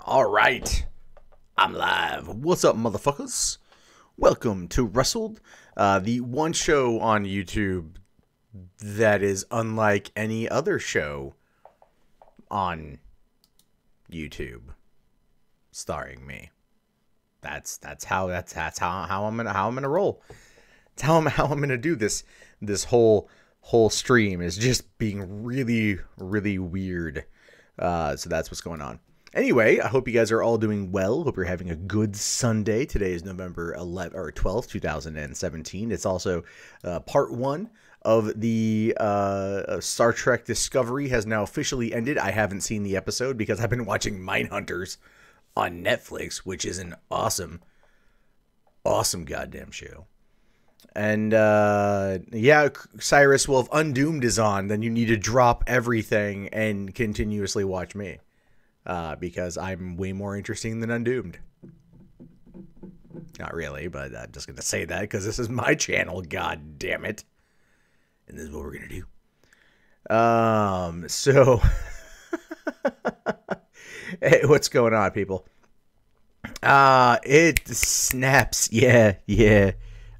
All right, I'm live. What's up, motherfuckers? Welcome to Rustl'd, the one show on YouTube that is unlike any other show on YouTube, starring me. That's how I'm gonna roll. It's how I'm gonna do this whole stream is just being really weird. So that's what's going on. Anyway, I hope you guys are all doing well. Hope you're having a good Sunday. Today is November 12th, 2017. It's also part one of the Star Trek Discovery has now officially ended. I haven't seen the episode because I've been watching Mindhunters on Netflix, which is an awesome goddamn show. And yeah, Cyrus, well, if Undoomed is on, then you need to drop everything and continuously watch me. Because I'm way more interesting than Undoomed. Not really, but I'm just going to say that because this is my channel, god damn it. And this is what we're going to do. So, hey, what's going on, people? It snaps. Yeah.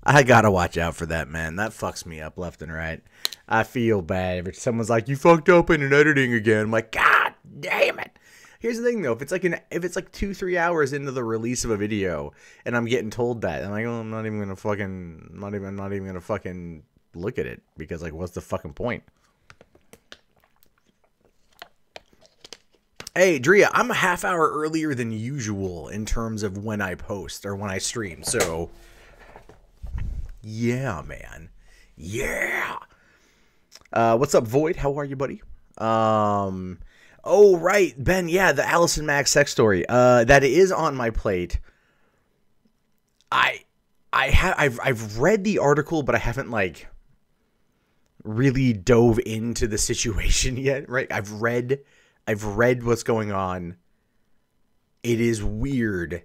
I gotta watch out for that, man. That fucks me up left and right. I feel bad if someone's like, you fucked up in editing again. I'm like, god damn it. Here's the thing, though. If it's like 2-3 hours into the release of a video, and I'm getting told that, I'm like, oh, I'm not even gonna fucking look at it because, like, what's the fucking point? Hey, Drea, I'm a half hour earlier than usual in terms of when I post or when I stream. So, yeah, man, yeah. What's up, Void? How are you, buddy? Oh, right, Ben, yeah, the Allison Mack sex story. That is on my plate. I've read the article, but I haven't, like, really dove into the situation yet, right? I've read what's going on. It is weird.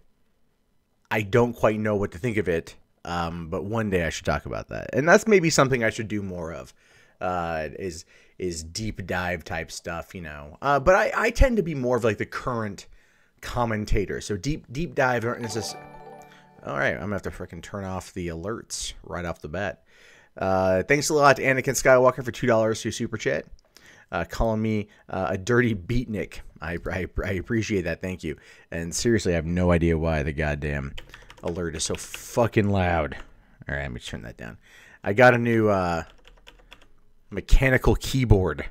I don't quite know what to think of it, but one day I should talk about that. And that's maybe something I should do more of, is deep dive type stuff, you know. But I tend to be more of like the current commentator. So deep dive aren't necessarily. All right, I'm gonna have to freaking turn off the alerts right off the bat. Thanks a lot to Anakin Skywalker for $2 to super chat, calling me a dirty beatnik. I appreciate that. Thank you. And seriously, I have no idea why the goddamn alert is so fucking loud. All right, let me turn that down. I got a new mechanical keyboard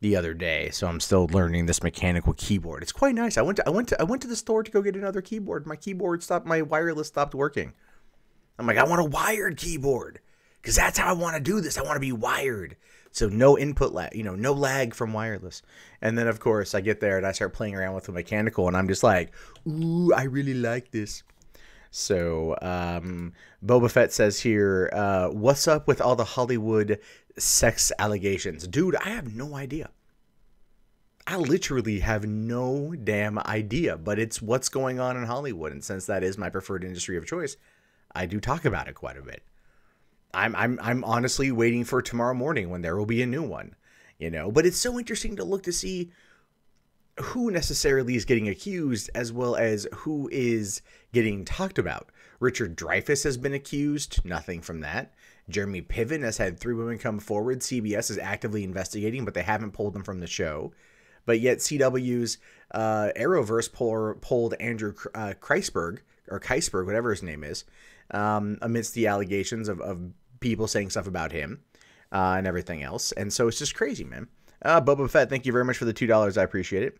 the other day, so I'm still learning this mechanical keyboard. It's quite nice. I went to the store to go get another keyboard. My wireless stopped working. I'm like, I want a wired keyboard because that's how I want to do this. I want to be wired, so no input lag, you know, no lag from wireless. And then of course I get there and I start playing around with the mechanical, and I'm just like, ooh, I really like this. So, Boba Fett says here, what's up with all the Hollywood sex allegations? Dude, I have no idea. I literally have no damn idea, but it's what's going on in Hollywood. And since that is my preferred industry of choice, I do talk about it quite a bit. I'm honestly waiting for tomorrow morning when there will be a new one, you know, but it's so interesting to look to see who necessarily is getting accused as well as who is getting talked about. Richard Dreyfuss has been accused. Nothing from that. Jeremy Piven has had 3 women come forward. CBS is actively investigating, but they haven't pulled them from the show. But yet CW's Arrowverse pulled Andrew Kreisberg, whatever his name is, amidst the allegations of people saying stuff about him and everything else. And so it's just crazy, man. Boba Fett, thank you very much for the $2. I appreciate it.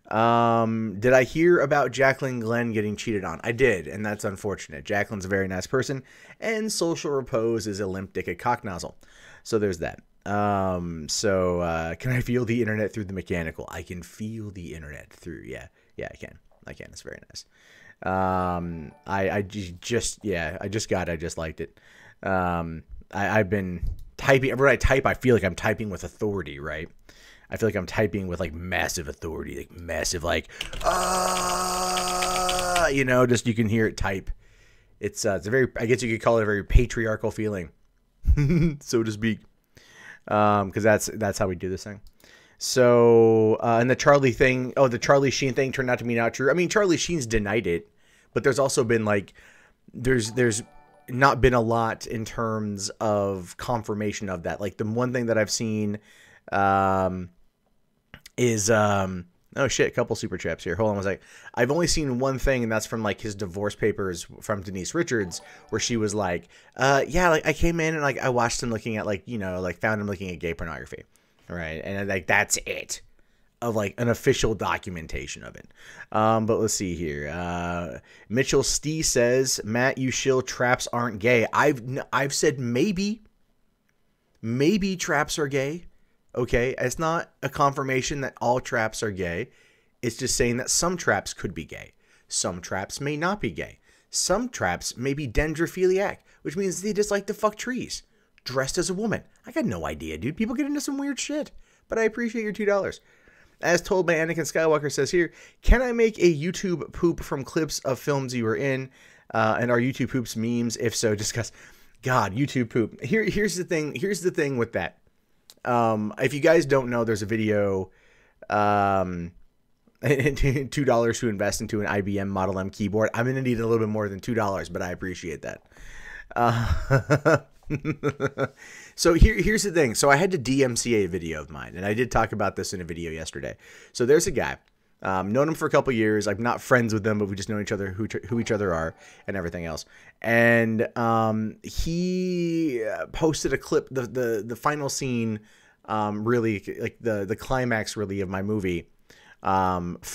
Did I hear about Jacqueline Glenn getting cheated on? I did, and that's unfortunate. Jacqueline's a very nice person, and social repose is a limp dick at cock nozzle. So there's that. Can I feel the internet through the mechanical? I can feel the internet through, yeah, I can. It's very nice. I just liked it. I've been typing. Every I type, I feel like I'm typing with authority, right? I feel like I'm typing with, like, massive authority, like, massive, like, you know, just you can hear it type. It's a very, I guess you could call it a very patriarchal feeling, so to speak, because that's how we do this thing. So, and the Charlie thing, the Charlie Sheen thing turned out to be not true. I mean, Charlie Sheen's denied it, but there's also been like, there's not been a lot in terms of confirmation of that. Like the one thing that I've seen, is, oh shit, a couple super chaps here. Hold on one sec. I've only seen one thing, and that's from like his divorce papers from Denise Richards, where she was like, yeah, like I came in and like I watched him looking at like, you know, like found him looking at gay pornography. Right. And like, that's it of like an official documentation of it. But let's see here. Mitchell Stee says, Matt, you shill traps aren't gay. I've said maybe traps are gay. Okay. It's not a confirmation that all traps are gay. It's just saying that some traps could be gay. Some traps may not be gay. Some traps may be dendrophiliac, which means they just like to fuck trees. Dressed as a woman. I got no idea, dude. People get into some weird shit. But I appreciate your $2. As told by Anakin Skywalker says here, can I make a YouTube poop from clips of films you were in? And are YouTube poops memes? If so, discuss. God, YouTube poop. Here's the thing. Here's the thing with that. If you guys don't know, there's a video, $2 to invest into an IBM Model M keyboard. I'm going to need a little bit more than $2, but I appreciate that. So here's the thing. So I had to DMCA a video of mine, and I did talk about this in a video yesterday. So there's a guy, known him for a couple years. I'm not friends with them, but we just know each other, who each other are and everything else. And he posted a clip, the final scene, really like the climax really of my movie, from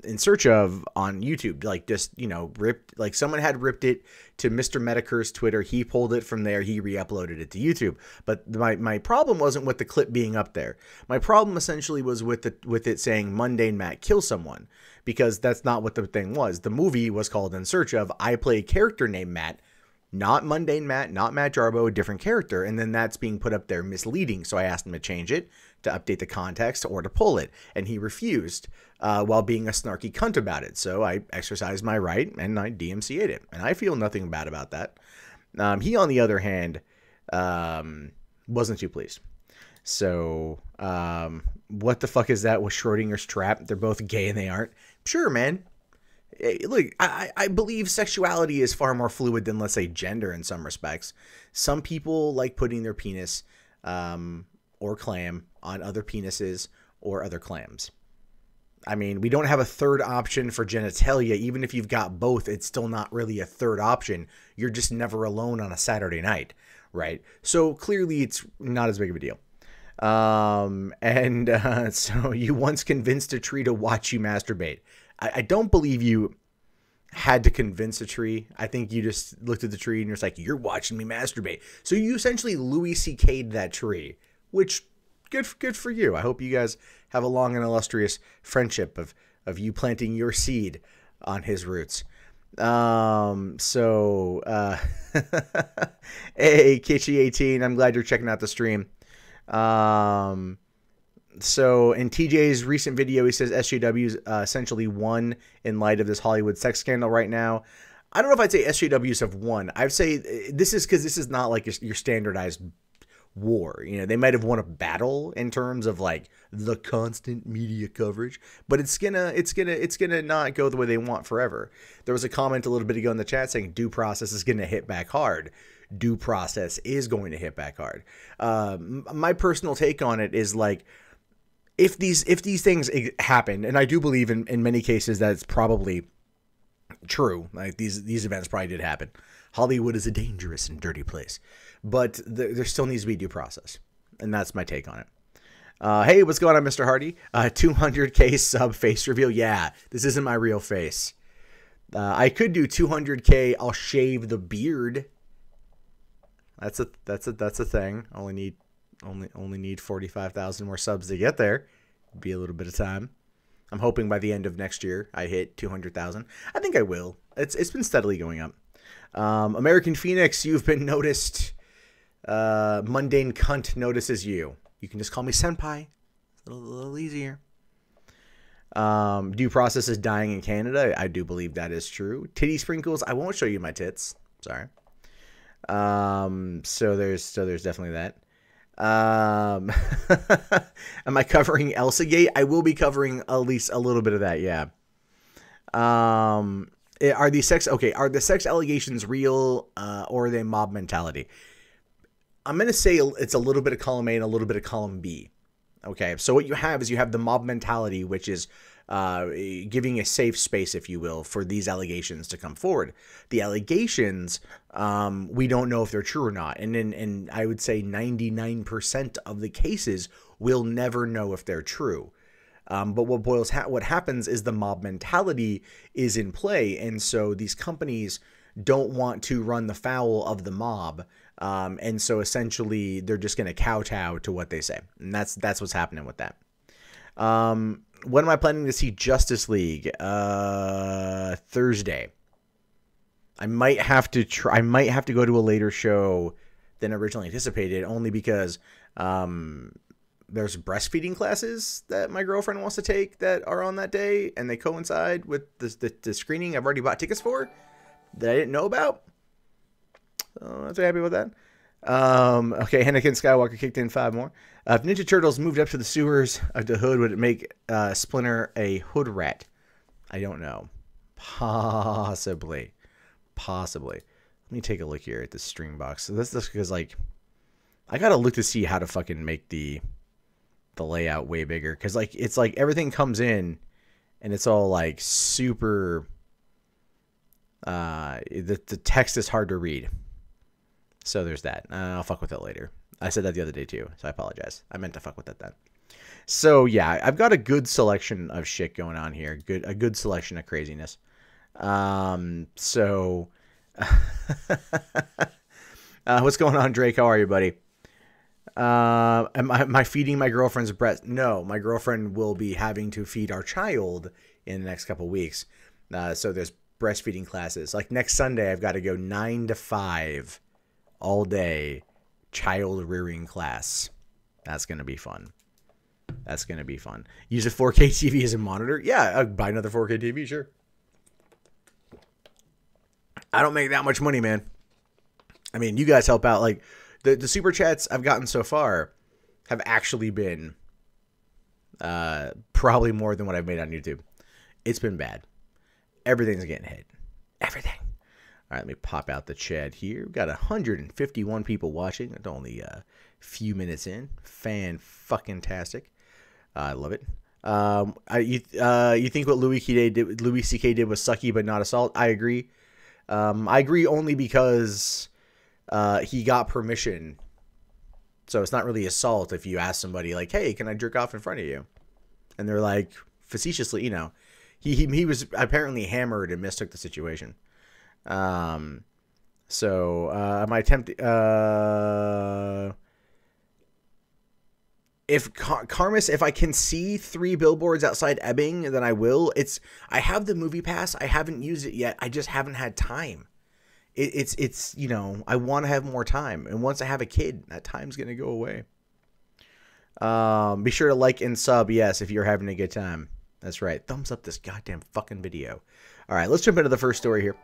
In Search Of on YouTube, like just, you know, ripped, like someone had ripped it to Mr. Medicare's Twitter. He pulled it from there. He re-uploaded it to YouTube. But my problem wasn't with the clip being up there. My problem essentially was with it saying Mundane Matt kill someone, because that's not what the thing was. The movie was called In Search Of. I play a character named Matt, not Mundane Matt, not Matt Jarbo, a different character. And then that's being put up there misleading. So I asked him to change it, to update the context, or to pull it. And he refused, while being a snarky cunt about it. So I exercised my right and I DMCA'd it. And I feel nothing bad about that. He, on the other hand, wasn't too pleased. So what the fuck is that with Schrodinger's trap? They're both gay and they aren't. Sure, man. Look, I believe sexuality is far more fluid than, let's say, gender in some respects. Some people like putting their penis or clam on other penises or other clams. I mean, we don't have a third option for genitalia. Even if you've got both, it's still not really a third option. You're just never alone on a Saturday night, right? So clearly it's not as big of a deal. So you once convinced a tree to watch you masturbate. I don't believe you had to convince a tree. I think you just looked at the tree and you're just like, you're watching me masturbate. So you essentially Louis C.K'd that tree, which good for you. I hope you guys have a long and illustrious friendship of you planting your seed on his roots. Hey, Kitchy18, I'm glad you're checking out the stream. So in TJ's recent video, he says SJWs essentially won in light of this Hollywood sex scandal right now. I don't know if I'd say SJWs have won. I'd say this is because this is not like your standardized war. You know, they might have won a battle in terms of like the constant media coverage, but it's gonna not go the way they want forever. There was a comment a little bit ago in the chat saying due process is gonna hit back hard. Due process is going to hit back hard. My personal take on it is like, if these things happen, and I do believe in many cases that it's probably true, like these events probably did happen. Hollywood is a dangerous and dirty place, but there still needs to be due process, and that's my take on it. Hey, what's going on, Mr. Hardy? 200K sub face reveal. Yeah, this isn't my real face. I could do 200K. I'll shave the beard. That's a thing. Only need 45,000 more subs to get there. Be a little bit of time. I'm hoping by the end of next year I hit 200,000. I think I will. It's been steadily going up. American Phoenix, you've been noticed. Mundane Cunt notices you. You can just call me Senpai. It's a little easier. Due process is dying in Canada. I do believe that is true. Titty sprinkles. I won't show you my tits. Sorry. So there's definitely that. Am I covering Elsagate? I will be covering at least a little bit of that. Yeah. Are the sex allegations real, or are they mob mentality? I'm going to say it's a little bit of column A and a little bit of column B. Okay. So what you have is you have the mob mentality, which is giving a safe space, if you will, for these allegations to come forward. The allegations, we don't know if they're true or not. And I would say 99% of the cases we'll never know if they're true. But what happens is the mob mentality is in play. And so these companies don't want to run the foul of the mob. And so essentially they're just going to kowtow to what they say. And that's what's happening with that. When am I planning to see Justice League? Thursday. I might have to go to a later show than originally anticipated, only because there's breastfeeding classes that my girlfriend wants to take that are on that day, and they coincide with the screening I've already bought tickets for that I didn't know about. So I'm not so happy with that. Okay, Anakin Skywalker kicked in 5 more. If Ninja Turtles moved up to the sewers of the hood, would it make Splinter a hood rat? I don't know. Possibly. Let me take a look here at the stream box. So this is because, like, I gotta look to see how to fucking make the layout way bigger. Because, like, it's like everything comes in and it's all, like, super... the text is hard to read. So there's that. I'll fuck with it later. I said that the other day too, so I apologize. I meant to fuck with it then. So yeah, I've got a good selection of shit going on here. A good selection of craziness. So what's going on, Drake? How are you, buddy? Am I feeding my girlfriend's breast? No, my girlfriend will be having to feed our child in the next couple weeks. So there's breastfeeding classes. Like next Sunday, I've got to go 9 to 5 all day child rearing class. That's going to be fun. Use a 4K TV as a monitor? Yeah, I'll buy another 4K TV, sure. I don't make that much money, man. I mean, you guys help out. Like, the super chats I've gotten so far have actually been probably more than what I've made on YouTube. It's been bad. Everything's getting hit. Everything. All right, let me pop out the chat here. We've got 151 people watching. It's only a few minutes in. Fan-fucking-tastic. I love it. You think what Louis C.K. did was sucky but not assault? I agree. I agree only because he got permission. So it's not really assault if you ask somebody like, hey, can I jerk off in front of you? And they're like, facetiously, you know. He was apparently hammered and mistook the situation. So my attempt, if Karmas, if I can see 3 billboards outside Ebbing, then I will. I have the movie pass. I haven't used it yet. I just haven't had time. It's, you know, I want to have more time. And once I have a kid, that time's going to go away. Be sure to like and sub. Yes. If you're having a good time. That's right. Thumbs up this goddamn fucking video. All right. Let's jump into the first story here.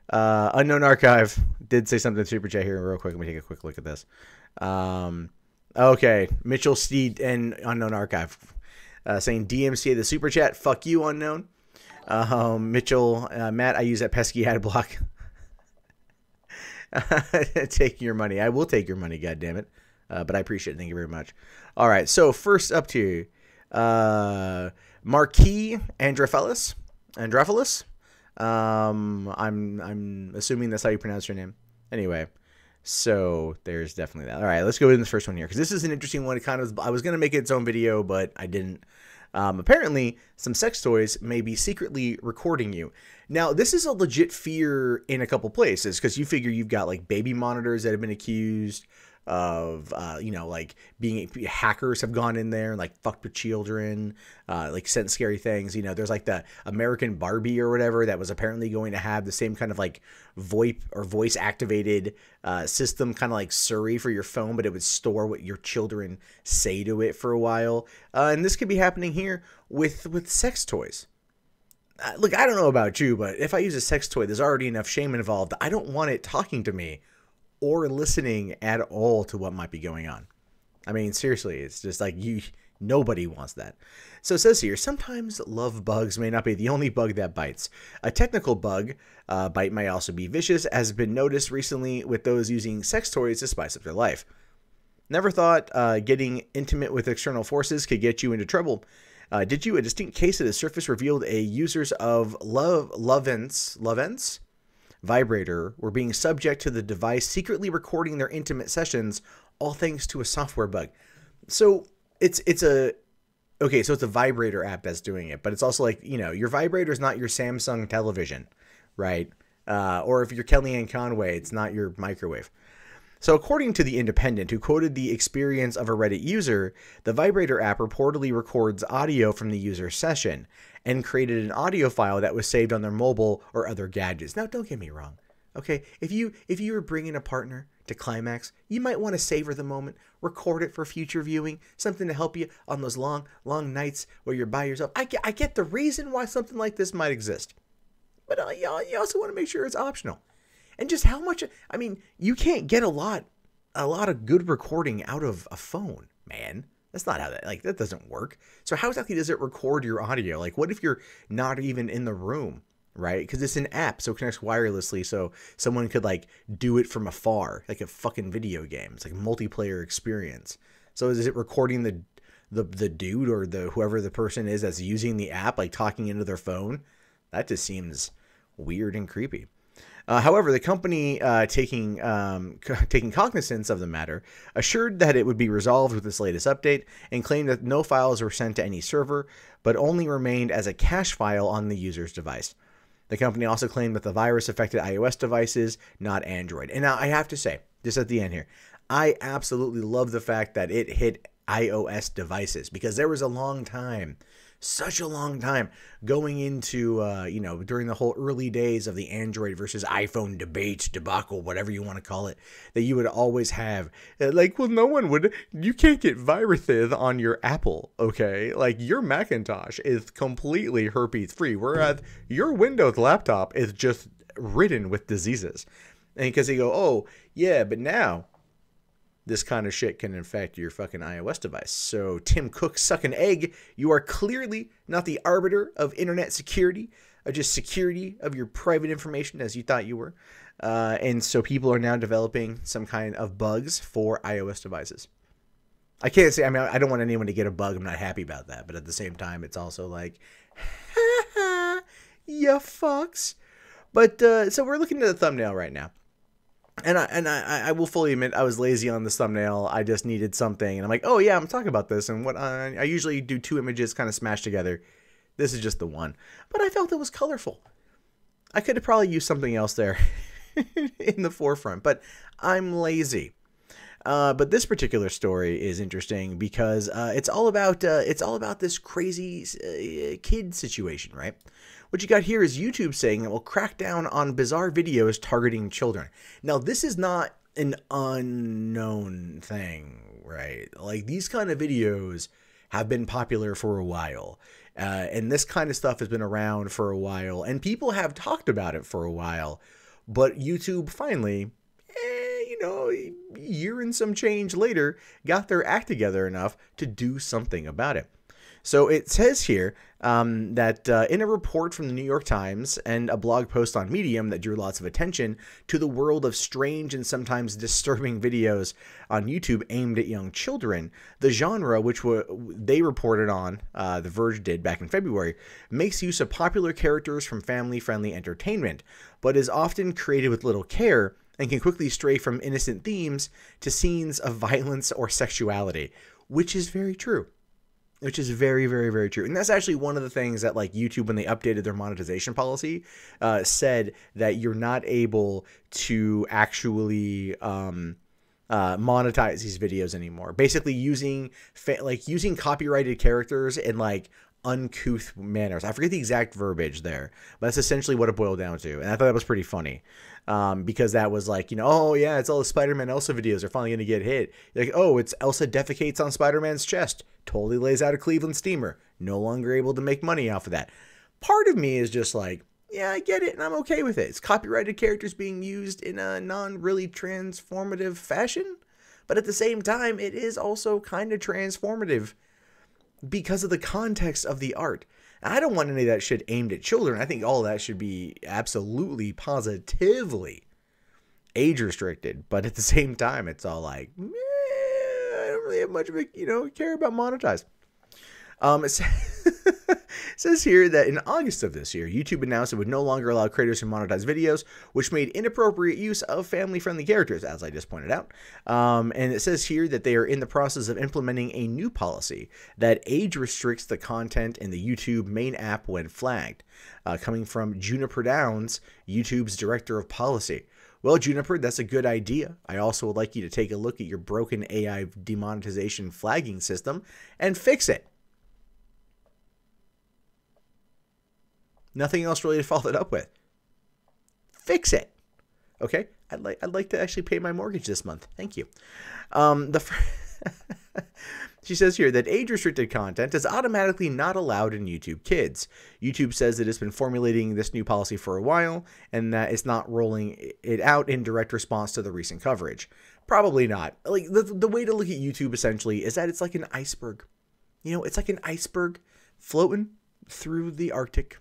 Unknown Archive did say something in Super Chat here real quick. Let me take a quick look at this. Okay. Mitchell Steed and Unknown Archive saying DMCA the Super Chat. Fuck you, Unknown. Mitchell, Matt, I use that pesky ad block. Take your money. I will take your money, goddammit. But I appreciate it. Thank you very much. All right. So first up to Marquis Andropoulos. I'm assuming that's how you pronounce your name. Anyway, so there's definitely that. All right, let's go in this first one here because this is an interesting one. I was gonna make it its own video, but I didn't. Apparently, some sex toys may be secretly recording you. Now, this is a legit fear in a couple places because you figure you've got like baby monitors that have been accused of, you know, like being hackers have gone in there and like fucked with children, like sent scary things. You know, there's like the American Barbie or whatever that was apparently going to have the same kind of like VoIP or voice activated system, kind of like Siri for your phone, but it would store what your children say to it for a while. And this could be happening here with sex toys. Look, I don't know about you, but if I use a sex toy, there's already enough shame involved. I don't want it talking to me or listening at all to what might be going on. I mean, seriously, it's just like nobody wants that. So it says here, sometimes love bugs may not be the only bug that bites. A technical bug bite may also be vicious, as has been noticed recently with those using sex toys to spice up their life. Never thought getting intimate with external forces could get you into trouble. Did you? A distinct case at the surface revealed a users of Lovence vibrator were being subject to the device secretly recording their intimate sessions, all thanks to a software bug. So it's a vibrator app that's doing it, but it's also like, you know, your vibrator is not your Samsung television, right? Or if you're Kellyanne Conway, it's not your microwave. So according to The Independent, who quoted the experience of a Reddit user, the vibrator app reportedly records audio from the user's session and created an audio file that was saved on their mobile or other gadgets. Now, don't get me wrong. Okay, if you were bringing a partner to climax, you might want to savor the moment, record it for future viewing, something to help you on those long nights where you're by yourself. I get the reason why something like this might exist, but you also want to make sure it's optional. And just how much, I mean, you can't get a lot of good recording out of a phone, man. That's not how that doesn't work. So how exactly does it record your audio? Like, what if you're not even in the room, right? Because it's an app, so it connects wirelessly, so someone could like do it from afar, like a fucking video game. It's like a multiplayer experience. So is it recording the dude or whoever the person is that's using the app, like talking into their phone? That just seems weird and creepy. However, the company taking cognizance of the matter assured that it would be resolved with this latest update and claimed that no files were sent to any server, but only remained as a cache file on the user's device. The company also claimed that the virus affected iOS devices, not Android. And now I have to say, just at the end here, I absolutely love the fact that it hit iOS devices, because there was a long time, such a long time, going into, during the whole early days of the Android versus iPhone debate, debacle, whatever you want to call it, that you would always have, you can't get viruses on your Apple, okay? Like, your Macintosh is completely herpes free, whereas your Windows laptop is just ridden with diseases. And because they go, oh, yeah, but now this kind of shit can infect your fucking iOS device. So, Tim Cook, suck an egg. You are clearly not the arbiter of internet security, or just security of your private information as you thought you were. And so people are now developing some kind of bugs for iOS devices. I can't say, I don't want anyone to get a bug. I'm not happy about that. But at the same time, it's also like, ha ha, you fucks. But, so we're looking at the thumbnail right now. And I will fully admit I was lazy on this thumbnail. I just needed something. And I'm like, oh yeah, I'm talking about this. And what I usually do 2 images kind of smashed together. This is just the one. But I felt it was colorful. I could have probably used something else there in the forefront. But I'm lazy. But this particular story is interesting because it's all about this crazy kid situation, right? What you got here is YouTube saying it will crack down on bizarre videos targeting children. Now, this is not an unknown thing, right? Like, these kind of videos have been popular for a while. And this kind of stuff has been around for a while. And people have talked about it for a while. But YouTube finally, a year and some change later, got their act together enough to do something about it. So it says here that in a report from the New York Times and a blog post on Medium that drew lots of attention to the world of strange and sometimes disturbing videos on YouTube aimed at young children, the genre, which they reported on, The Verge did back in February, makes use of popular characters from family-friendly entertainment, but is often created with little care and can quickly stray from innocent themes to scenes of violence or sexuality, which is very true. Which is very, very, very true. And that's actually one of the things that, like, YouTube, when they updated their monetization policy, said that you're not able to actually monetize these videos anymore. Basically using copyrighted characters in, like, uncouth manners. I forget the exact verbiage there, but that's essentially what it boiled down to. And I thought that was pretty funny. Because that was like, oh yeah, it's all the Spider-Man Elsa videos are finally going to get hit. Like, oh, it's Elsa defecates on Spider-Man's chest. Totally lays out a Cleveland steamer. No longer able to make money off of that. Part of me is just like, Yeah, I get it, and I'm okay with it. It's copyrighted characters being used in a non-really transformative fashion, but at the same time, it is also kind of transformative because of the context of the art. I don't want any of that shit aimed at children. I think all of that should be absolutely, positively age restricted. But at the same time, it's all like, I don't really have much of a, care about monetized. It says here that in August of this year, YouTube announced it would no longer allow creators to monetize videos, which made inappropriate use of family-friendly characters, as I just pointed out. And it says here that they are in the process of implementing a new policy that age restricts the content in the YouTube main app when flagged. Coming from Juniper Downs, YouTube's director of policy. Well, Juniper, that's a good idea. I also would like you to take a look at your broken AI demonetization flagging system and fix it. Nothing else really to follow it up with. Fix it. Okay? I'd like to actually pay my mortgage this month. Thank you. She says here that age-restricted content is automatically not allowed in YouTube Kids. YouTube says it has been formulating this new policy for a while, and that it's not rolling it out in direct response to the recent coverage. Probably not. Like the way to look at YouTube essentially is that it's like an iceberg. It's like an iceberg floating through the Arctic.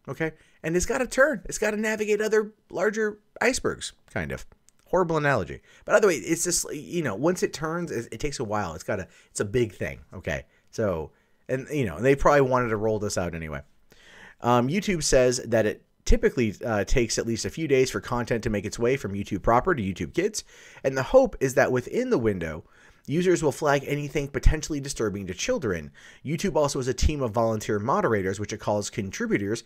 Okay? And it's got to turn. It's got to navigate other larger icebergs, kind of. Horrible analogy. But either way, it's just, once it turns, it takes a while. It's a big thing. Okay? So, and, they probably wanted to roll this out anyway. YouTube says that it typically takes at least a few days for content to make its way from YouTube proper to YouTube Kids. And the hope is that within the window, users will flag anything potentially disturbing to children. YouTube also has a team of volunteer moderators, which it calls contributors.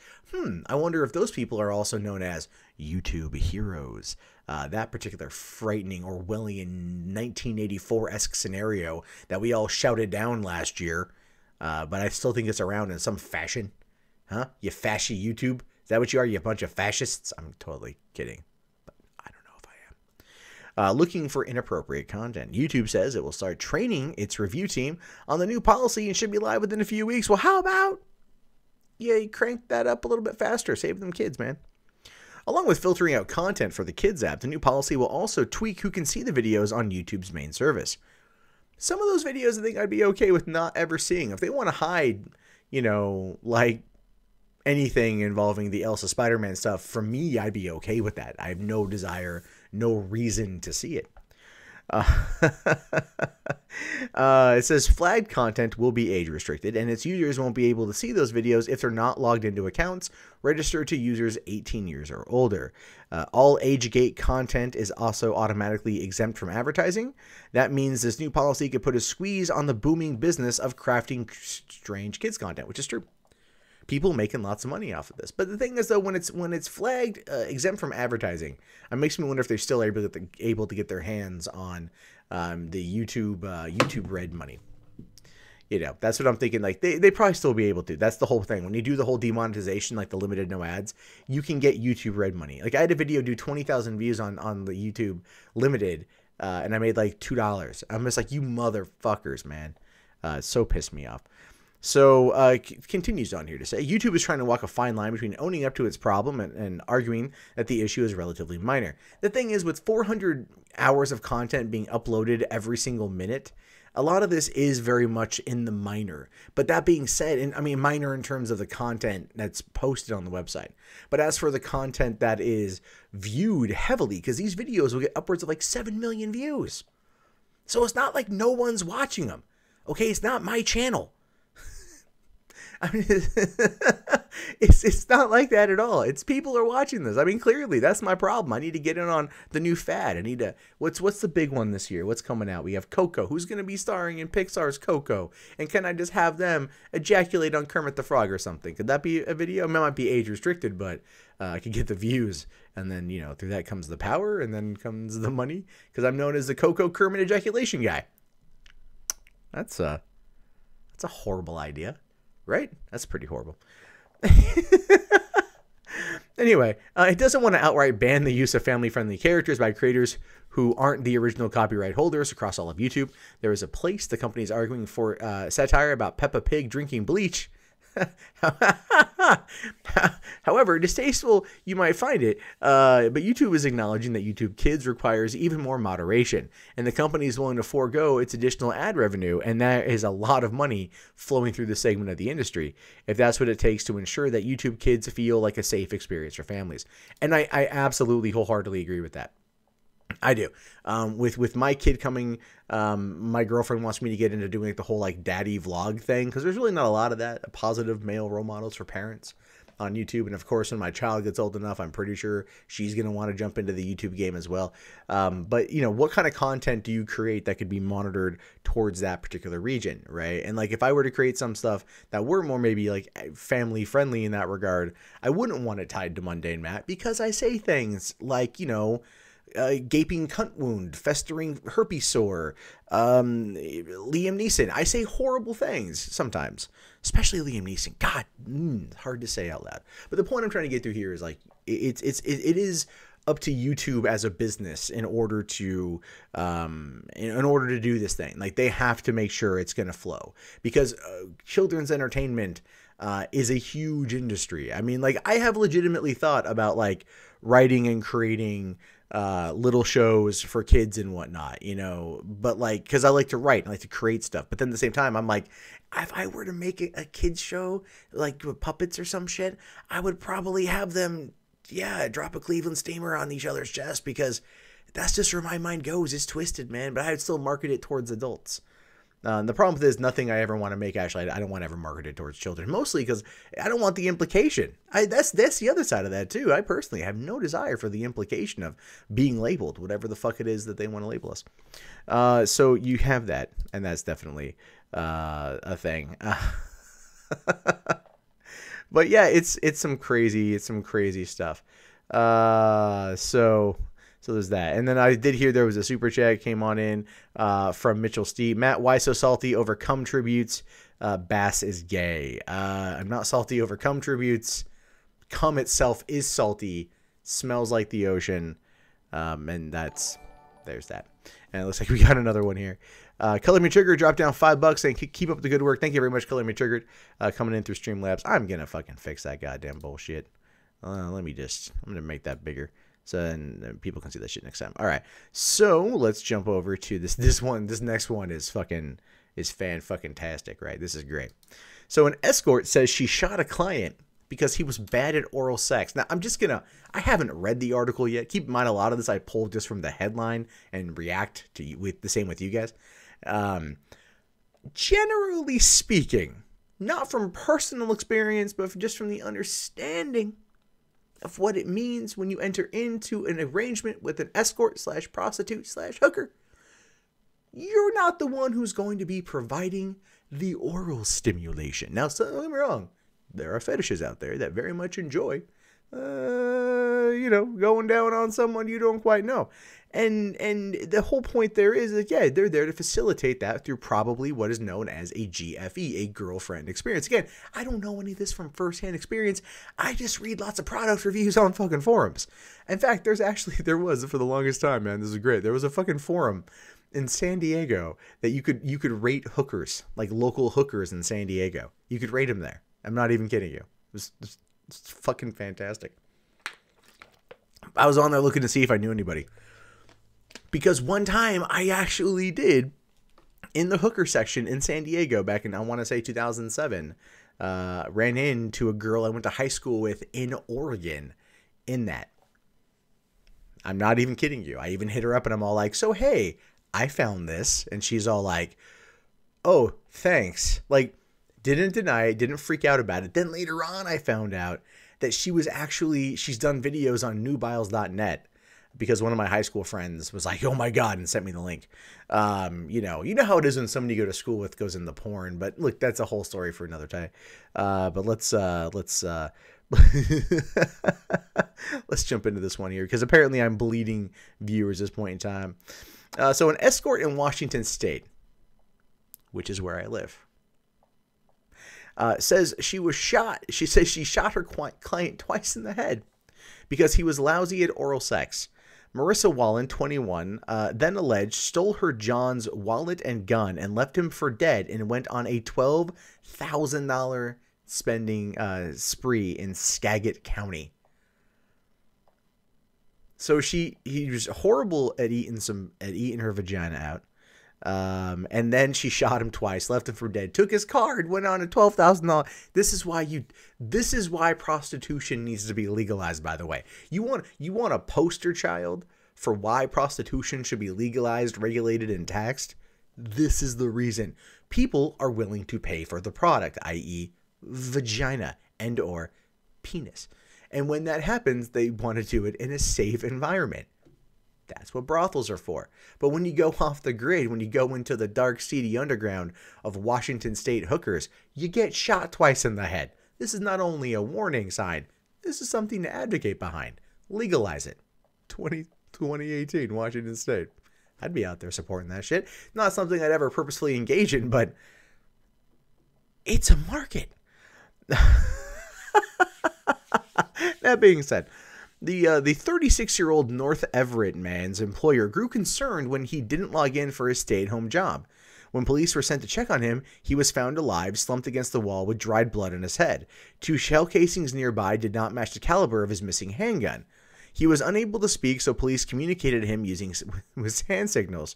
I wonder if those people are also known as YouTube heroes. That particular frightening Orwellian 1984-esque scenario that we all shouted down last year, but I still think it's around in some fashion. Huh? You fashy YouTube? Is that what you are? You bunch of fascists? I'm totally kidding. Looking for inappropriate content. YouTube says it will start training its review team on the new policy and should be live within a few weeks. Well, how about you crank that up a little bit faster? Save them kids, man. Along with filtering out content for the Kids app, the new policy will also tweak who can see the videos on YouTube's main service. Some of those videos I think I'd be okay with not ever seeing. If they want to hide, like anything involving the Elsa Spider-Man stuff, for me, I'd be okay with that. I have no desire, no reason to see it. It says flagged content will be age restricted, and its users won't be able to see those videos if they're not logged into accounts registered to users 18 years or older. All age-gate content is also automatically exempt from advertising. That means this new policy could put a squeeze on the booming business of crafting strange kids content, which is true. People making lots of money off of this. But the thing is, though, when it's flagged exempt from advertising, it makes me wonder if they're still able to get their hands on the YouTube Red money. That's what I'm thinking. Like they probably still be able to. That's the whole thing. When you do the whole demonetization, like the limited no ads, you can get YouTube Red money. Like I had a video do 20,000 views on the YouTube limited, and I made like $2. I'm just like, you motherfuckers, man. It so pissed me off. So continues on here to say, YouTube is trying to walk a fine line between owning up to its problem and arguing that the issue is relatively minor. The thing is, with 400 hours of content being uploaded every single minute, a lot of this is very much in the minor. But that being said, and I mean minor in terms of the content that's posted on the website. But as for the content that is viewed heavily, because these videos will get upwards of like 7 million views. So it's not like no one's watching them. Okay, it's not my channel. I mean, it's not like that at all. It's people are watching this. I mean, clearly, that's my problem. I need to get in on the new fad. I need to, what's the big one this year? What's coming out? We have Coco. Who's going to be starring in Pixar's Coco? And can I just have them ejaculate on Kermit the Frog or something? Could that be a video? It might be age restricted, but I could get the views. And then, through that comes the power, and then comes the money. Because I'm known as the Coco Kermit ejaculation guy. That's a horrible idea. Right? That's pretty horrible. Anyway, it doesn't want to outright ban the use of family-friendly characters by creators who aren't the original copyright holders across all of YouTube. There is a place the company is arguing for satire about Peppa Pig drinking bleach. However distasteful you might find it, but YouTube is acknowledging that YouTube Kids requires even more moderation, and the company is willing to forego its additional ad revenue, and that is a lot of money flowing through this segment of the industry, if that's what it takes to ensure that YouTube Kids feel like a safe experience for families. And I absolutely wholeheartedly agree with that. I do. With my kid coming, my girlfriend wants me to get into doing like the whole like daddy vlog thing, because there's really not a lot of that positive male role models for parents on YouTube. And of course, when my child gets old enough, I'm pretty sure she's going to want to jump into the YouTube game as well. But you know, what kind of content do you create that could be monitored towards that particular region, right? And like, if I were to create some stuff that were more maybe like family friendly in that regard, I wouldn't want it tied to Mundane Matt, because I say things like, you know, gaping cunt wound, festering herpes sore, Liam Neeson. I say horrible things sometimes, especially Liam Neeson. God, hard to say out loud. But the point I'm trying to get through here is like, it is up to YouTube as a business in order to do this thing. Like, they have to make sure it's going to flow, because children's entertainment is a huge industry. I mean, like, I have legitimately thought about like writing and creating little shows for kids and whatnot, you know, but like, cause I like to write and I like to create stuff, but then at the same time, I'm like, if I were to make a kid's show, like with puppets or some shit, I would probably have them, drop a Cleveland steamer on each other's chest, because that's just where my mind goes. It's twisted, man, but I would still market it towards adults. The problem with this is nothing I ever want to make. Actually, I don't want to ever market it towards children, mostly because I don't want the implication. That's the other side of that too. I personally have no desire for the implication of being labeled, whatever the fuck it is that they want to label us. So you have that, and that's definitely a thing. But yeah, it's some crazy stuff. So there's that. And then I did hear there was a super chat came on in from Mitchell Steve. Matt, why so salty over cum tributes? Bass is gay. I'm not salty over cum tributes. Cum itself is salty. Smells like the ocean. And there's that. And it looks like we got another one here. Color Me Triggered dropped down $5 saying keep up the good work. Thank you very much, Color Me Triggered, coming in through Streamlabs. I'm going to fucking fix that goddamn bullshit. I'm going to make that bigger, so then people can see that shit next time. All right, so let's jump over to this one. This next one is fan-fucking-tastic, right? This is great. So an escort says she shot a client because he was bad at oral sex. Now, I haven't read the article yet. Keep in mind, a lot of this I pulled just from the headline and react to with the same with you guys. Generally speaking, not from personal experience, but just from the understanding of what it means when you enter into an arrangement with an escort / prostitute / hooker. You're not the one who's going to be providing the oral stimulation. Now, don't get me wrong. There are fetishes out there that very much enjoy, going down on someone you don't quite know. And the whole point there is that, they're there to facilitate that through probably what is known as a GFE, a girlfriend experience. Again, I don't know any of this from firsthand experience. I just read lots of product reviews on fucking forums. In fact, there was for the longest time, man, this is great. There was a fucking forum in San Diego that you could rate hookers, like local hookers in San Diego. You could rate them there. I'm not even kidding you. It's fucking fantastic. I was on there looking to see if I knew anybody. Because one time I actually did, in the hooker section in San Diego back in, I want to say 2007, ran into a girl I went to high school with in Oregon in that. I'm not even kidding you. I even hit her up and I'm all like, so hey, I found this. And she's all like, oh, thanks. Like, didn't deny it, didn't freak out about it. Then later on, I found out that she's done videos on nubiles.net because one of my high school friends was like, oh my God, and sent me the link. You know how it is when somebody you go to school with goes into porn, but look, that's a whole story for another time. But let's let's jump into this one here, because apparently I'm bleeding viewers at this point in time. So an escort in Washington State, which is where I live, says she was shot. She says she shot her client twice in the head because he was lousy at oral sex. Marissa Wallen, 21, then alleged stole her John's wallet and gun and left him for dead and went on a $12,000 spending spree in Skagit County. So he was horrible at eating her vagina out. And then she shot him twice, left him for dead, took his card, went on a $12,000. This is why prostitution needs to be legalized, by the way. You want a poster child for why prostitution should be legalized, regulated, and taxed? This is the reason. People are willing to pay for the product, i.e. vagina and or penis. And when that happens, they want to do it in a safe environment. That's what brothels are for. But when you go off the grid, when you go into the dark, seedy underground of Washington State hookers, you get shot twice in the head. This is not only a warning sign, this is something to advocate behind. Legalize it. 2018, Washington State. I'd be out there supporting that shit. Not something I'd ever purposefully engage in, but it's a market. That being said, the 36-year-old North Everett man's employer grew concerned when he didn't log in for his stay-at-home job. When police were sent to check on him, he was found alive, slumped against the wall with dried blood on his head. 2 shell casings nearby did not match the caliber of his missing handgun. He was unable to speak, so police communicated to him using his hand signals.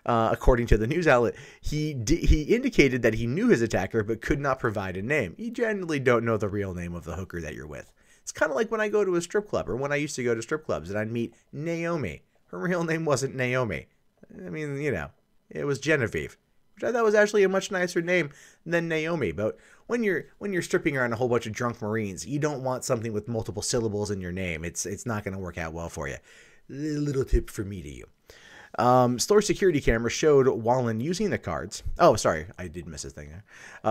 According to the news outlet, he indicated that he knew his attacker but could not provide a name. You generally don't know the real name of the hooker that you're with. It's kind of like when I go to a strip club, or when I used to go to strip clubs, and I'd meet Naomi. Her real name wasn't Naomi. I mean, you know, it was Genevieve, which I thought was actually a much nicer name than Naomi. But when you're stripping around a whole bunch of drunk Marines, you don't want something with multiple syllables in your name. It's not going to work out well for you. A little tip from me to you. Store security camera showed Wallen using the cards. Oh, sorry, I did miss a thing there.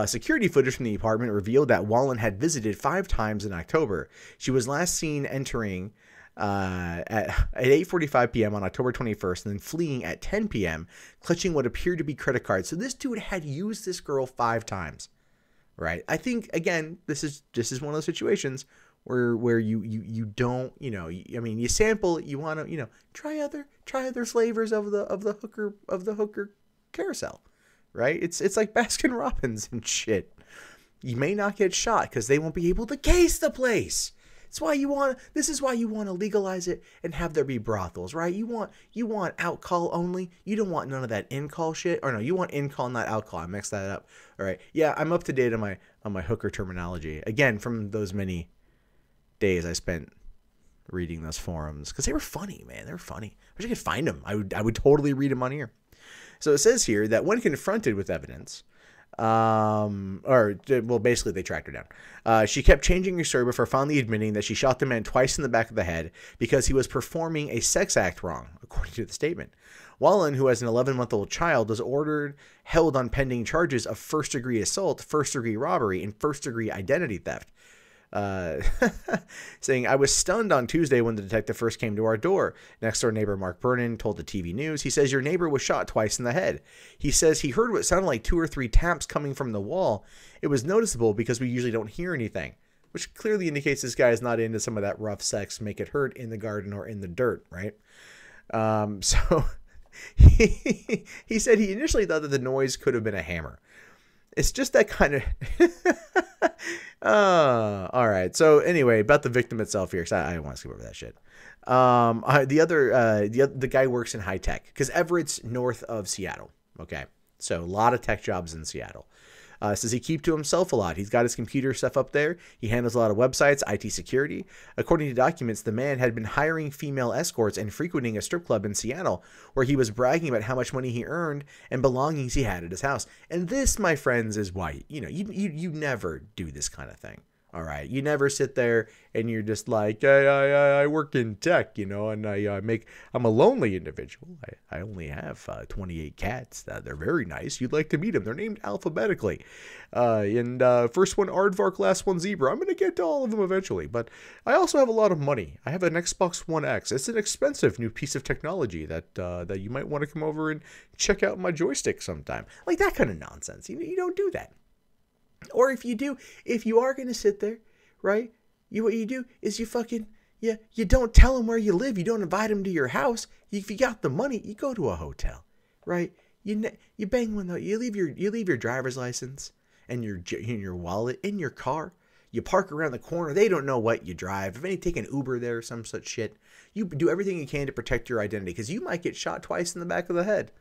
Security footage from the apartment revealed that Wallen had visited 5 times in October. She was last seen entering at 8:45 p.m. on October 21st and then fleeing at 10 p.m., clutching what appeared to be credit cards. So this dude had used this girl 5 times, right? I think, again, this is one of those situations where you don't, you know, I mean, you sample, you want to, you know, try other flavors of the hooker carousel, right? It's like Baskin Robbins and shit. You may not get shot because they won't be able to case the place. This is why you want to legalize it and have there be brothels, right? You want out call only. You don't want none of that in call shit. Or no, you want in call, not out call. I mixed that up. All right. Yeah, I'm up to date on my hooker terminology. Again, from those many days I spent reading those forums, because they were funny, man. They were funny. I wish I could find them. I would totally read them on here. So it says here that when confronted with evidence, basically they tracked her down. She kept changing her story before finally admitting that she shot the man twice in the back of the head because he was performing a sex act wrong, according to the statement. Wallen, who has an 11-month-old child, was held on pending charges of first-degree assault, first-degree robbery, and first-degree identity theft. Saying, I was stunned on Tuesday when the detective first came to our door. Next door neighbor Mark Brennan told the TV News. He says your neighbor was shot twice in the head. He says he heard what sounded like 2 or 3 taps coming from the wall. It was noticeable because we usually don't hear anything, which clearly indicates this guy is not into some of that rough sex, make it hurt in the garden or in the dirt, right? So he said he initially thought that the noise could have been a hammer. It's just that kind of... all right. So anyway, about the victim itself here, because I don't want to skip over that shit. The guy works in high tech, because Everett's north of Seattle. Okay. So a lot of tech jobs in Seattle. Says he keeps to himself a lot. He's got his computer stuff up there. He handles a lot of websites, IT security. According to documents, the man had been hiring female escorts and frequenting a strip club in Seattle, where he was bragging about how much money he earned and belongings he had at his house. And this, my friends, is why, you know, you never do this kind of thing. All right. You never sit there and you're just like, I work in tech, you know, and I'm a lonely individual. I only have 28 cats. They're very nice. You'd like to meet them. They're named alphabetically. First one aardvark, last one zebra. I'm going to get to all of them eventually. But I also have a lot of money. I have an Xbox One X. It's an expensive new piece of technology that you might want to come over and check out my joystick sometime. Like that kind of nonsense. You don't do that. Or if you are going to sit there, right, what you do is you don't tell them where you live. You don't invite them to your house. If you got the money, you go to a hotel, right? You bang one though. You leave your driver's license and your wallet in your car. You park around the corner. They don't know what you drive. If any, take an Uber there or some such shit. You do everything you can to protect your identity because you might get shot twice in the back of the head.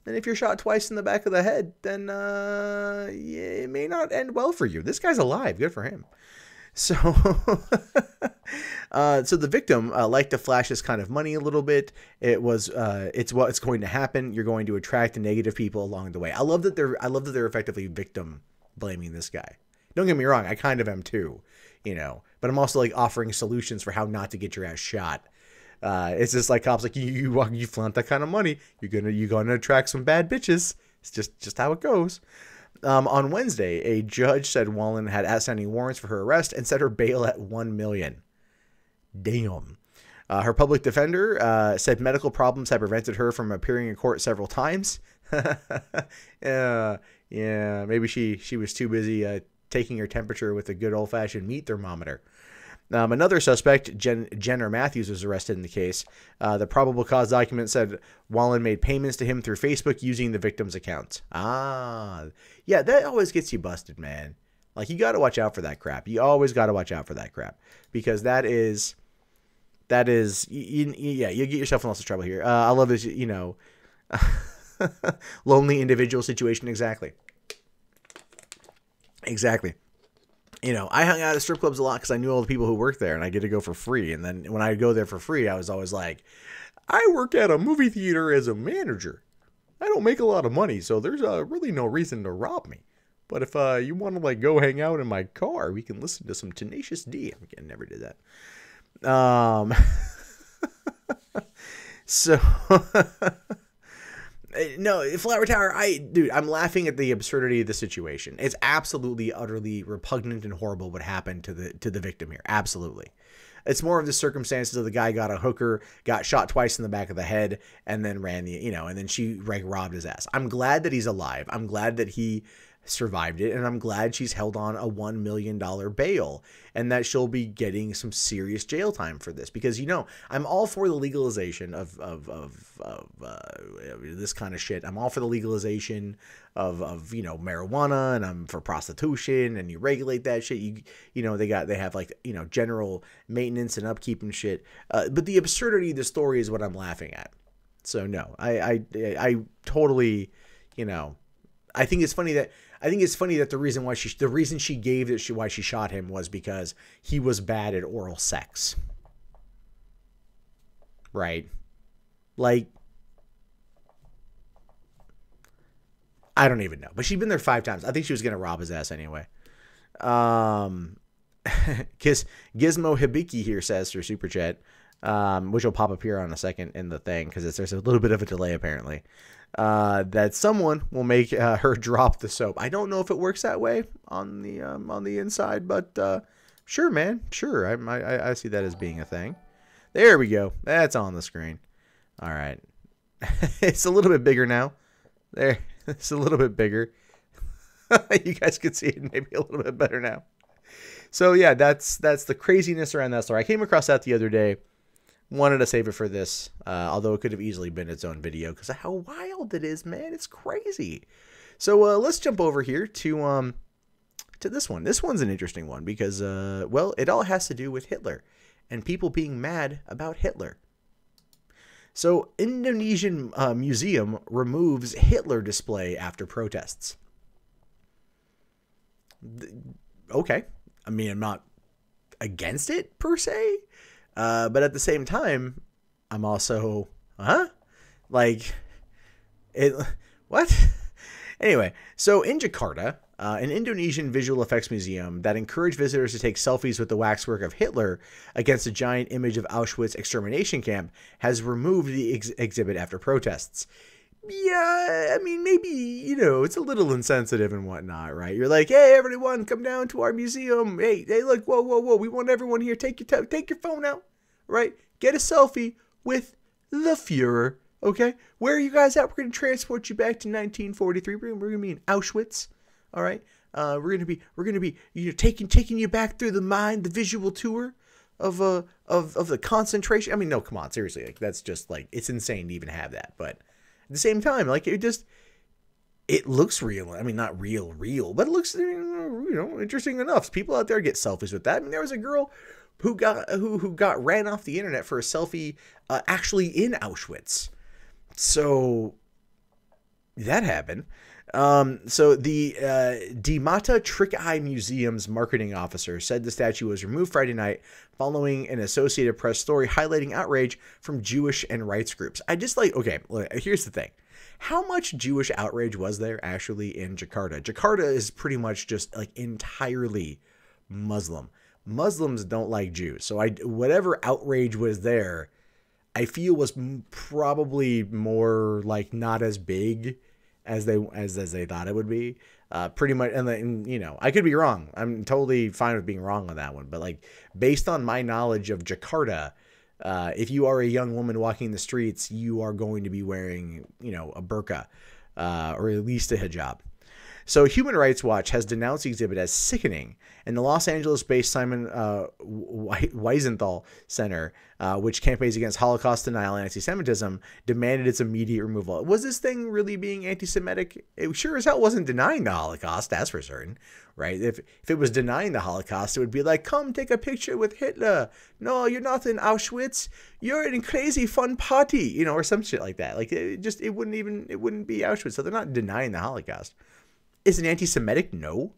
And if you're shot twice in the back of the head, then yeah, it may not end well for you. This guy's alive. Good for him. So, so the victim liked to flash this kind of money a little bit. It's what's going to happen. You're going to attract negative people along the way. I love that they're effectively victim blaming this guy. Don't get me wrong, I kind of am too, but I'm also like offering solutions for how not to get your ass shot. It's just like cops like you flaunt that kind of money, you're gonna attract some bad bitches. It's just how it goes. On Wednesday, a judge said Wallen had outstanding warrants for her arrest and set her bail at $1 million. Damn. Her public defender said medical problems had prevented her from appearing in court several times. Yeah, maybe she was too busy taking her temperature with a good old-fashioned meat thermometer. Another suspect, Jenner Matthews, was arrested in the case. The probable cause document said Wallen made payments to him through Facebook using the victim's account. Yeah, that always gets you busted, man. Like, you got to watch out for that crap. You always got to watch out for that crap. Because that is, yeah, you get yourself in lots of trouble here. I love this, lonely individual situation. Exactly. I hung out at strip clubs a lot because I knew all the people who worked there and I get to go for free. And then when I go there for free, I was always like, I work at a movie theater as a manager. I don't make a lot of money, so there's really no reason to rob me. But if you want to like go hang out in my car, we can listen to some Tenacious D. I never did that. So no, Flower Tower, I'm laughing at the absurdity of the situation. It's absolutely, utterly repugnant and horrible what happened to the victim here. Absolutely. It's more of the circumstances of the guy got a hooker, got shot twice in the back of the head, and then and then she robbed his ass. I'm glad that he's alive. I'm glad that he survived it, and I'm glad she's held on a $1 million bail and that she'll be getting some serious jail time for this, because I'm all for the legalization of this kind of shit. I'm all for the legalization of marijuana, and I'm for prostitution, and you regulate that shit. They have general maintenance and upkeep and shit, but the absurdity of the story is what I'm laughing at. So no, I totally, I think it's funny that the reason she gave that why she shot him was because he was bad at oral sex. Right? Like, I don't even know. But she'd been there 5 times. I think she was going to rob his ass anyway. Gizmo Hibiki here says through Super Chat, which will pop up here on a second in the thing because there's a little bit of a delay apparently. That someone will make her drop the soap. I don't know if it works that way on the inside, but sure, man, sure. I see that as being a thing. There we go. That's on the screen. All right, it's a little bit bigger now. There, it's a little bit bigger. You guys can see it maybe a little bit better now. So yeah, that's the craziness around that story. I came across that the other day. Wanted to save it for this, although it could have easily been its own video because of how wild it is, man. It's crazy. So let's jump over here to this one. This one's an interesting one because, well, it all has to do with Hitler and people being mad about Hitler. So Indonesian museum removes Hitler display after protests. Okay. I mean, I'm not against it per se. But at the same time, I'm also, what? Anyway, so in Jakarta, an Indonesian visual effects museum that encouraged visitors to take selfies with the waxwork of Hitler against a giant image of Auschwitz extermination camp has removed the exhibit after protests. Yeah, I mean, maybe, it's a little insensitive and whatnot, right? You're like, hey, everyone, come down to our museum. Hey, look, whoa. We want everyone here. Take your phone out, right? Get a selfie with the Fuhrer, okay? Where are you guys at? We're going to transport you back to 1943. We're going to be in Auschwitz, all right? We're going to be taking you back through the visual tour of the concentration. I mean, no, come on, seriously. Like, that's just, like, it's insane to even have that, but at the same time, like, it looks real. I mean, not real, but it looks, interesting enough. People out there get selfies with that. I mean, there was a girl who got ran off the internet for a selfie actually in Auschwitz. So that happened. So the Dimata Trick Eye Museum's marketing officer said the statue was removed Friday night following an Associated Press story highlighting outrage from Jewish and rights groups. Okay, here's the thing. How much Jewish outrage was there actually in Jakarta? Jakarta is pretty much just like entirely Muslim. Muslims don't like Jews. So whatever outrage was there, I feel was probably more like not as big as they thought it would be. Pretty much, and I could be wrong. I'm totally fine with being wrong on that one. But like based on my knowledge of Jakarta, if you are a young woman walking the streets, you are going to be wearing, a burqa, or at least a hijab. So Human Rights Watch has denounced the exhibit as sickening, and the Los Angeles-based Simon Wiesenthal Center, which campaigns against Holocaust denial and anti-Semitism, demanded its immediate removal. Was this thing really being anti-Semitic? It sure as hell wasn't denying the Holocaust, that's for certain, right? If it was denying the Holocaust, it would be like, come take a picture with Hitler. No, you're not in Auschwitz. You're in a crazy fun party, or some shit like that. Like it wouldn't be Auschwitz. So they're not denying the Holocaust. Is it anti-Semitic? No.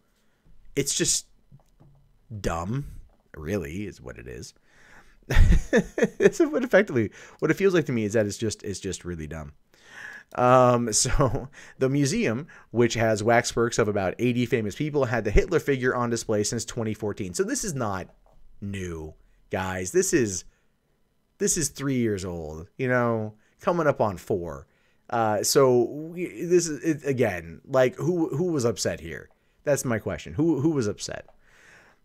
It's just dumb, really, is what it is. What it feels like to me is that it's just really dumb. So the museum, which has waxworks of about 80 famous people, had the Hitler figure on display since 2014. So this is not new, guys. This is 3 years old, coming up on 4. So this is it, again, like who was upset here? That's my question. Who was upset?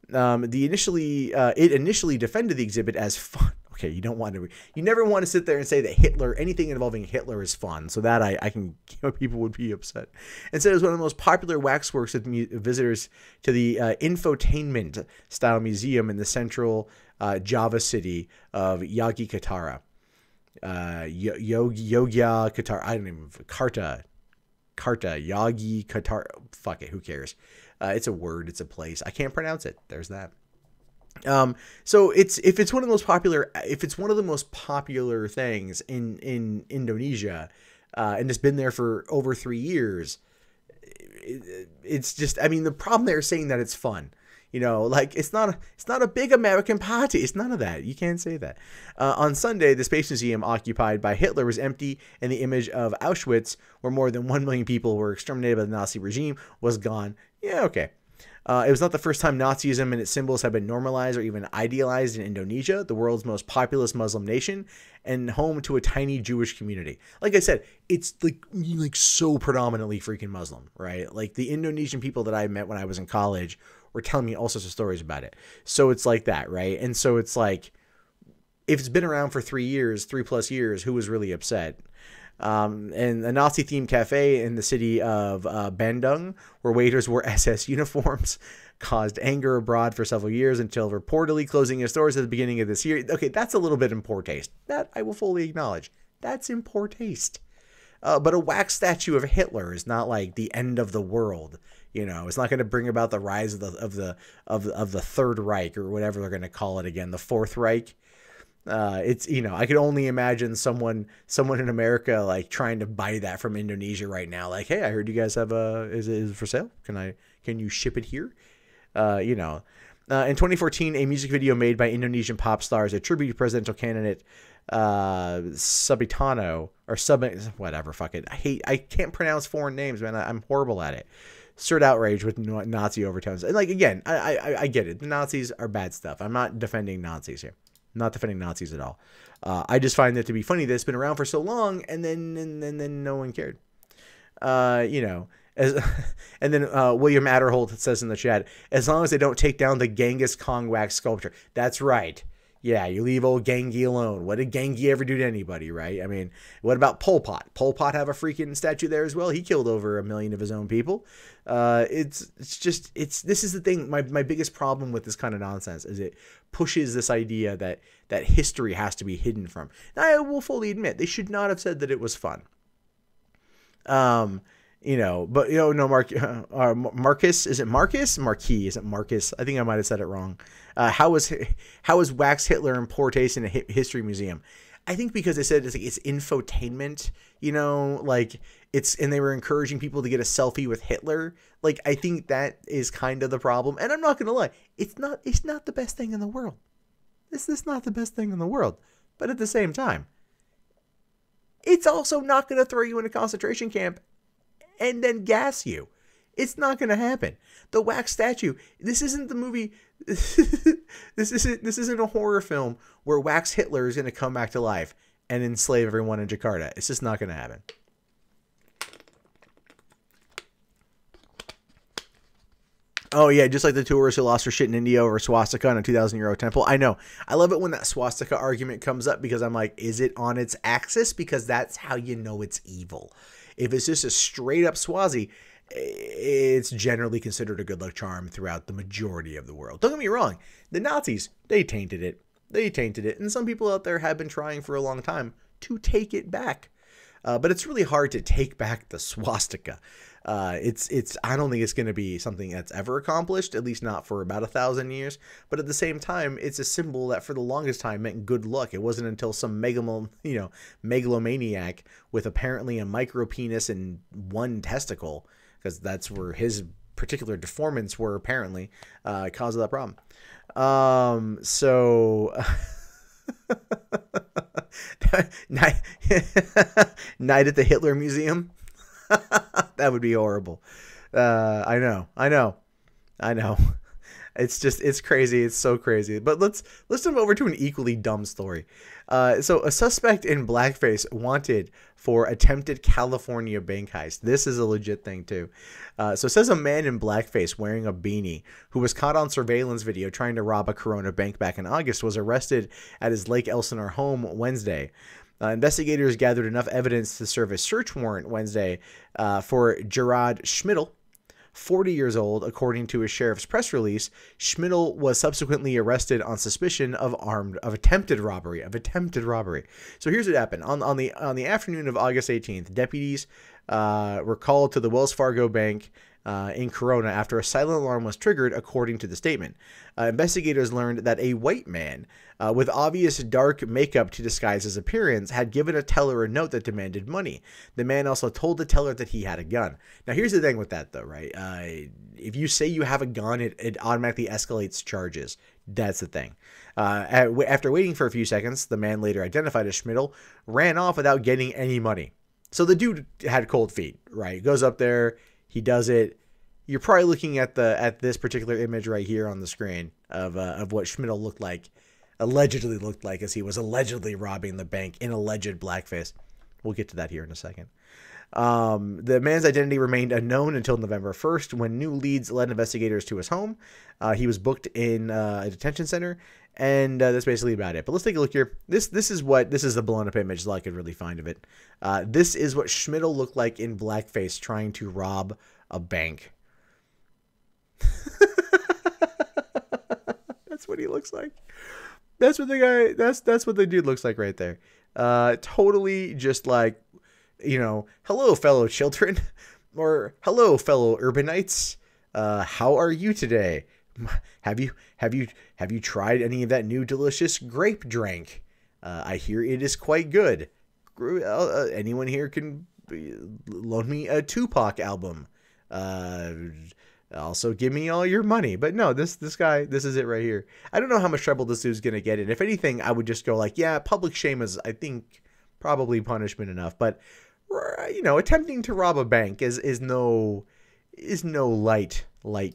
It initially defended the exhibit as fun. Okay, you never want to sit there and say that anything involving Hitler is fun. So that I can, people would be upset. And said it was one of the most popular waxworks with visitors to the infotainment style museum in the central Java city of Yogyakarta. Yogyakarta. I don't even Karta Yogyakarta. Fuck it, who cares? It's a word, it's a place. I can't pronounce it. There's that. So if it's one of the most popular things in Indonesia, and it's been there for over 3 years, it's just, I mean, the problem they're saying that it's fun. Like it's not a big American party. It's none of that. You can't say that. On Sunday, the Space Museum occupied by Hitler was empty, and the image of Auschwitz, where more than 1 million people were exterminated by the Nazi regime, was gone. Yeah, okay. It was not the first time Nazism and its symbols have been normalized or even idealized in Indonesia, the world's most populous Muslim nation and home to a tiny Jewish community. Like I said, it's like so predominantly freaking Muslim, right? Like the Indonesian people that I met when I was in college were telling me all sorts of stories about it. So it's like that, right? And so it's like, if it's been around for 3+ years, who was really upset? And a Nazi-themed cafe in the city of Bandung, where waiters wore SS uniforms, caused anger abroad for several years until reportedly closing its doors at the beginning of this year. Okay, that's a little bit in poor taste. That I will fully acknowledge. That's in poor taste. But a wax statue of Hitler is not like the end of the world. It's not going to bring about the rise of the Third Reich, or whatever they're going to call it again, the Fourth Reich. It's, I could only imagine someone in America like trying to buy that from Indonesia right now. Like, hey, I heard you guys have is it for sale? Can you ship it here? In 2014, a music video made by Indonesian pop stars, a tribute to presidential candidate Subitano whatever. Fuck it. I can't pronounce foreign names, man. I'm horrible at it. Stirred outrage with Nazi overtones. And like, again, I get it. The Nazis are bad stuff. I'm not defending Nazis here. I'm not defending Nazis at all. I just find it to be funny that it's been around for so long and then no one cared. And then William Adderholt says in the chat, as long as they don't take down the Genghis Khan wax sculpture. That's right. Yeah, you leave old Genghis alone. What did Genghis ever do to anybody, right? I mean, what about Pol Pot? Pol Pot have a freaking statue there as well. He killed over 1 million of his own people. This is the thing. My biggest problem with this kind of nonsense is it pushes this idea that history has to be hidden from. Now, I will fully admit they should not have said that it was fun. But no, Marcus, is it Marcus? Marquis, is it Marcus? I think I might have said it wrong. How is Wax Hitler in poor taste in a history museum? I think because they said it's infotainment, like and they were encouraging people to get a selfie with Hitler. Like, I think that is kind of the problem. And I'm not going to lie, it's not the best thing in the world. This is not the best thing in the world. But at the same time, it's also not going to throw you in a concentration camp and then gas you. It's not going to happen. The wax statue. This isn't the movie. This isn't a horror film where Wax Hitler is going to come back to life and enslave everyone in Jakarta. It's just not going to happen. Oh yeah, just like the tourist who lost her shit in India over a swastika on a 2,000-euro temple. I know. I love it when that swastika argument comes up because I'm like, is it on its axis? Because that's how you know it's evil. If it's just a straight up swazi, it's generally considered a good luck charm throughout the majority of the world. Don't get me wrong. The Nazis, they tainted it. And some people out there have been trying for a long time to take it back. But it's really hard to take back the swastika. I don't think it's going to be something that's ever accomplished, at least not for about 1,000 years. But at the same time, it's a symbol that for the longest time meant good luck. It wasn't until some megalomaniac with apparently a micro penis and one testicle, because that's where his particular deformants were apparently, cause of that problem. Night at the Hitler Museum. That would be horrible. I know. It's crazy. It's so crazy. But let's move over to an equally dumb story. So a suspect in blackface wanted for attempted California bank heist. This is a legit thing too. So it says a man in blackface wearing a beanie who was caught on surveillance video trying to rob a Corona bank back in August was arrested at his Lake Elsinore home Wednesday. Investigators gathered enough evidence to serve a search warrant Wednesday for Gerard Schmidl, 40 years old, according to a sheriff's press release. Schmidl was subsequently arrested on suspicion of attempted robbery. So here's what happened. On the afternoon of August 18th, deputies were called to the Wells Fargo Bank in Corona after a silent alarm was triggered, according to the statement. Investigators learned that a white man with obvious dark makeup to disguise his appearance had given a teller a note that demanded money. The man also told the teller that he had a gun. Now, here's the thing with that, though, right? If you say you have a gun, it automatically escalates charges. That's the thing. After waiting for a few seconds, the man, later identified as Schmidl, ran off without getting any money. So the dude had cold feet, right? Goes up there. He does it. You're probably looking at this particular image right here on the screen of what Schmidl allegedly looked like as he was allegedly robbing the bank in alleged blackface. We'll get to that here in a second. The man's identity remained unknown until November 1st, when new leads led investigators to his home. He was booked in a detention center, and that's basically about it. But let's take a look here. This is the blown up image that I could really find of it. This is what Schmidl looked like in blackface trying to rob a bank. That's what he looks like. That's what the dude looks like right there. Totally just like, hello fellow children, or hello fellow urbanites. How are you today? Have you tried any of that new delicious grape drink? I hear it is quite good. Anyone here can loan me a Tupac album. Also give me all your money. But no, this guy, this is it right here. I don't know how much trouble this dude's gonna get in. If anything, I would just go like, yeah, public shame is, I think, probably punishment enough. But attempting to rob a bank is no light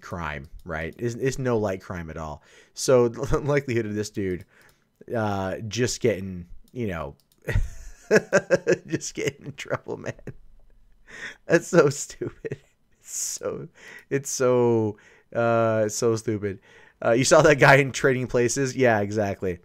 crime, right? Is no light crime at all. So the likelihood of this dude just getting just getting in trouble, man. That's so stupid. It's so stupid. You saw that guy in Trading Places? Yeah, exactly.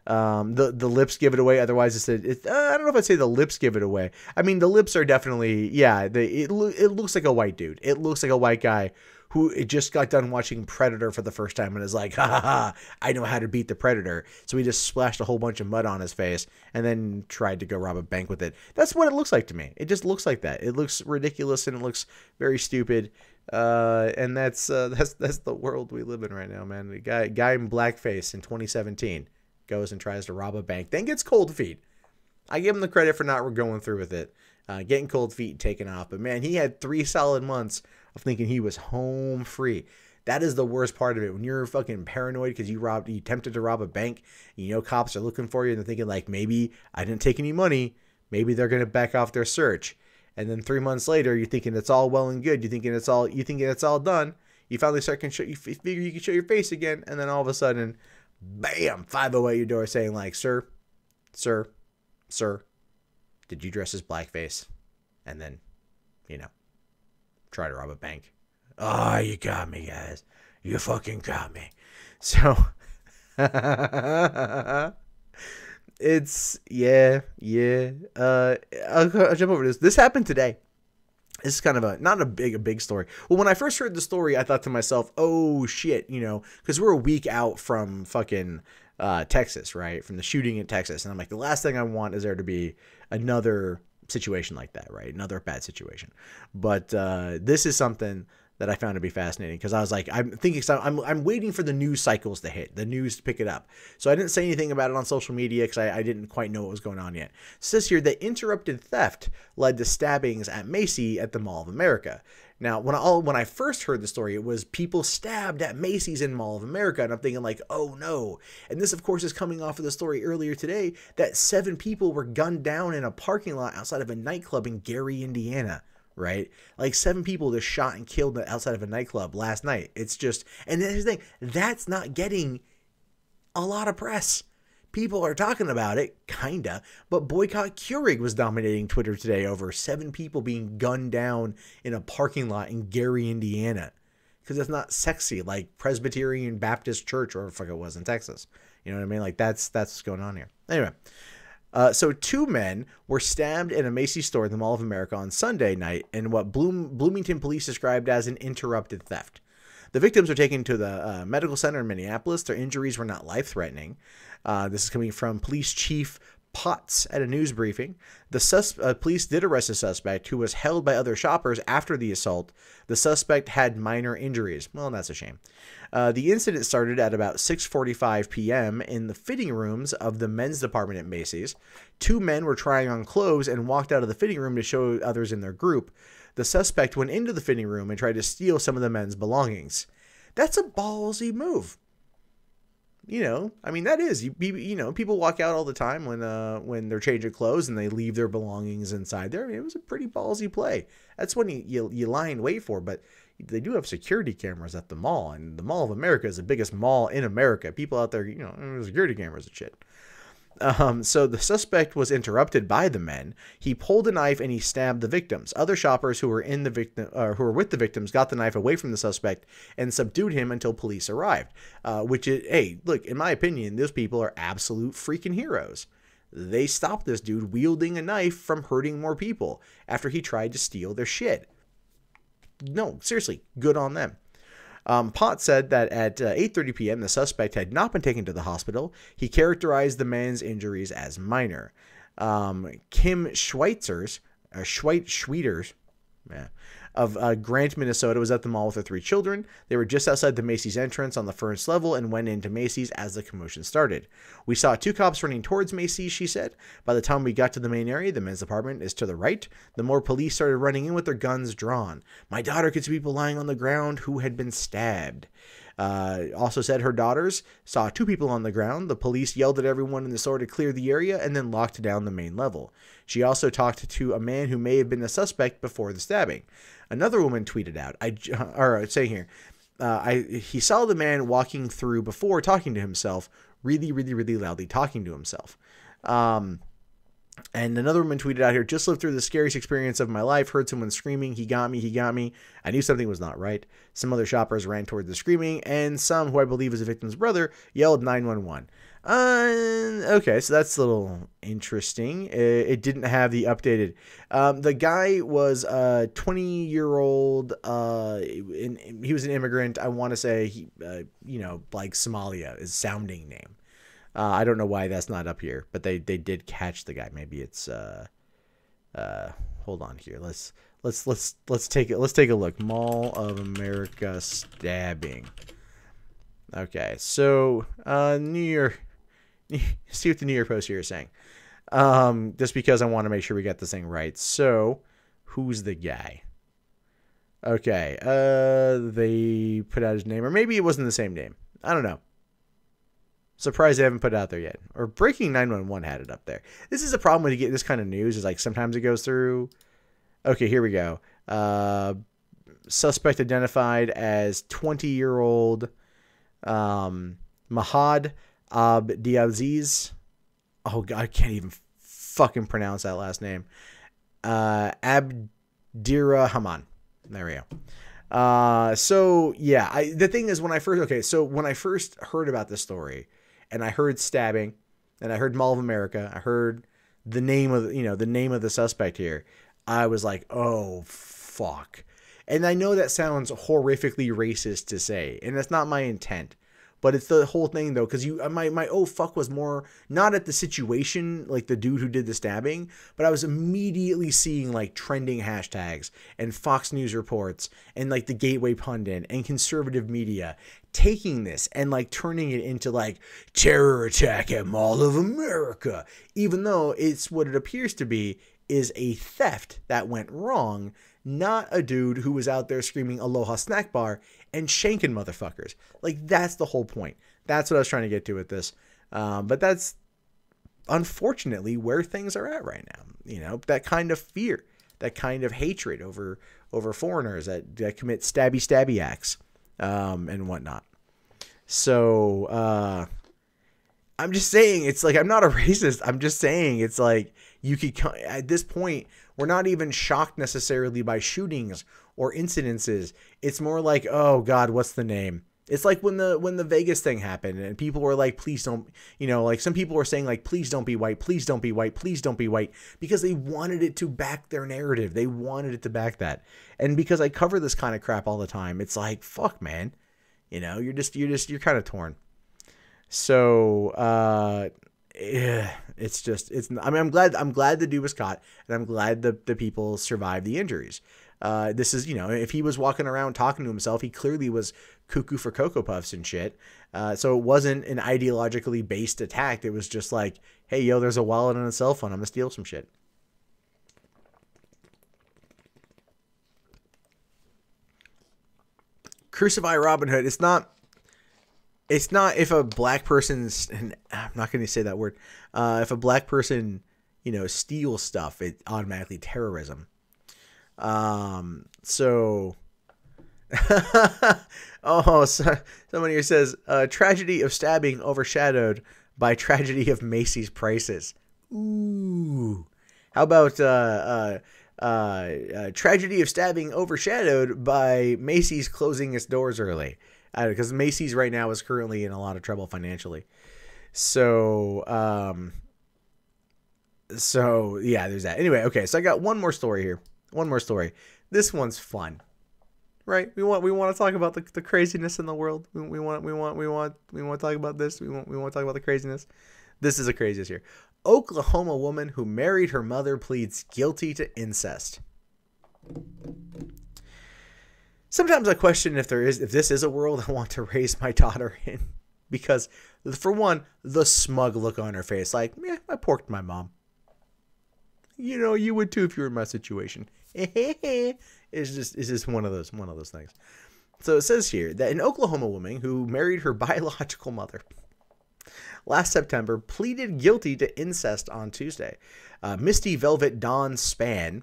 The lips give it away. Otherwise, I don't know if I'd say the lips give it away. I mean, the lips are definitely, yeah. It looks like a white dude. It looks like a white guy who just got done watching Predator for the first time and is like, ha ha ha, I know how to beat the Predator. So he just splashed a whole bunch of mud on his face and then tried to go rob a bank with it. That's what it looks like to me. It just looks like that. It looks ridiculous and it looks very stupid. And that's the world we live in right now, man. The guy in blackface in 2017 goes and tries to rob a bank, then gets cold feet. I give him the credit for not going through with it, getting cold feet and taking off. But man, he had 3 solid months of thinking he was home free. That is the worst part of it. When you're fucking paranoid because you attempted to rob a bank, and you know cops are looking for you, and they're thinking like, maybe I didn't take any money, maybe they're gonna back off their search. And then 3 months later, you're thinking it's all well and good. You're thinking it's all done. You finally you figure you can show your face again, and then all of a sudden, bam, 5-0 at your door saying like, sir, did you dress as blackface? And then, try to rob a bank. Oh, you got me, guys. You fucking got me. So, it's, yeah. I'll jump over this. This happened today. This is kind of not a big story. Well, when I first heard the story, I thought to myself, oh shit, because we're a week out from fucking Texas, right? From the shooting in Texas. And I'm like, the last thing I want is there to be another situation like that, right? Another bad situation. But this is something that I found to be fascinating because I was like, I'm waiting for the news cycles to hit, the news to pick it up. So I didn't say anything about it on social media because I didn't quite know what was going on yet. It says here that interrupted theft led to stabbings at Macy's at the Mall of America. Now, when I first heard the story, it was people stabbed at Macy's in Mall of America, and I'm thinking like, oh no. And this, of course, is coming off of the story earlier today that 7 people were gunned down in a parking lot outside of a nightclub in Gary, Indiana. Right? Like 7 people just shot and killed outside of a nightclub last night. It's just, and here's the thing, that's not getting a lot of press. People are talking about it, kinda, but Boycott Keurig was dominating Twitter today over 7 people being gunned down in a parking lot in Gary, Indiana. Because it's not sexy like Presbyterian Baptist Church or fuck it was in Texas. You know what I mean? Like that's what's going on here. Anyway. So 2 men were stabbed in a Macy's store in the Mall of America on Sunday night in what Bloomington police described as an interrupted theft. The victims were taken to the medical center in Minneapolis. Their injuries were not life-threatening. This is coming from Police Chief Potts at a news briefing. The police did arrest a suspect who was held by other shoppers after the assault. The suspect had minor injuries. Well, that's a shame. The incident started at about 6:45 p.m. in the fitting rooms of the men's department at Macy's. 2 men were trying on clothes and walked out of the fitting room to show others in their group. The suspect went into the fitting room and tried to steal some of the men's belongings. That's a ballsy move. I mean, that is, people walk out all the time when they're changing clothes and they leave their belongings inside there. I mean, it was a pretty ballsy play. That's when you lie in wait for, but they do have security cameras at the mall, and the Mall of America is the biggest mall in America. People out there, security cameras and shit. So the suspect was interrupted by the men. He pulled a knife and he stabbed the victims. Other shoppers who were with the victims got the knife away from the suspect and subdued him until police arrived. Hey, look, in my opinion, those people are absolute freaking heroes. They stopped this dude wielding a knife from hurting more people after he tried to steal their shit. No, seriously, good on them. Potts said that at 8:30 p.m., the suspect had not been taken to the hospital. He characterized the man's injuries as minor. Kim Schweiters, of Grant, Minnesota, was at the mall with her 3 children. They were just outside the Macy's entrance on the first level and went into Macy's as the commotion started. We saw 2 cops running towards Macy's, she said. By the time we got to the main area, the men's department is to the right. The more police started running in with their guns drawn. My daughter could see people lying on the ground who had been stabbed. Also said her daughters saw 2 people on the ground. The police yelled at everyone in the store to clear the area and then locked down the main level. She also talked to a man who may have been a suspect before the stabbing. Another woman tweeted out, he saw the man walking through before talking to himself, really, really, really loudly talking to himself. And another woman tweeted out here, just lived through the scariest experience of my life. Heard someone screaming, he got me, he got me. I knew something was not right. Some other shoppers ran toward the screaming, and some, who I believe is the victim's brother, yelled 911. Okay, so that's a little interesting. It didn't have the updated. The guy was a 20-year-old. He was an immigrant. I want to say, like Somalia is sounding name. I don't know why that's not up here, but they did catch the guy. Maybe it's hold on here. Let's take a look. Mall of America stabbing. Okay, so New York. See what the New York Post here is saying. Just because I want to make sure we got this thing right. So, who's the guy? Okay, they put out his name, or maybe it wasn't the same name. I don't know. Surprised they haven't put it out there yet. Or Breaking 911 had it up there. This is a problem when you get this kind of news. Is like sometimes it goes through. Okay, here we go. Suspect identified as 20-year-old Mahad Abdiaziz. Oh God, I can't even fucking pronounce that last name. Abdirahman. There we go. So yeah, the thing is when I first heard about this story, and I heard stabbing, and I heard Mall of America, I heard the name of the suspect here, I was like, oh fuck. And I know that sounds horrifically racist to say, and that's not my intent. But it's the whole thing though, because my oh fuck was more not at the situation, like the dude who did the stabbing, but I was immediately seeing like trending hashtags and Fox News reports and like the Gateway Pundit and conservative media taking this and like turning it into like terror attack at Mall of America, even though it's what it appears to be is a theft that went wrong, not a dude who was out there screaming Aloha Snack Bar and shanking motherfuckers. Like, that's the whole point. That's what I was trying to get to with this. But that's unfortunately where things are at right now. You know, that kind of fear, that kind of hatred over foreigners that commit stabby acts and whatnot. So I'm just saying, it's like, I'm not a racist. I'm just saying it's like, you could, at this point, we're not even shocked necessarily by shootings or incidences. It's more like, oh God, what's the name? It's like when the Vegas thing happened and people were like, please don't, like some people were saying like, please don't be white, please don't be white, please don't be white, because they wanted it to back their narrative. They wanted it to back that. And because I cover this kind of crap all the time, it's like, fuck, man, you're kind of torn. So, I'm glad the dude was caught, and I'm glad the people survived the injuries. This is, if he was walking around talking to himself, he clearly was cuckoo for Cocoa Puffs and shit. So it wasn't an ideologically based attack. It was just like, hey, yo, there's a wallet and a cell phone. I'm gonna steal some shit. Crucify Robin Hood. It's not if a black person's, and I'm not going to say that word, if a black person, steals stuff, it's automatically terrorism. So, someone here says, tragedy of stabbing overshadowed by tragedy of Macy's prices. Ooh. How about, tragedy of stabbing overshadowed by Macy's closing its doors early? Because Macy's right now is currently in a lot of trouble financially. So yeah, there's that. Anyway, okay, so I got one more story here. One more story. This one's fun, right? We want to talk about the craziness in the world. We want to talk about this. We want to talk about the craziness. This is the craziest here. Oklahoma woman who married her mother pleads guilty to incest. Sometimes I question if this is a world I want to raise my daughter in, because for one, the smug look on her face, like, yeah, I porked my mom. You would too if you were in my situation. It's just one of those things. So it says here that an Oklahoma woman who married her biological mother last September pleaded guilty to incest on Tuesday. Misty Velvet Dawn Spann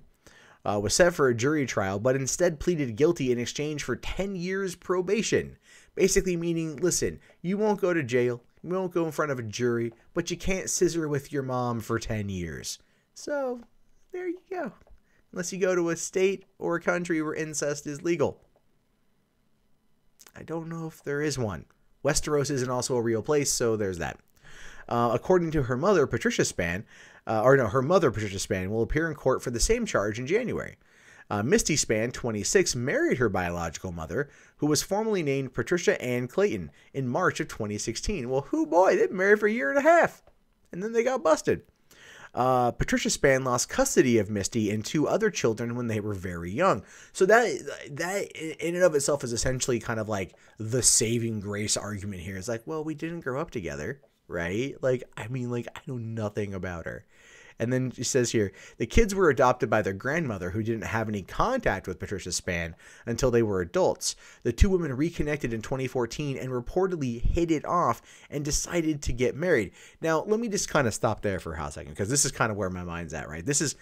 was set for a jury trial, but instead pleaded guilty in exchange for 10 years probation. Basically meaning, listen, you won't go to jail, you won't go in front of a jury, but you can't scissor with your mom for 10 years. So there you go. Unless you go to a state or a country where incest is legal. I don't know if there is one. Westeros isn't also a real place, so there's that. According to her mother, Patricia Span, her mother, Patricia Span, will appear in court for the same charge in January. Misty Span, 26, married her biological mother, who was formerly named Patricia Ann Clayton, in March of 2016. Well, they've been married for a year and a half, and then they got busted. Patricia Span lost custody of Misty and 2 other children when they were very young. So that in and of itself is essentially kind of like the saving grace argument here. It's like, well, we didn't grow up together, right? Like, I know nothing about her. And then she says here, the kids were adopted by their grandmother, who didn't have any contact with Patricia Span until they were adults. The 2 women reconnected in 2014 and reportedly hit it off and decided to get married. Now, let me just kind of stop there for a hot second, because this is kind of where my mind's at, right? This is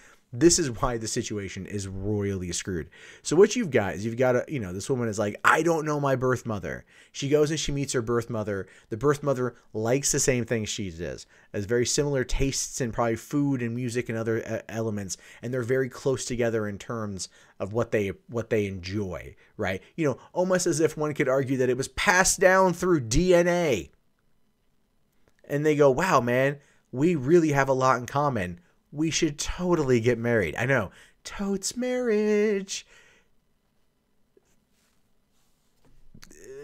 why the situation is royally screwed. So what you've got is this woman is like, I don't know my birth mother. She goes and she meets her birth mother. The birth mother likes the same things she does, has very similar tastes in probably food and music and other elements, and they're very close together in terms of what they enjoy, right? Almost as if one could argue that it was passed down through DNA. And they go, wow, man, we really have a lot in common. We should totally get married. I know. Totes marriage.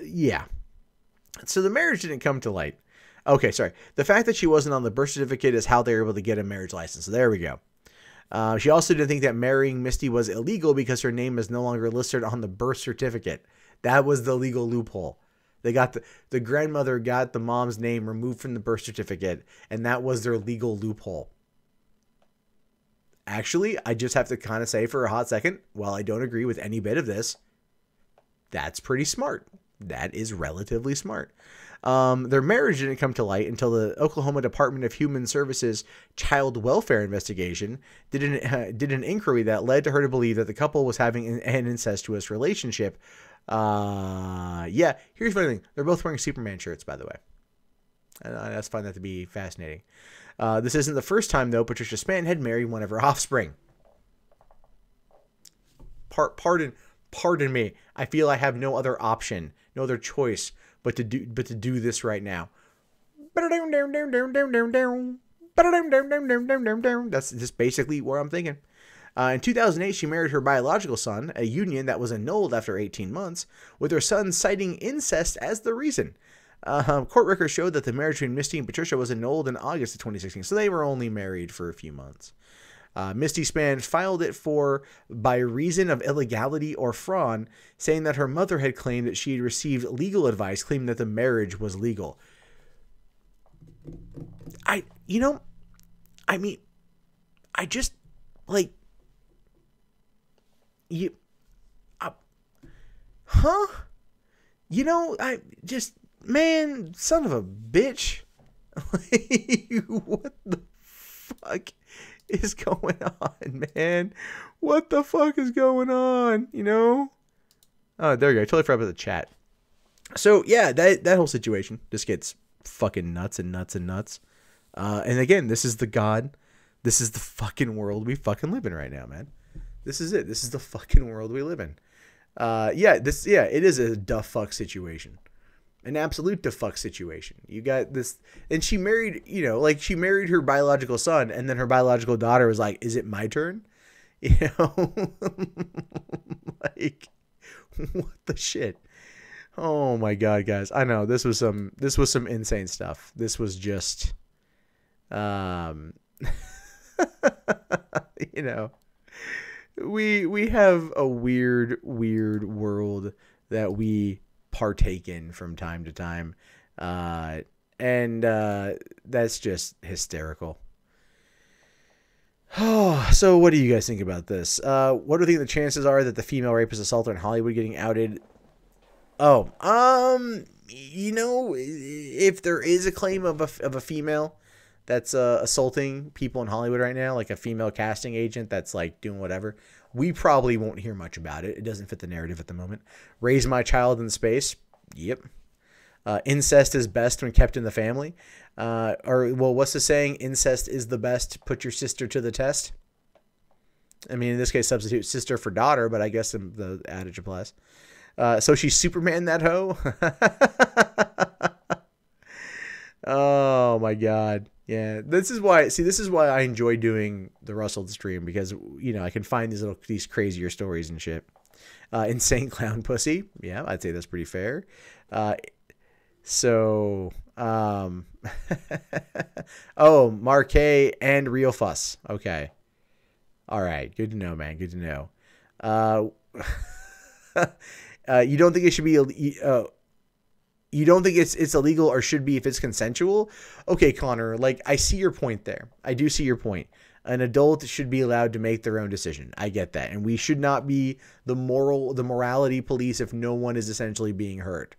Yeah. So the marriage didn't come to light. Okay, sorry. The fact that she wasn't on the birth certificate is how they were able to get a marriage license. So there we go. She also didn't think that marrying Misty was illegal because her name is no longer listed on the birth certificate. That was the legal loophole. They got the grandmother got the mom's name removed from the birth certificate, and that was their legal loophole. Actually, I just have to kind of say for a hot second, while I don't agree with any bit of this, that's pretty smart. That is relatively smart. Their marriage didn't come to light until the Oklahoma Department of Human Services Child Welfare Investigation did an inquiry that led to her to believe that the couple was having an incestuous relationship. Yeah, here's the thing. They're both wearing Superman shirts, by the way. And I just find that to be fascinating. This isn't the first time, though, Patricia Span had married one of her offspring. Pardon me. I feel I have no other option, no other choice but to do this right now. That's just basically what I'm thinking. In 2008, she married her biological son, a union that was annulled after 18 months, with her son citing incest as the reason. Court records showed that the marriage between Misty and Patricia was annulled in August of 2016, so they were only married for a few months. Misty Span filed it by reason of illegality or fraud, saying that her mother had claimed that she had received legal advice claiming that the marriage was legal. I just, like, man, son of a bitch. What the fuck is going on, man? What the fuck is going on, Oh, there you go. I totally forgot about the chat. So, yeah, that whole situation just gets fucking nuts and nuts and nuts. And again, this is the fucking world we fucking live in right now, man. This is it. This is the fucking world we live in. It is a duh fuck situation. An absolute duh fuck situation. You got this, and she married, she married her biological son, and then her biological daughter was like, "Is it my turn?" Like, what the shit? Oh my god, guys! I know this was some insane stuff. This was just, we have a weird world that we partake in from time to time, and that's just hysterical. So what do you guys think about this? What do you think the chances are that the female rapist assaulter in Hollywood getting outed? If there is a claim of a female that's assaulting people in Hollywood right now, like a female casting agent that's like doing whatever, we probably won't hear much about it. It doesn't fit the narrative at the moment. Raise my child in space. Yep. Incest is best when kept in the family. Or, well, what's the saying? Incest is the best. Put your sister to the test. I mean, in this case, substitute sister for daughter, but I guess the adage applies. So she's Superman, that hoe? Oh, my God. Yeah, this is why I enjoy doing the Rustl'd stream, because, you know, I can find these crazier stories and shit. Insane clown pussy. Yeah, I'd say that's pretty fair. Oh, Marquet and Real Fuss. Okay. All right. Good to know, man. Good to know. You don't think it should be, you don't think it's illegal or should be if it's consensual? Okay, Connor, like, I see your point there. I do see your point. An adult should be allowed to make their own decision. I get that. And we should not be the morality police if no one is essentially being hurt.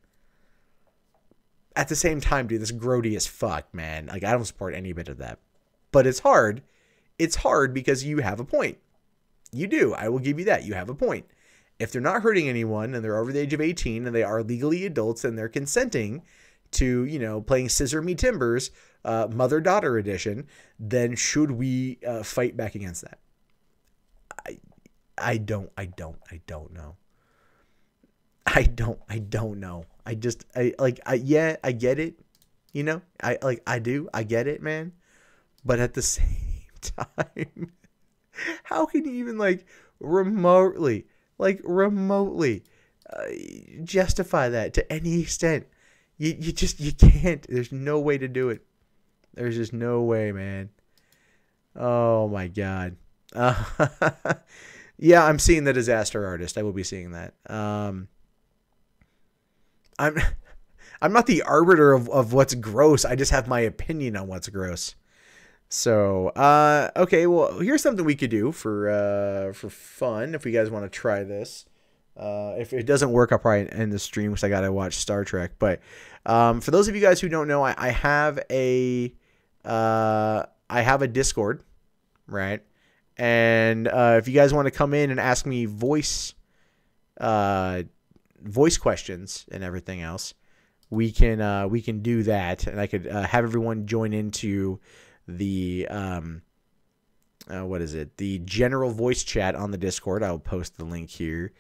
At the same time, dude, this grody as fuck, man. Like, I don't support any bit of that. But it's hard. It's hard because you have a point. You do. I will give you that. You have a point. If they're not hurting anyone and they're over the age of 18 and they are legally adults and they're consenting to, you know, playing Scissor Me Timbers, mother-daughter edition, then should we fight back against that? I don't know. I don't know. I get it. You know, I get it, man. But at the same time, how can you even remotely justify that to any extent? You can't. There's no way to do it. There's just no way, man. Oh my God. Yeah, I'm seeing The Disaster Artist. I will be seeing that. I'm not the arbiter of what's gross. I just have my opinion on what's gross. So, okay, well, here's something we could do for fun if you guys want to try this. If it doesn't work, I'll probably end the stream because I got to watch Star Trek. But for those of you guys who don't know, I have a Discord, right? And if you guys want to come in and ask me voice questions and everything else, we can do that, and I could have everyone join into the the general voice chat on the Discord. I'll post the link here,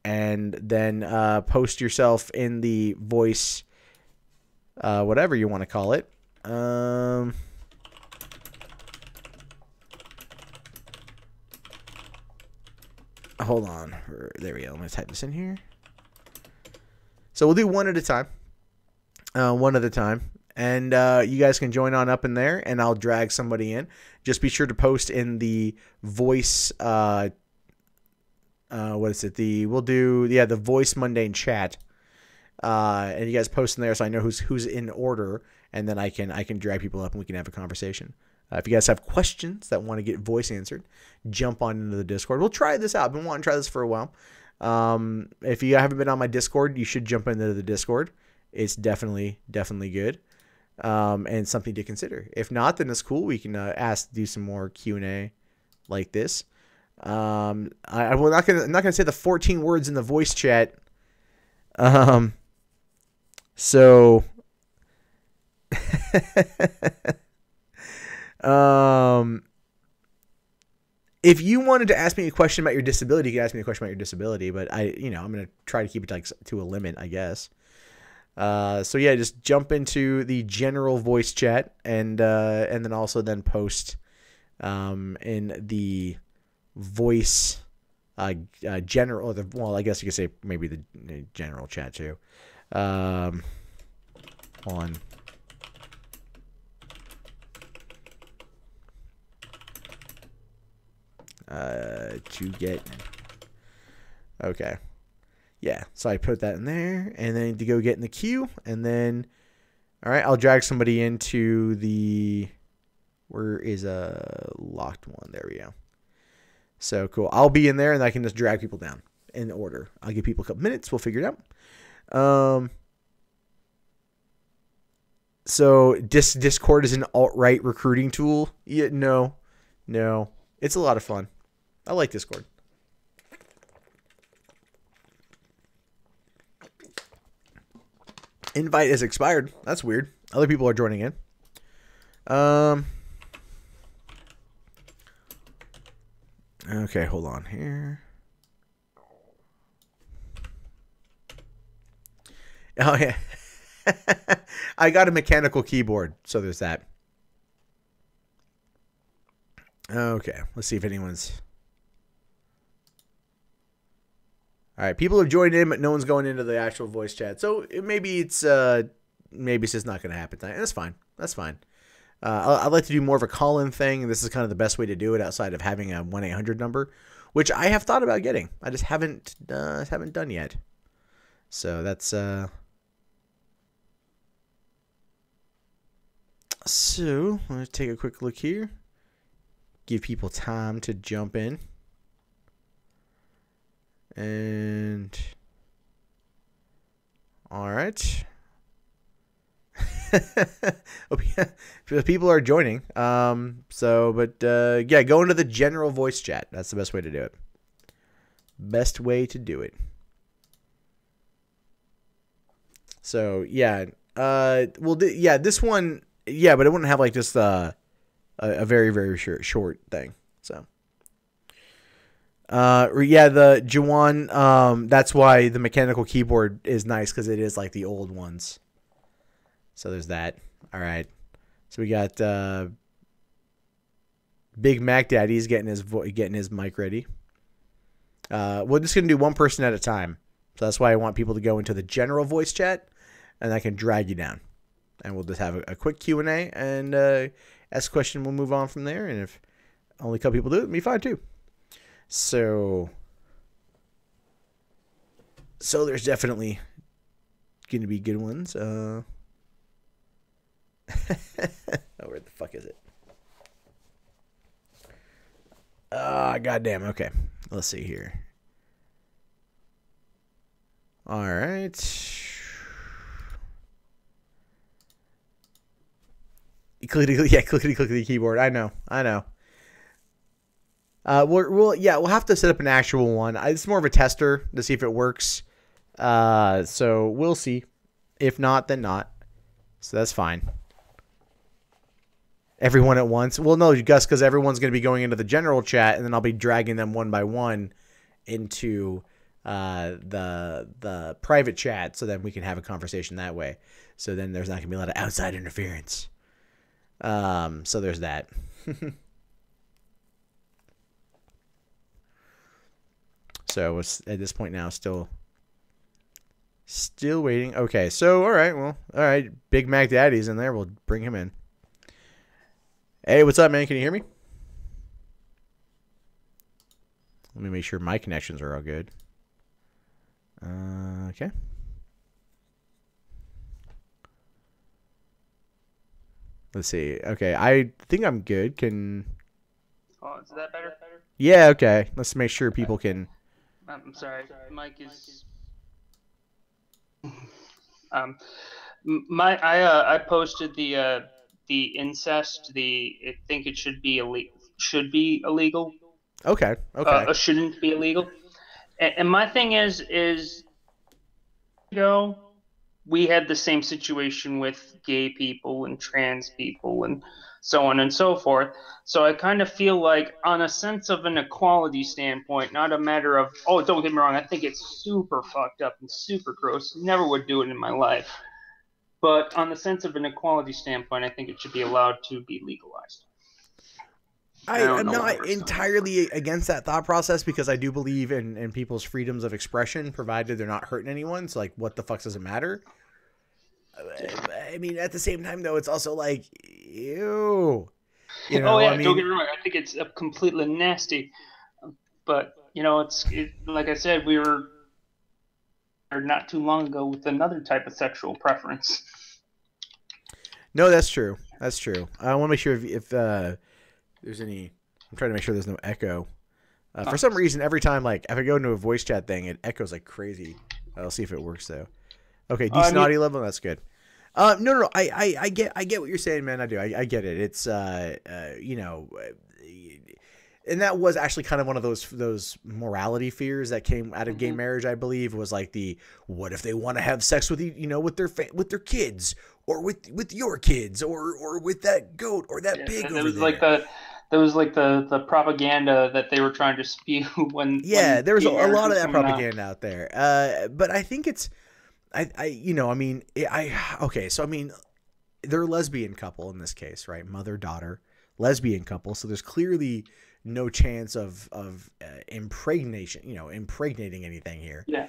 and then post yourself in the voice whatever you want to call it. Hold on, there we go. I'm gonna type this in here. So we'll do one at a time. And you guys can join on up in there, and I'll drag somebody in. Just be sure to post in the voice. What is it? The voice mundane chat. And you guys post in there, so I know who's in order, and then I can drag people up and we can have a conversation. If you guys have questions that want to get voice answered, jump on into the Discord. We'll try this out. I've been wanting to try this for a while. If you haven't been on my Discord, you should jump into the Discord. It's definitely good. And something to consider. If not, then it's cool. We can do some more Q&A like this. I'm not gonna say the 14 words in the voice chat. So if you wanted to ask me a question about your disability, you can ask me a question about your disability, but I'm gonna try to keep it to a limit, I guess. So yeah, just jump into the general voice chat, and then also post in the voice general. Well, I guess you could say maybe the general chat too. On to get okay. Yeah, so I put that in there, and then to go get in the queue, and then, all right, I'll drag somebody into the, where is a locked one? There we go. So cool. I'll be in there, and I can just drag people down in order. I'll give people a couple minutes. We'll figure it out. So Discord is an alt-right recruiting tool. Yeah, no, it's a lot of fun. I like Discord. Invite is expired. That's weird. Other people are joining in. Okay, hold on here. Oh yeah. I got a mechanical keyboard, so there's that. Okay, let's see if anyone's... All right, people have joined in, but no one's going into the actual voice chat. So maybe it's just not going to happen tonight. That's fine. That's fine. I'd like to do more of a call-in thing. This is kind of the best way to do it outside of having a 1-800 number, which I have thought about getting. I just haven't done yet. So that's so let's take a quick look here. Give people time to jump in. And all right. People are joining. Yeah, go into the general voice chat. That's the best way to do it. Best way to do it. So yeah, this one, yeah, but it wouldn't have like just a very, very short thing. So yeah, the Juwan, that's why the mechanical keyboard is nice, because it is like the old ones. So there's that. All right. So we got Big Mac Daddy's getting his mic ready. We're just gonna do one person at a time. So that's why I want people to go into the general voice chat, and I can drag you down, and we'll just have a quick Q&A and ask a question. We'll move on from there, and if only a couple people do it, it'll be fine too. So there's definitely going to be good ones. Oh, where the fuck is it? Goddamn. Okay. Let's see here. All right. Clickety click the keyboard. I know. We'll have to set up an actual one. It's more of a tester to see if it works. So we'll see. If not, then not. So that's fine. Everyone at once. Well, no, Gus, because everyone's going to be going into the general chat, and then I'll be dragging them one by one into the private chat, so then we can have a conversation that way. So then there's not going to be a lot of outside interference. So there's that. So it's at this point now still waiting. Okay, so all right, Big Mac Daddy's in there. We'll bring him in. Hey, what's up, man? Can you hear me? Let me make sure my connections are all good. Okay. Let's see. Okay, I think I'm good. Oh, is that better? Yeah, okay. Let's make sure people can... I'm sorry. Mike is... I posted the incest. I think it should be illegal. Okay. Shouldn't be illegal. And my thing is we had the same situation with gay people and trans people and so on and so forth. So I kind of feel like, on a sense of an equality standpoint, not a matter of, oh, don't get me wrong, I think it's super fucked up and super gross. Never would do it in my life. But on the sense of an equality standpoint, I think it should be allowed to be legalized. I'm not entirely against that thought process, because I do believe in people's freedoms of expression, provided they're not hurting anyone. So, like, what the fuck does it matter? I mean, at the same time, though, it's also like, ew. You know, don't get me wrong. I think it's completely nasty. But, it's like I said, we were not too long ago with another type of sexual preference. No, that's true. That's true. I want to make sure if there's any... I'm trying to make sure there's no echo. For some reason, every time, like, if I go into a voice chat thing, it echoes like crazy. I'll see if it works, though. Okay, decent audio level. That's good. No. I get what you're saying, man. I do. I get it. It's and that was actually kind of one of those morality fears that came out of gay marriage, I believe, was like what if they want to have sex with with their kids, or with your kids, or with that goat or that pig There over was like there. the propaganda that they were trying to spew Yeah, when there was a gay marriage lot of was that coming out. propaganda out there. But I think it's I mean, okay, so I mean, they're a lesbian couple in this case, right? Mother daughter, lesbian couple. So there's clearly no chance of impregnation, impregnating anything here. Yeah.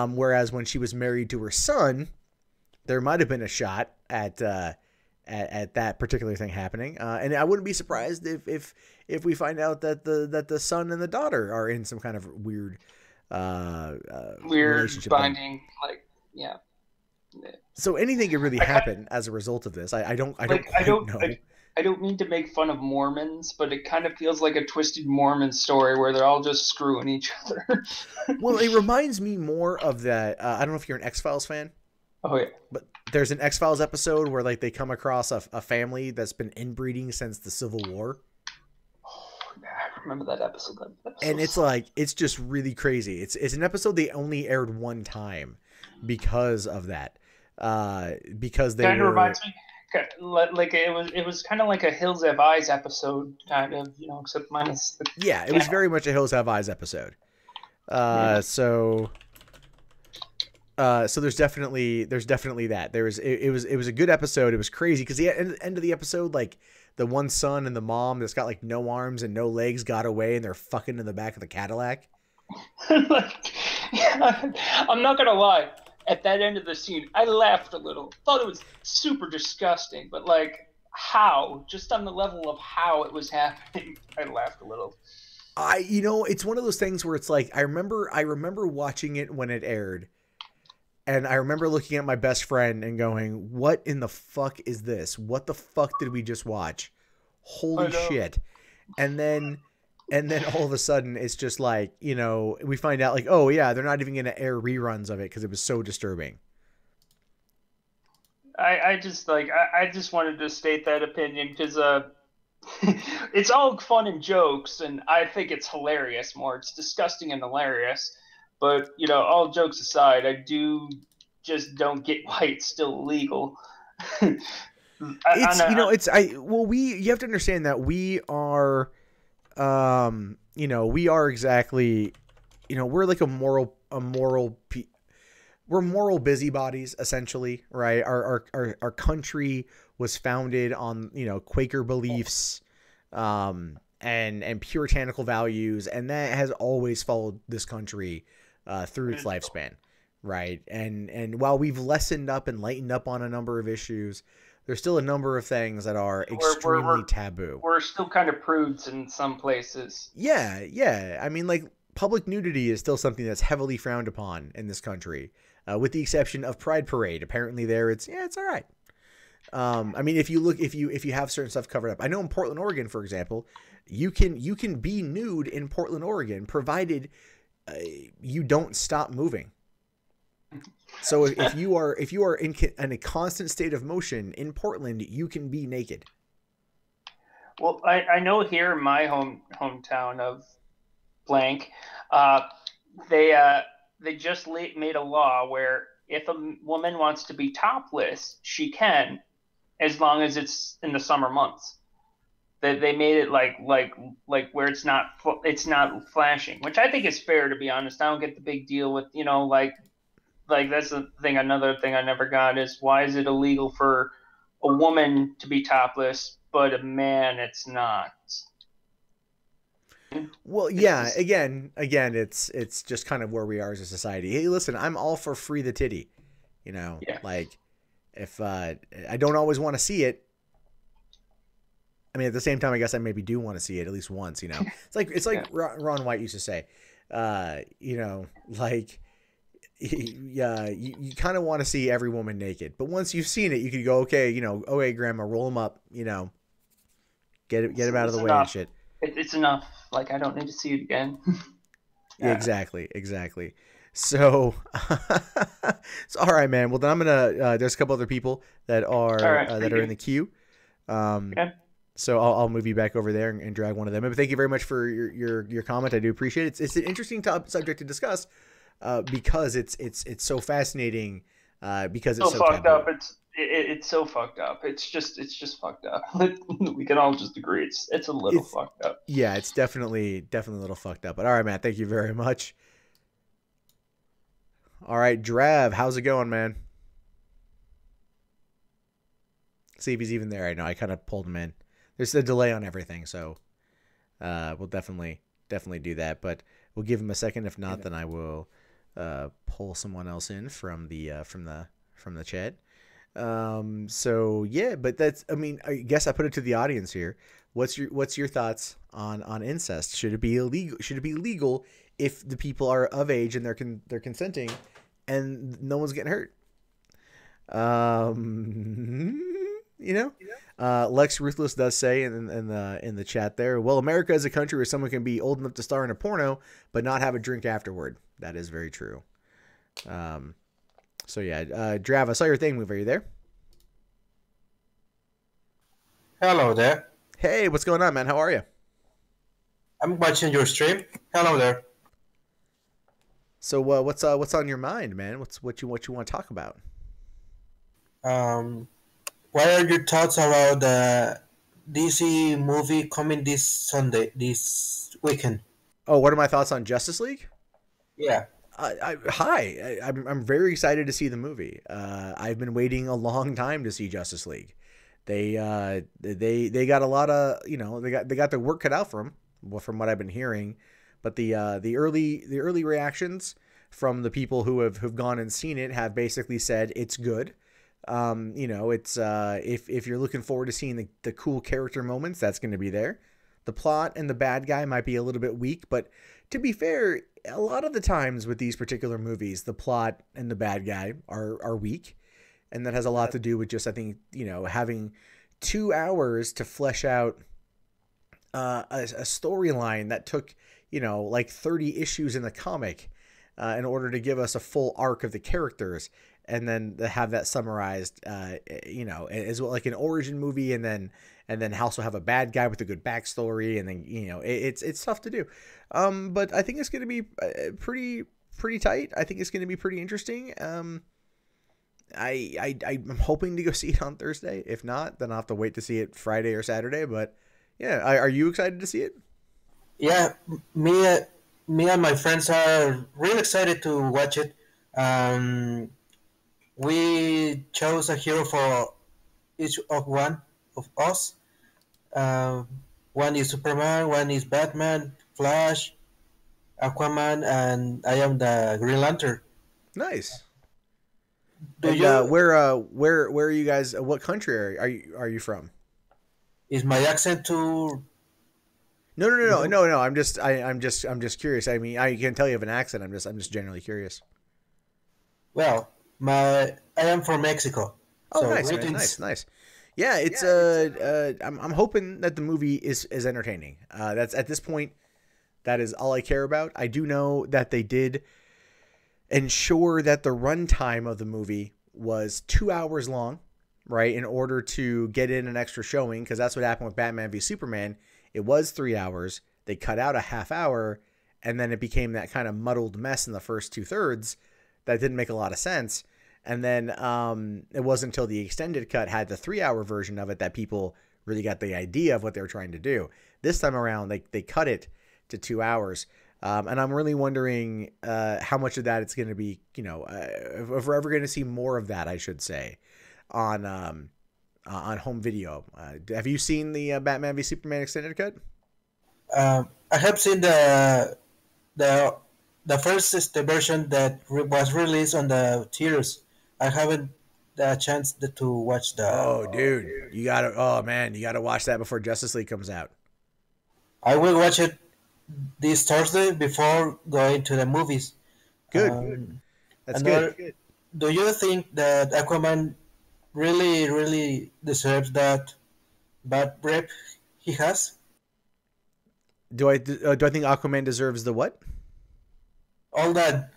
Whereas when she was married to her son, there might have been a shot at that particular thing happening. And I wouldn't be surprised if we find out that the son and the daughter are in some kind of weird Weird relationship thing. binding, like, yeah. So anything could really I happen as a result of this. I don't like quite know. I don't mean to make fun of Mormons, but it kind of feels like a twisted Mormon story where they're all just screwing each other. Well, it reminds me more of that. I don't know if you're an X-Files fan, Oh yeah. but there's an X-Files episode where like they come across a family that's been inbreeding since the Civil War. Oh, yeah, I remember that episode. And it's like, it's just really crazy. It's an episode they only aired one time because of that. Because they kind of were, reminds me, like it was kind of like a Hills Have Eyes episode, kind of, except minus the yeah, it was very much a Hills Have Eyes episode. yeah. So there's definitely that. It was a good episode. It was crazy because the end of the episode, like the one son and the mom that's got like no arms and no legs got away and they're fucking in the back of the Cadillac. Like, yeah, I'm not gonna lie. At that end of the scene, I laughed a little. Thought it was super disgusting, but like how, just on the level of how it was happening, I laughed a little. It's one of those things where it's like I remember watching it when it aired. And I remember looking at my best friend and going, "What in the fuck is this? What the fuck did we just watch? Holy shit." And then all of a sudden it's just like, we find out like, oh yeah, they're not even going to air reruns of it because it was so disturbing. I just wanted to state that opinion because it's all fun and jokes, and I think it's hilarious. More, it's disgusting and hilarious. But all jokes aside, I don't get why it's still illegal. You have to understand that we are, we are exactly, we're like we're moral busybodies essentially, right? Our country was founded on, Quaker beliefs, and puritanical values, and that has always followed this country through its lifespan, right? And while we've lessened up and lightened up on a number of issues, there's still a number of things that are extremely taboo. We're still kind of prudes in some places. Yeah. I mean, like, public nudity is still something that's heavily frowned upon in this country, with the exception of Pride Parade. Apparently there it's all right. I mean, if you have certain stuff covered up, I know in Portland, Oregon, for example, you can be nude in Portland, Oregon, provided you don't stop moving. So if you are in a constant state of motion in Portland, you can be naked. Well, I know here in my hometown of blank, they just made a law where if a woman wants to be topless, she can, as long as it's in the summer months. They made it like where it's not flashing, which I think is fair, to be honest. I don't get the big deal with like that's the thing. Another thing I never got is, why is it illegal for a woman to be topless but a man it's not? Well, yeah. Again, it's just kind of where we are as a society. Hey, listen, I'm all for free the titty. Yeah. Like if I don't always want to see it. I mean, at the same time, I guess I maybe do want to see it at least once. It's like Ron White used to say. Like, yeah, you kind of want to see every woman naked, but once you've seen it, you could go, okay, okay, Grandma, roll them up, get it out of the way and shit. It's enough. Like, I don't need to see it again. Yeah, exactly. So, all right, man. Well, then I'm gonna. There's a couple other people that are in the queue. Okay. So I'll move you back over there and drag one of them. But thank you very much for your comment. I do appreciate it. It's an interesting subject to discuss because it's so fascinating because it's So so fucked taboo. up. It's so fucked up. It's just fucked up. We can all just agree it's a little It's fucked up. Yeah, it's definitely a little fucked up. But all right, man, thank you very much. All right, Drav, how's it going, man? See if he's even there. I know I kind of pulled him in. There's a delay on everything, so we'll definitely do that. But we'll give him a second. If not, then I will pull someone else in from the chat. So yeah, but that's, I mean, I guess I put it to the audience here. What's your thoughts on incest? Should it be illegal? Should it be legal if the people are of age and they're consenting and no one's getting hurt? You know, Lex Ruthless does say in the chat there. Well, America is a country where someone can be old enough to star in a porno, but not have a drink afterward. That is very true. So yeah, Drav, I saw your thing move. Are you there? Hello there. Hey, what's going on, man? How are you? I'm watching your stream. Hello there. So what's on your mind, man? What you want to talk about? What are your thoughts about the DC movie coming this weekend? Oh, what are my thoughts on Justice League? Yeah. I'm very excited to see the movie. I've been waiting a long time to see Justice League. They got a lot of, they got their work cut out for them, from what I've been hearing. But the early reactions from the people who've gone and seen it have basically said it's good. It's if you're looking forward to seeing the cool character moments, that's going to be there. The plot and the bad guy might be a little bit weak, but to be fair, a lot of the times with these particular movies, the plot and the bad guy are weak, and that has a lot to do with just, I think, having 2 hours to flesh out a storyline that took like 30 issues in the comic in order to give us a full arc of the characters, and then to have that summarized, as well, like an origin movie, and then also have a bad guy with a good backstory, and then it's tough to do. But I think it's going to be pretty tight. I think it's going to be pretty interesting. I'm hoping to go see it on Thursday. If not, then I'll have to wait to see it Friday or Saturday. But yeah, are you excited to see it? Yeah, me and my friends are really excited to watch it. We chose a hero for each of one of us. Um, One is Superman, one is Batman, Flash, Aquaman, and I am the Green Lantern. Nice. Do And you? where are you guys? What country are you from? Is my accent too? No. I'm just curious. I mean, I can tell you have an accent. I'm just generally curious. Well, I am from Mexico. Oh, So nice, man. greetings. Nice. Yeah, it's I'm hoping that the movie is entertaining. That's at this point, that is all I care about. I do know that they did ensure that the runtime of the movie was 2 hours long, right? In order to get in an extra showing, because that's what happened with Batman v Superman. It was 3 hours. They cut out a half hour, and then it became that kind of muddled mess in the first 2/3 that didn't make a lot of sense. And then it wasn't until the extended cut had the 3 hour version of it that people really got the idea of what they were trying to do. This time around, they cut it to 2 hours. And I'm really wondering how much of that it's going to be, if we're ever going to see more of that, I should say, on home video. Have you seen the Batman v Superman extended cut? I have seen the the first is the version that was released on the theaters. I haven't the chance to watch the. Oh, dude, you gotta. Oh man, you gotta watch that before Justice League comes out. I will watch it this Thursday before going to the movies. Good. That's Another, good. do you think that Aquaman really deserves that bad rep he has? Do I think Aquaman deserves the what? All that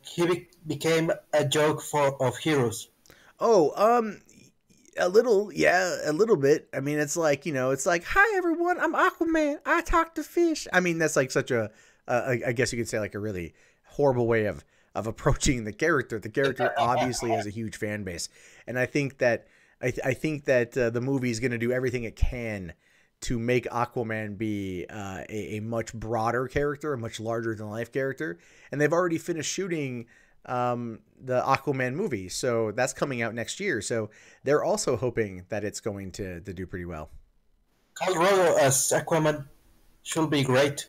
he became a joke of heroes. Oh, A little, yeah, a little bit. I mean, it's like, it's like, hi everyone, I'm Aquaman. I talk to fish. I mean, that's like such I guess you could say like a really horrible way of approaching the character. The character obviously has a huge fan base, and I think that the movie is going to do everything it can to make Aquaman be a much broader character, a much larger than life character, and they've already finished shooting the Aquaman movie, so that's coming out next year. So they're also hoping that it's going to do pretty well. Colorado as Aquaman should be great.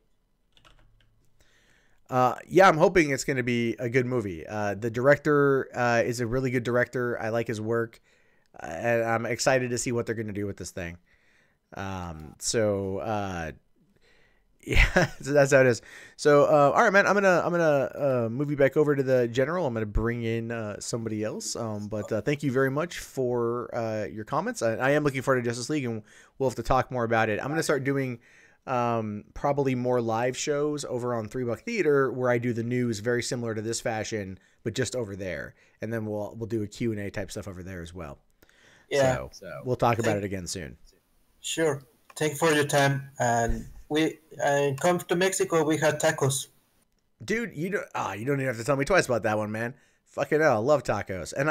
Yeah, I'm hoping it's going to be a good movie. The director is a really good director. I like his work, and I'm excited to see what they're going to do with this thing. Yeah, so that's how it is. So, all right, man, I'm gonna move you back over to the general. I'm gonna bring in somebody else. But thank you very much for your comments. I am looking forward to Justice League, and we'll have to talk more about it. I'm gonna start doing probably more live shows over on $3 Theater, where I do the news very similar to this fashion, but just over there, and then we'll do a Q&A type stuff over there as well. Yeah, so we'll talk about it again soon. Sure. Thank you for your time, and we come to Mexico. We had tacos. Dude, you don't even have to tell me twice about that one, man. Fucking hell, I love tacos, and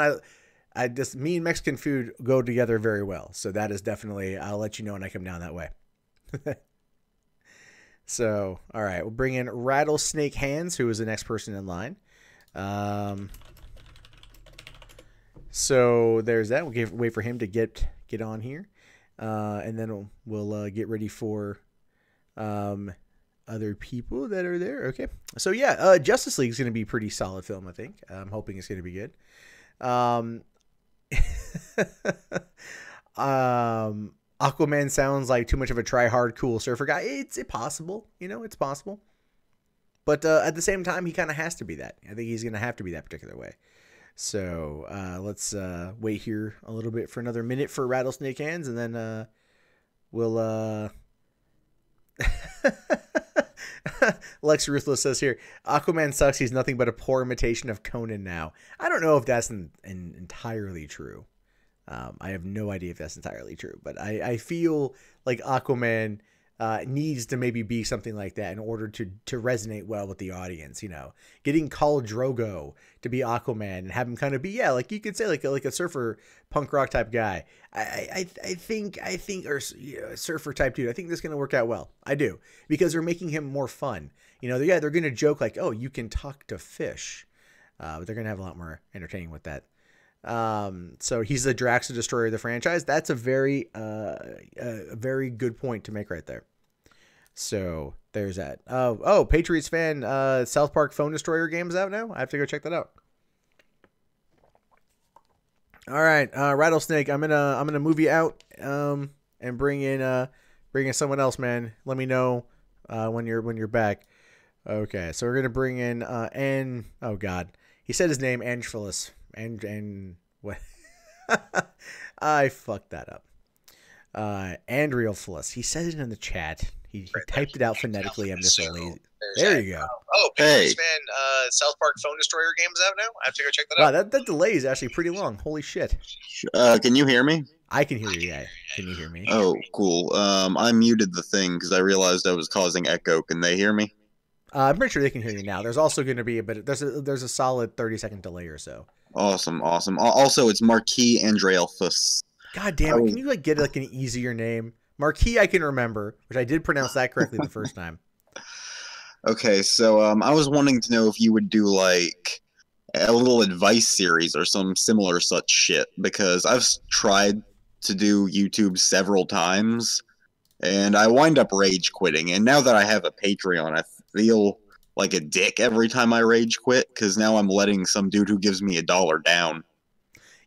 I just, me and Mexican food go together very well. So that is definitely, I'll let you know when I come down that way. So, all right, we'll bring in Rattlesnake Hands, who is the next person in line. So there's that. We'll wait for him to get on here, and then we'll get ready for other people that are there. Okay, so yeah, Justice League is going to be a pretty solid film, I think. I'm hoping it's going to be good. Aquaman sounds like too much of a try-hard, cool surfer guy. It's possible, it's possible. But at the same time, he kind of has to be that. I think he's going to have to be that particular way. So let's wait here a little bit for another minute for Rattlesnake Hands, and then we'll... Lex Ruthless says here, Aquaman sucks. He's nothing but a poor imitation of Conan now. I don't know if that's entirely true. I have no idea if that's entirely true, but I feel like Aquaman needs to maybe be something like that in order to resonate well with the audience. Getting Khal Drogo to be Aquaman and have him kind of be, like you could say like a surfer punk rock type guy. I think or a surfer type dude. I think this is gonna work out well. I do, because they're making him more fun. They're gonna joke like, oh, you can talk to fish, but they're gonna have a lot more entertaining with that. So he's the Drax the Destroyer of the franchise. That's a very good point to make right there. So there's that. Oh, Patriots fan, South Park Phone Destroyer game's out now. I have to go check that out. All right, Rattlesnake, I'm gonna move you out, and bring in someone else, man. Let me know when you're back. Okay, so we're gonna bring in oh god, he said his name, Angelis. And what? I fucked that up. Andreophilus. He said it in the chat. He typed it out phonetically. I'm just so lazy. There you go. Oh, hey, man! South Park Phone Destroyer game's out now. I have to go check that out. Wow, that delay is actually pretty long. Holy shit! Can you hear me? I can hear you. Yeah. Can you hear me? Oh, cool. I muted the thing because I realized I was causing echo. Can they hear me? I'm pretty sure they can hear you now. There's also going to be there's a solid 30-second delay or so. Awesome. Also, it's Marquis Andrealphus. God damn it! Can you get an easier name? Marquis, I can remember, which I did pronounce that correctly the first time. Okay, so I was wanting to know if you would do like a little advice series or some similar such shit, because I've tried to do YouTube several times, and I wind up rage quitting. And now that I have a Patreon, I feel like a dick every time I rage quit, because now I'm letting some dude who gives me $1 down.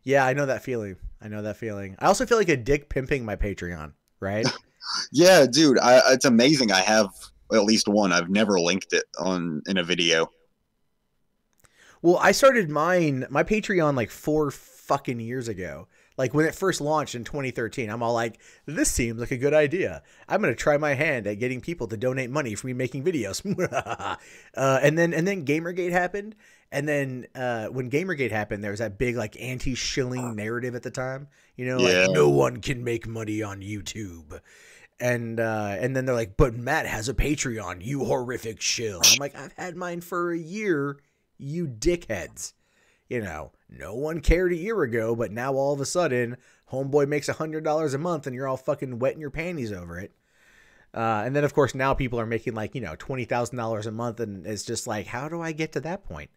Yeah, I know that feeling. I also feel like a dick pimping my Patreon, right? Yeah, dude, it's amazing. I have at least one. I've never linked it in a video. Well, I started my Patreon like 4 fucking years ago. Like when it first launched in 2013, I'm all like, this seems like a good idea. I'm going to try my hand at getting people to donate money for me making videos. And then Gamergate happened, And then when Gamergate happened, there was that big like anti-shilling narrative at the time. You know, like no one can make money on YouTube. And then they're like, but Matt has a Patreon, you horrific shill. I'm like, I've had mine for a year, you dickheads. You know, no one cared a year ago, but now all of a sudden, homeboy makes $100 a month and you're all fucking wetting your panties over it. And then, of course, now people are making like, you know, $20,000 a month. And it's just like, how do I get to that point?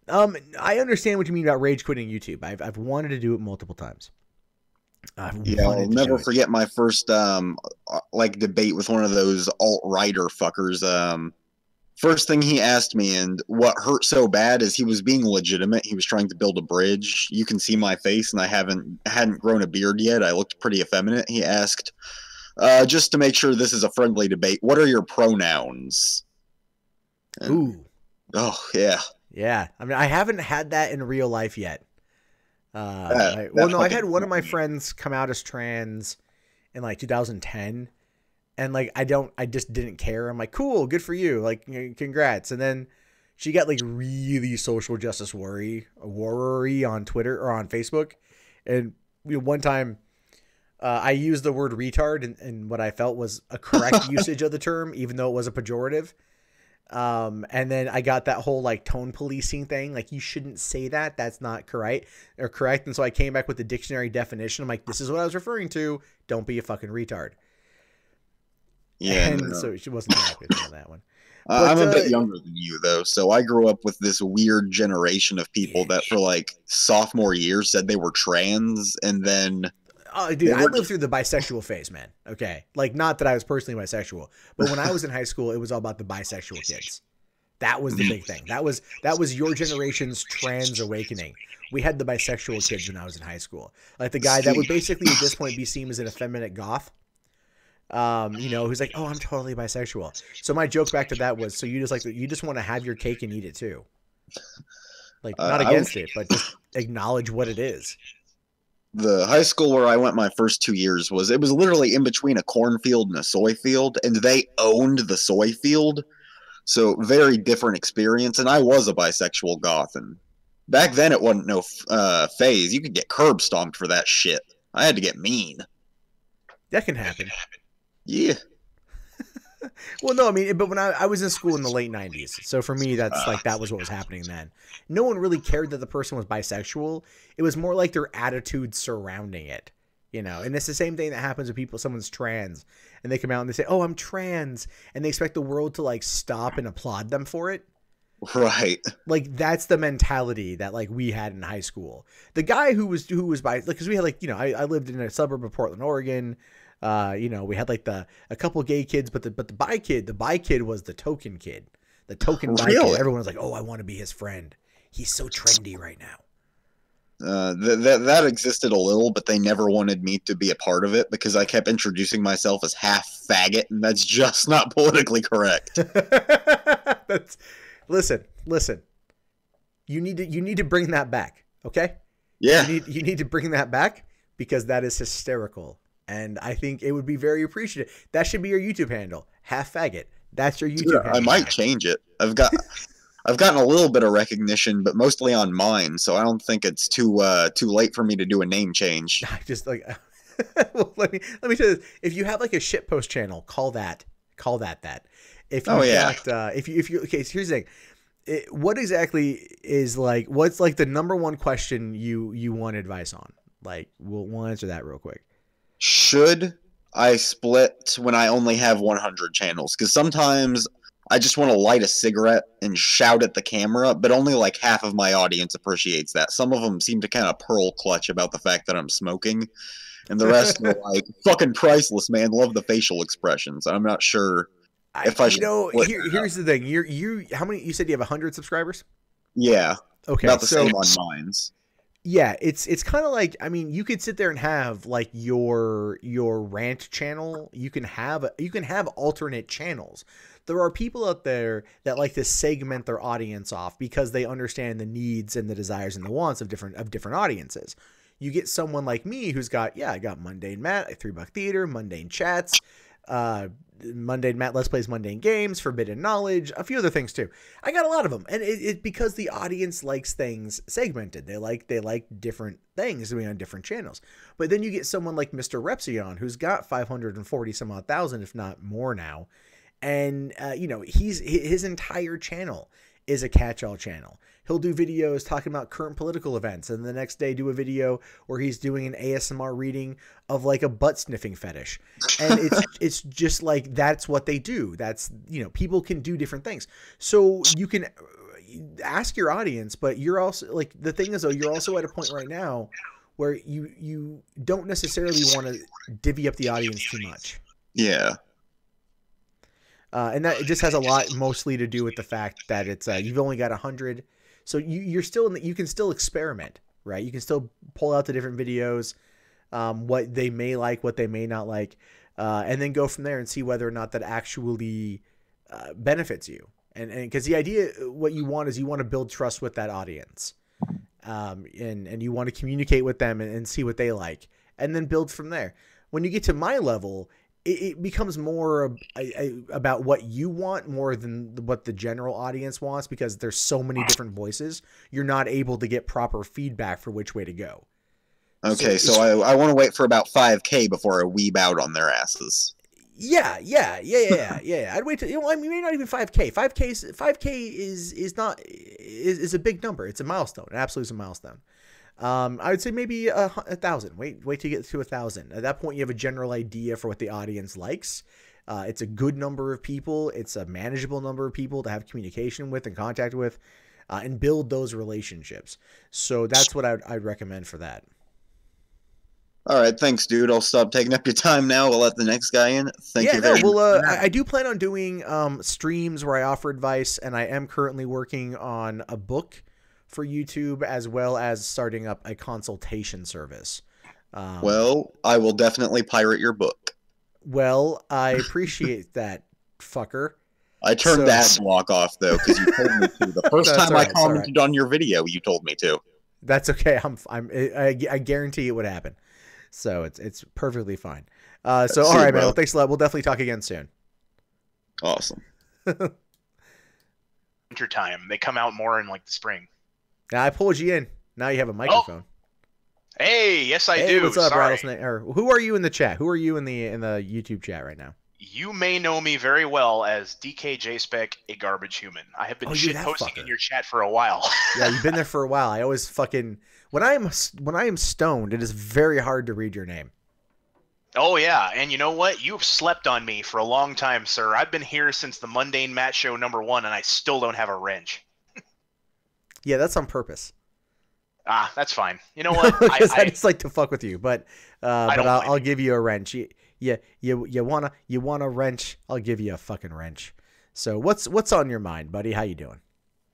I understand what you mean about rage quitting YouTube. I've wanted to do it multiple times. I'll never forget my first like debate with one of those alt-righter fuckers. First thing he asked me, and what hurt so bad is he was being legitimate. He was trying to build a bridge. You can see my face, and I hadn't grown a beard yet. I looked pretty effeminate. He asked, just to make sure this is a friendly debate, what are your pronouns? And, ooh. Oh, yeah. Yeah. I mean, I haven't had that in real life yet. I've had one of my friends come out as trans in like 2010. And like, I just didn't care. I'm like, cool, good for you. Like, congrats. And then she got like really social justice worry on Twitter or on Facebook. And one time I used the word retard and what I felt was a correct usage of the term, even though it was a pejorative. And then I got that whole like tone policing thing. Like, you shouldn't say that. That's not correct. And so I came back with the dictionary definition. I'm like, this is what I was referring to. Don't be a fucking retard. Yeah, and so she wasn't happy on that one. I'm a bit younger than you, though, so I grew up with this weird generation of people that for like sophomore year said they were trans, and then dude, I lived through the bisexual phase, man. Okay, like, not that I was personally bisexual, but when I was in high school, it was all about the bisexual kids. That was the big thing. That was your generation's trans awakening. We had the bisexual kids when I was in high school, like the guy that would basically at this point be seen as an effeminate goth. You know, who's like, oh, I'm totally bisexual. So my joke back to that was, so you just want to have your cake and eat it too. Like, not against it, but just acknowledge what it is. The high school where I went my first 2 years was literally in between a cornfield and a soy field, and they owned the soy field. So very different experience. And I was a bisexual goth, and back then it wasn't no phase. You could get curb stomped for that shit. I had to get mean. That can happen. Yeah. Well, no, I mean, but when I was in school in the late 90s, so for me, that's like, that was what was happening then. No one really cared that the person was bisexual. It was more like their attitude surrounding it, you know? And it's the same thing that happens with someone's trans, and they come out and they say, oh, I'm trans, and they expect the world to like stop and applaud them for it. Right. Like, that's the mentality that like we had in high school. The guy who was bi, like, because we had like, you know, I lived in a suburb of Portland, Oregon. You know, we had like a couple gay kids, but the bi kid was the token kid, the token bi kid. Everyone was like, oh, I want to be his friend. He's so trendy right now. That existed a little, but they never wanted me to be a part of it because I kept introducing myself as half faggot, and that's just not politically correct. Listen. You need to bring that back, okay? Yeah. You need to bring that back because that is hysterical. And I think it would be very appreciative. That should be your YouTube handle. Half faggot. That's your YouTube handle. I might change it. I've gotten a little bit of recognition, but mostly on mine, so I don't think it's too late for me to do a name change. Just like, well, let me tell you this. If you have like a shitpost channel, call that that. If you if you okay, so here's the thing. What exactly is like, what's like the number one question you want advice on? Like, we'll answer that real quick. Should I split when I only have 100 channels? Because sometimes I just want to light a cigarette and shout at the camera, but only like half of my audience appreciates that. Some of them seem to kind of pearl clutch about the fact that I'm smoking, and the rest are like, fucking priceless, man. Love the facial expressions. I'm not sure if I should. Here's the thing. You how many? You said you have 100 subscribers? Yeah. Okay. About the same on mine's. Yeah, it's kind of like, I mean, you could sit there and have like your rant channel. You can have alternate channels. There are people out there that like to segment their audience off because they understand the needs and the desires and the wants of different audiences. You get someone like me who's got, I got Mundane Matt, like $3 Theater, Mundane Chats, Let's Plays Mundane Games, Forbidden Knowledge, a few other things too. I got a lot of them, and it because the audience likes things segmented. They like different things doing on different channels. But then you get someone like Mr. Repsion, who's got 540 some odd thousand, if not more now, and his entire channel is a catch-all channel. He'll do videos talking about current political events, and the next day do a video where he's doing an ASMR reading of like a butt sniffing fetish. And it's just like, that's what they do. That's, people can do different things. So you can ask your audience, but you're also like, the thing is though, you're also at a point right now where you don't necessarily want to divvy up the audience too much. Yeah. And that just has a lot mostly to do with the fact that it's you've only got 100, so you're still you can still experiment, right? You can still pull out the different videos, what they may like, what they may not like, and then go from there and see whether or not that actually benefits you. And because the idea, what you want is you want to build trust with that audience, and you want to communicate with them and see what they like, and then build from there. When you get to my level, it becomes more about what you want more than what the general audience wants, because there's so many different voices. You're not able to get proper feedback for which way to go. Okay, so I want to wait for about 5K before I weeb out on their asses. Yeah. I'd wait till, maybe not even 5K. 5K is a big number. It's a milestone. It absolutely is a milestone. I would say maybe 1,000. Wait to get to 1,000. At that point, you have a general idea for what the audience likes. It's a good number of people. It's a manageable number of people to have communication with and contact with, and build those relationships. So that's what I'd recommend for that. All right, thanks, dude. I'll stop taking up your time now. We'll let the next guy in. Thank you very much. Well, I do plan on doing streams where I offer advice, and I am currently working on a book for YouTube, as well as starting up a consultation service. Well, I will definitely pirate your book. Well, I appreciate that, fucker. I turned the ad block off, though, because you told me to. The first time I commented on your video, you told me to. That's okay. I guarantee it would happen. So it's perfectly fine. All right, man. Well, thanks a lot. We'll definitely talk again soon. Awesome. Winter time. They come out more in like the spring. Now I pulled you in. Now you have a microphone. Oh. Hey, yes I do. What's up, Rattlesnake? Or who are you in the chat? Who are you in the YouTube chat right now? You may know me very well as DKJSpec, a garbage human. I have been shitposting in your chat for a while. Yeah, you've been there for a while. I always fucking when I am stoned, it is very hard to read your name. Oh yeah, and you know what? You've slept on me for a long time, sir. I've been here since the Mundane Match Show #1, and I still don't have a wrench. Yeah, that's on purpose. Ah, that's fine. You know what? I just like to fuck with you, but I'll give you a wrench. You want a wrench? I'll give you a fucking wrench. So what's on your mind, buddy? How you doing?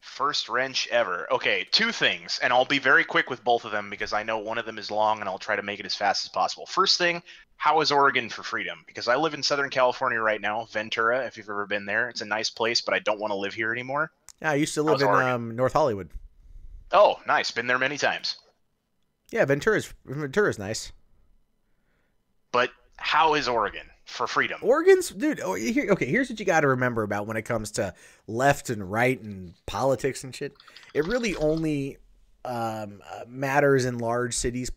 First wrench ever. Okay, 2 things, and I'll be very quick with both of them because I know one of them is long, and I'll try to make it as fast as possible. First thing, how is Oregon for freedom? Because I live in Southern California right now, Ventura, if you've ever been there. It's a nice place, but I don't want to live here anymore. Yeah, I used to live in North Hollywood. Oh, nice. Been there many times. Yeah, Ventura's nice. But how is Oregon for freedom? Oregon's, dude, here's what you got to remember about when it comes to left and right and politics and shit. It really only matters in large cities.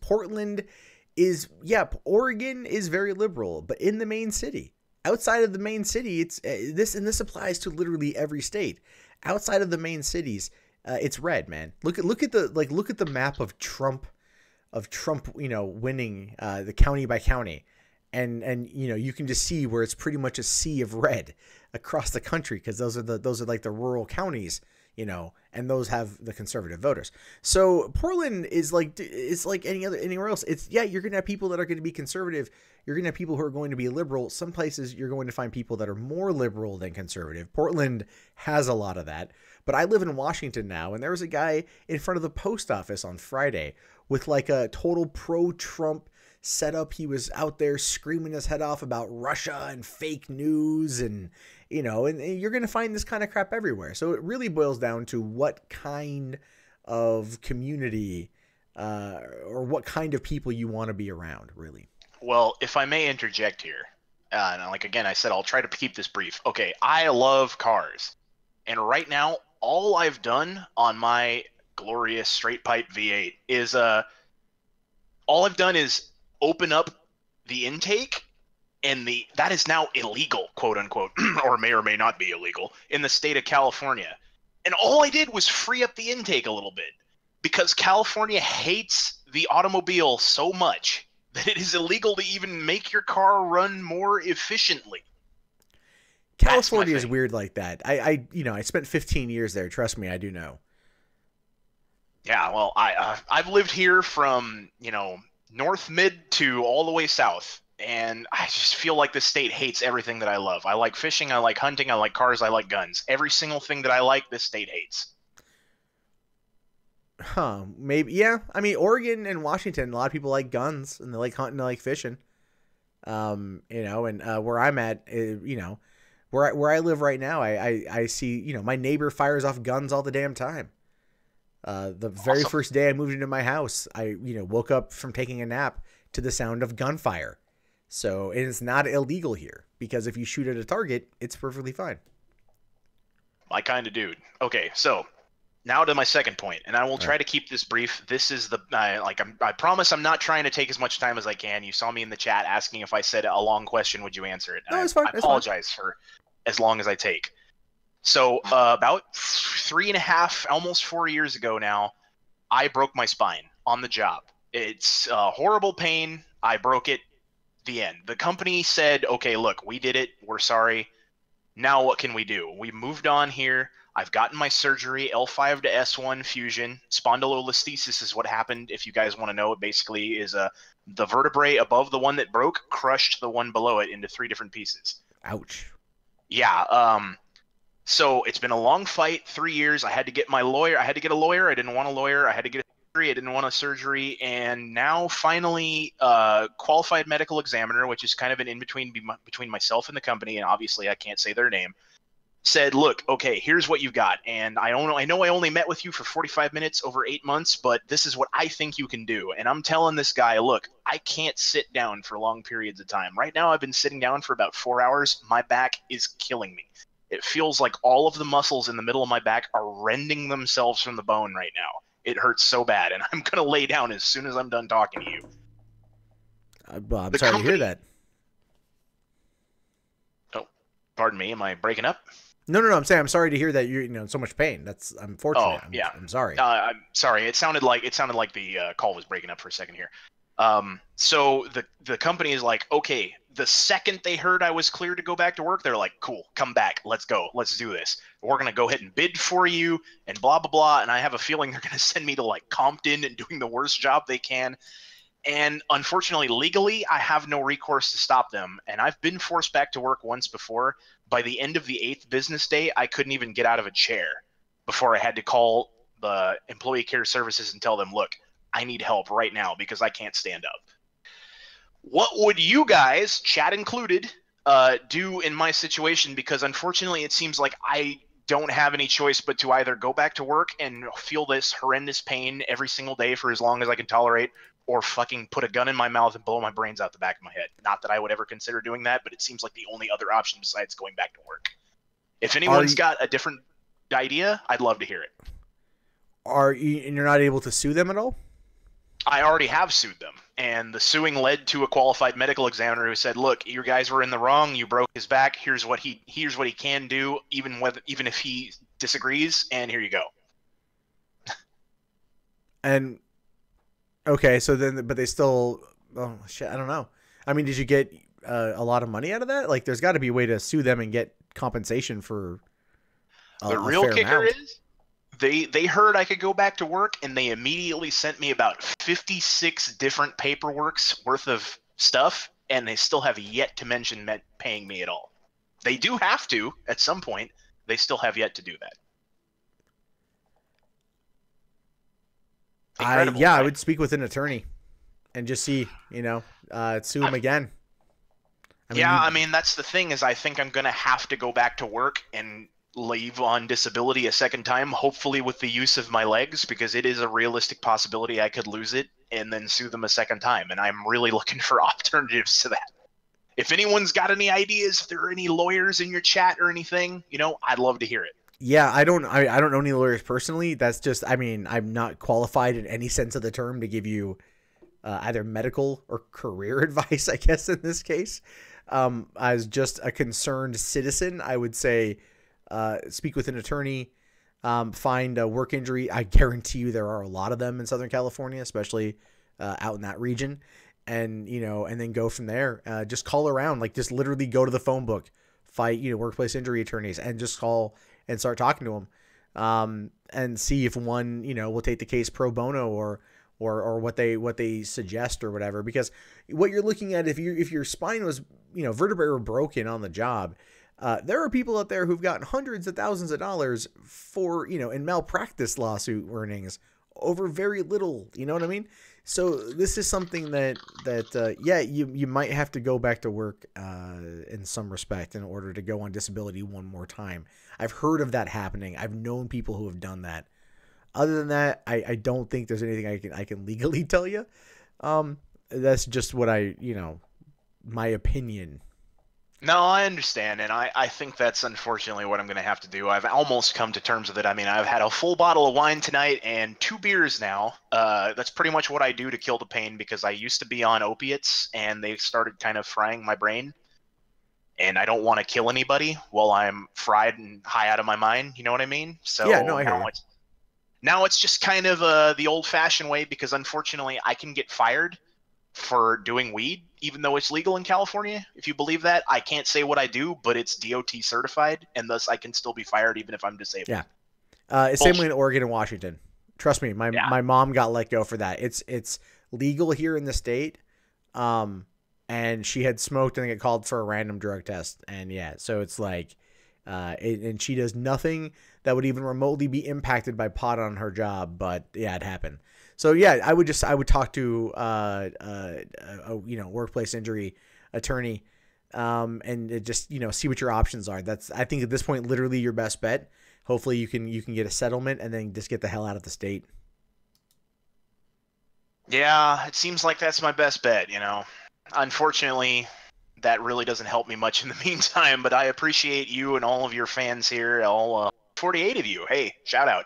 Oregon is very liberal, but in the main city. Outside of the main city, it's this applies to literally every state. Outside of the main cities, it's red, man. Look at the map of Trump, winning the county by county, and you can just see where it's pretty much a sea of red across the country, because those are like the rural counties, and those have the conservative voters. So Portland is like anywhere else. You're gonna have people that are going to be conservative. You're gonna have people who are going to be liberal. Some places you're going to find people that are more liberal than conservative. Portland has a lot of that. But I live in Washington now, and there was a guy in front of the post office on Friday with like a total pro-Trump setup. He was out there screaming his head off about Russia and fake news, and you're going to find this kind of crap everywhere. So it really boils down to what kind of community or what kind of people you want to be around, really. Well, if I may interject here, and like again, I said I'll try to keep this brief. Okay, I love cars, and right now all I've done on my glorious straight pipe V8 is all I've done is open up the intake, and that is now illegal, quote unquote, or may not be illegal in the state of California. And all I did was free up the intake a little bit because California hates the automobile so much that it is illegal to even make your car run more efficiently. California is weird like that. I spent 15 years there. Trust me, I do know. Yeah, well, I've lived here from, north mid to all the way south, and I just feel like the state hates everything that I love. I like fishing, I like hunting, I like cars, I like guns. Every single thing that I like, this state hates. Huh, maybe, yeah. I mean, Oregon and Washington, a lot of people like guns, and they like hunting, they like fishing. And where I'm at, where I live right now, I see, my neighbor fires off guns all the damn time. The very first day I moved into my house, I woke up from taking a nap to the sound of gunfire. So it's not illegal here because if you shoot at a target, it's perfectly fine. My kind of dude. Okay, so now to my second point, and I will try to keep this brief. This is I promise I'm not trying to take as much time as I can. You saw me in the chat asking if I said a long question, would you answer it? No, it's fine. I apologize for as long as I take. So about 3.5, almost 4 years ago now, I broke my spine on the job. It's horrible pain. I broke it. The end. The company said, okay, look, we did it. We're sorry. Now what can we do? We moved on here. I've gotten my surgery, L5 to S1 fusion. Spondylolisthesis is what happened. If you guys want to know, it basically is the vertebrae above the one that broke crushed the one below it into 3 different pieces. Ouch. Yeah. So it's been a long fight, 3 years. I had to get my lawyer. I had to get a lawyer. I didn't want a lawyer. I had to get a surgery. I didn't want a surgery. And now finally, qualified medical examiner, which is kind of an in-between between myself and the company, and obviously I can't say their name, said, look, okay, here's what you've got. And I know I only met with you for 45 minutes over 8 months, but this is what I think you can do. And I'm telling this guy, look, I can't sit down for long periods of time. Right now I've been sitting down for about 4 hours. My back is killing me. It feels like all of the muscles in the middle of my back are rending themselves from the bone right now. It hurts so bad, and I'm going to lay down as soon as I'm done talking to you. Well, I'm sorry to hear that. Oh, pardon me. Am I breaking up? No. I'm saying I'm sorry to hear that you're in so much pain. That's unfortunate. Yeah. I'm sorry. I'm sorry. It sounded like the call was breaking up for a second here. So the company is like, okay, the second they heard I was cleared to go back to work, they're like, cool, come back. Let's go. Let's do this. We're going to go ahead and bid for you and blah, blah, blah. And I have a feeling they're going to send me to like Compton and doing the worst job they can. And unfortunately, legally, I have no recourse to stop them. And I've been forced back to work once before. By the end of the 8th business day, I couldn't even get out of a chair before I had to call the employee care services and tell them, look, I need help right now because I can't stand up. What would you guys, chat included, do in my situation? Because unfortunately, it seems like I don't have any choice but to either go back to work and feel this horrendous pain every single day for as long as I can tolerate, or fucking put a gun in my mouth and blow my brains out the back of my head. Not that I would ever consider doing that, but it seems like the only other option besides going back to work. If anyone's got a different idea, I'd love to hear it. And you're not able to sue them at all? I already have sued them, and the suing led to a qualified medical examiner who said, look, you guys were in the wrong, you broke his back, here's what he can do, even if he disagrees, and here you go. And okay, so then, but they still, oh shit, I don't know. I mean, did you get a lot of money out of that? Like, there's got to be a way to sue them and get compensation for the real kicker is they heard I could go back to work, and they immediately sent me about 56 different paperworks worth of stuff, and they still have yet to mention paying me at all. They do have to at some point. They still have yet to do that. Incredible, I right? would speak with an attorney and just see, sue him again. I mean, that's the thing is I think I'm going to have to go back to work and leave on disability a second time, hopefully with the use of my legs, because it is a realistic possibility I could lose it and then sue them a second time. And I'm really looking for alternatives to that. if anyone's got any ideas, if there are any lawyers in your chat or anything, I'd love to hear it. Yeah, I don't know any lawyers personally. That's just, I mean, I'm not qualified in any sense of the term to give you either medical or career advice, I guess, in this case. As just a concerned citizen, I would say speak with an attorney, find a work injury. I guarantee you there are a lot of them in Southern California, especially out in that region. And, and then go from there. Just call around, like just literally go to the phone book, fight, workplace injury attorneys, and just call and start talking to them, and see if one, will take the case pro bono or what they suggest or whatever. Because what you're looking at, if your spine was, vertebrae were broken on the job, there are people out there who've gotten hundreds of thousands of dollars for, in malpractice lawsuit earnings over very little, you know what I mean? So this is something that you might have to go back to work in some respect in order to go on disability one more time. I've heard of that happening. I've known people who have done that. Other than that, I don't think there's anything I can legally tell you. That's just what my opinion. No, I understand, and I think that's unfortunately what I'm going to have to do. I've almost come to terms with it. I mean, I've had a full bottle of wine tonight and 2 beers now. That's pretty much what I do to kill the pain, because I used to be on opiates, and they started kind of frying my brain. And I don't want to kill anybody while I'm fried and high out of my mind. You know what I mean? So yeah, no, I hear you. Now it's just kind of the old-fashioned way, because unfortunately I can get fired for doing weed, even though it's legal in California. If you believe that, I can't say what I do, but it's DOT certified, and thus I can still be fired even if I'm disabled. Yeah, it's same way in Oregon and Washington. Trust me, my mom got let go for that. It's legal here in the state, and she had smoked and got called for a random drug test, and so it's like, and she does nothing that would even remotely be impacted by pot on her job, but it happened. So I would talk to a workplace injury attorney, and just see what your options are. That's, I think at this point, literally your best bet. Hopefully you can get a settlement and then just get the hell out of the state. Yeah, it seems like that's my best bet. Unfortunately, that really doesn't help me much in the meantime. But I appreciate you and all of your fans here, all 48 of you. Hey, shout out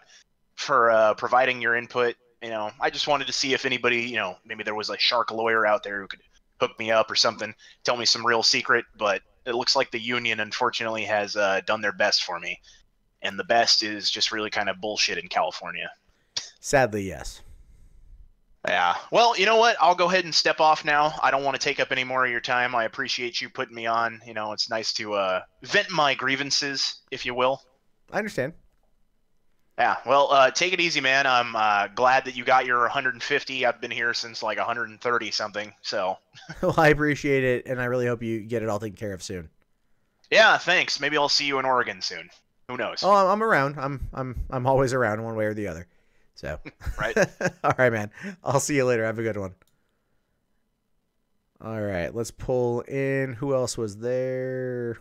for providing your input. I just wanted to see if anybody, maybe there was a shark lawyer out there who could hook me up or something, tell me some real secret. But it looks like the union, unfortunately, has done their best for me. And the best is just really kind of bullshit in California. Sadly, yes. Yeah. Well, you know what? I'll go ahead and step off now. I don't want to take up any more of your time. I appreciate you putting me on. It's nice to vent my grievances, if you will. I understand. Yeah, well, take it easy, man. I'm glad that you got your 150. I've been here since like 130 something. So. Well, I appreciate it, and I really hope you get it all taken care of soon. Yeah, thanks. Maybe I'll see you in Oregon soon. Who knows? Oh, I'm around. I'm always around, one way or the other. So. Right. All right, man. I'll see you later. Have a good one. All right, let's pull in. Who else was there?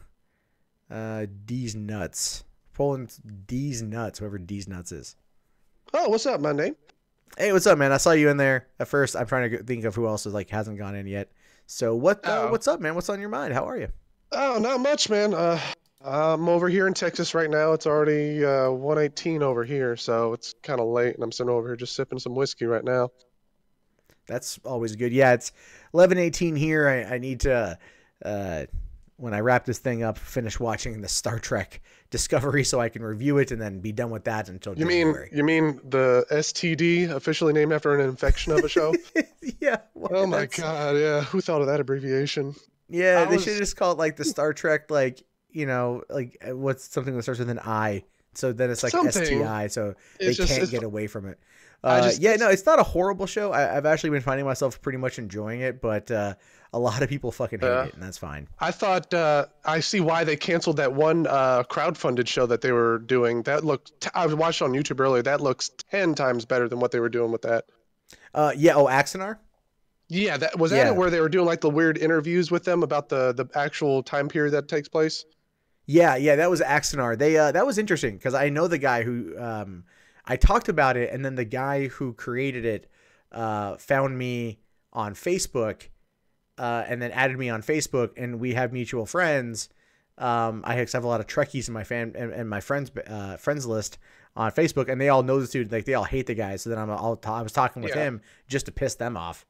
D's Nuts. Pulling D's Nuts, whoever D's Nuts is. Oh, what's up, my name? Hey, what's up, man? I saw you in there at first. I'm trying to think of who else is hasn't gone in yet. So what's up, man? What's on your mind? How are you? Oh, not much, man. I'm over here in Texas right now. It's already 1:18 over here, so it's kind of late, and I'm sitting over here just sipping some whiskey right now. That's always good. Yeah, it's 11:18 here. I need to, when I wrap this thing up, finish watching the Star Trek Discovery so I can review it and then be done with that until January. You mean the STD, officially named after an infection of a show? Yeah. Well, oh my God, yeah. Who thought of that abbreviation? Yeah, they should just call it the Star Trek, what's something that starts with an I. So then it's something. STI, so they can't get away from it. It's not a horrible show. I've actually been finding myself pretty much enjoying it, but a lot of people fucking hate it, and that's fine. I thought I see why they canceled that one crowdfunded show that they were doing. That looked, I watched it on YouTube earlier. That looks 10 times better than what they were doing with that. Axonar? Yeah, that was that where they were doing the weird interviews with them about the actual time period that takes place. Yeah, that was Axonar. They that was interesting because I know the guy who I talked about it, and then the guy who created it found me on Facebook and then added me on Facebook, and we have mutual friends. I have a lot of Trekkies in my and my friends list on Facebook, and they all know this dude. Like they all hate the guy. So then I was talking with him just to piss them off.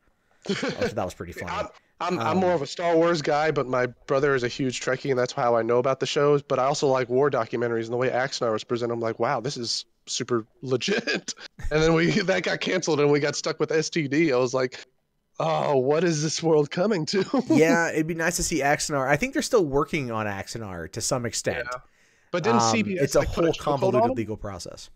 That was pretty funny. I'm more of a Star Wars guy, but my brother is a huge Trekkie, and that's how I know about the shows. But I also like war documentaries, and the way Axanar was presented, I'm like, wow, this is super legit. And then that got canceled, and we got stuck with STD. I was like, oh, what is this world coming to? Yeah, it'd be nice to see Axanar. I think they're still working on Axanar to some extent. Yeah. But didn't CBS it's a whole convoluted legal process.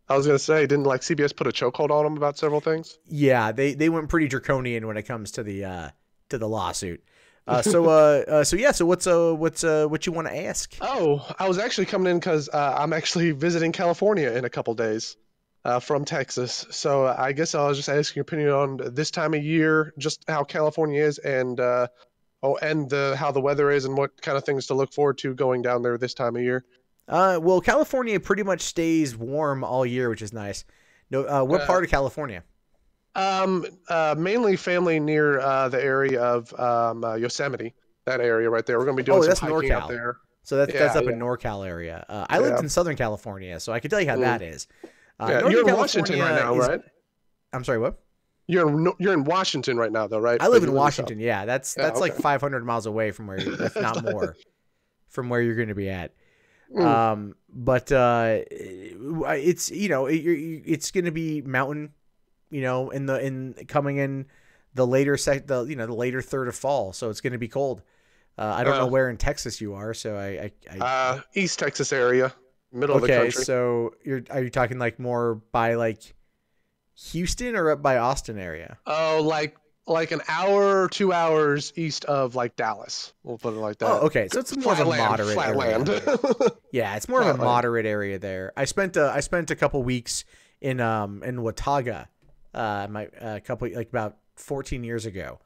I was gonna say, didn't like CBS put a chokehold on them about several things? Yeah, they went pretty draconian when it comes to the lawsuit. So what you want to ask? Oh, I was actually coming in because I'm actually visiting California in a couple days from Texas. So I guess I was just asking your opinion on this time of year, just how California is, and how the weather is, and what kind of things to look forward to going down there this time of year. Well, California pretty much stays warm all year, which is nice. No, what part of California? Mainly family near the area of Yosemite, that area right there. We're going to be doing some hiking NorCal. out there. So that's up in NorCal area. I lived in Southern California, so I can tell you how that is. You're in Washington right now, right? I'm sorry, what? You're in Washington right now, though, right? I live in Washington. Yeah, that's like 500 miles away from where, if not more, from where you're going to be at. But it's it's going to be mountain, coming in the later the later third of fall, so it's going to be cold. I don't know where in Texas you are, so I East Texas area, middle of the country. So are you talking like more by like Houston or up by Austin area? Oh, like an hour or 2 hours east of like Dallas. We'll put it like that. Oh, okay. So it's more of a moderate area. Yeah, it's more of a moderate area there. I spent a couple weeks in Watauga, about 14 years ago,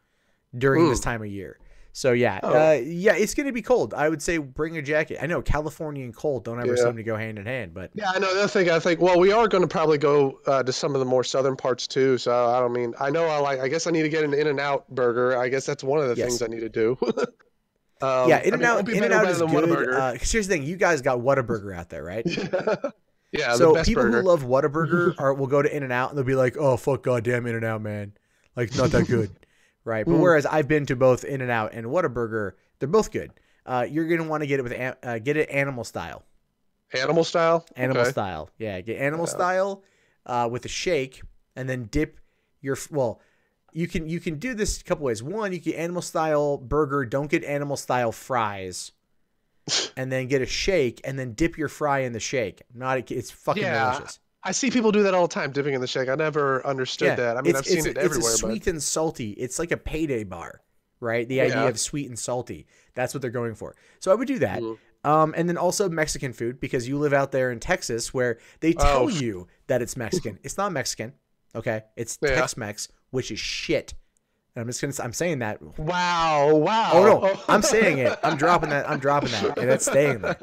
during this time of year. So it's gonna be cold. I would say bring a jacket. I know California and cold don't ever seem to go hand in hand, but I know. The other thing I think, well, we are going to probably go to some of the more southern parts too. So I guess I need to get an In-N-Out burger. I guess that's one of the things I need to do. In-N-Out is good. Here's the thing: you guys got Whataburger out there, right? Yeah. So the best people burger. who love Whataburger will go to In-N-Out and they'll be like, "Oh fuck, goddamn In-N-Out, man! Like not that good." Right, but whereas I've been to both In-N-Out and Whataburger, they're both good. You're gonna want to get it with get it animal style. Animal style. Animal style, yeah. Get animal style with a shake, and then dip your. Well, you can do this a couple ways. One, you get animal style burger. Don't get animal style fries, and then get a shake, and then dip your fry in the shake. It's fucking delicious. I see people do that all the time, dipping in the shake. I never understood that. I mean, I've seen it everywhere. It's sweet and salty. It's like a payday bar, right? The idea of sweet and salty. That's what they're going for. So I would do that. And then also Mexican food, because you live out there in Texas where they tell you that it's Mexican. It's not Mexican. Okay. It's Tex-Mex, which is shit. And I'm saying that. Wow. Oh no, I'm saying it. I'm dropping that. And it's staying there.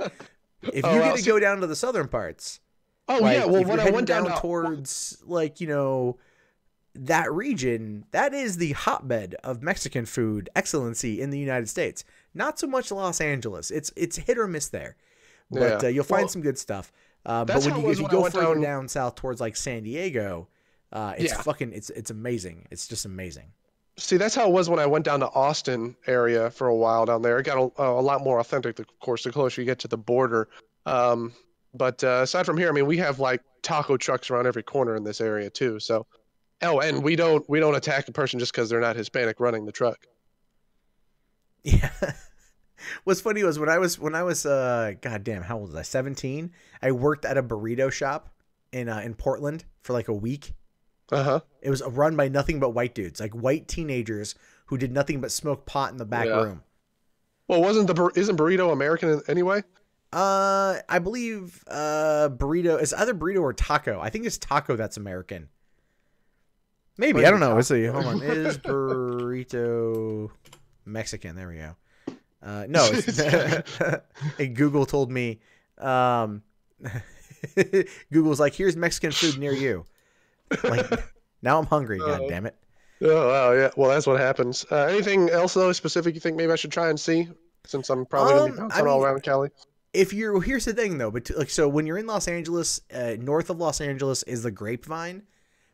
If you get to go down to the southern parts. Oh, like, well, when I went down towards, that region, that is the hotbed of Mexican food excellency in the United States. Not so much Los Angeles. It's hit or miss there. But you'll find some good stuff. But if you go further down south towards, like, San Diego, it's amazing. It's just amazing. See, that's how it was when I went down to Austin area for a while down there. It got a lot more authentic, of course, the closer you get to the border. But aside from here, I mean, we have like taco trucks around every corner in this area too. So, and we don't attack a person just because they're not Hispanic running the truck. Yeah. What's funny was when I was goddamn, how old was I? 17. I worked at a burrito shop in Portland for like a week. It was run by nothing but white dudes, like white teenagers who did nothing but smoke pot in the back room. Well, isn't burrito American anyway? I believe burrito is either burrito or taco. I think it's taco that's American. Maybe, I don't know. Let's see. Hold on. Is burrito Mexican? There we go. No, it's Google told me. Google's like, here's Mexican food near you. Like, Now I'm hungry. God damn it. Oh wow, yeah. Well, that's what happens. Anything else though specific you think maybe I should try and see, since I'm probably gonna be bouncing all around Cali? Here's the thing though, but like, so when you're in Los Angeles, north of Los Angeles is the Grapevine.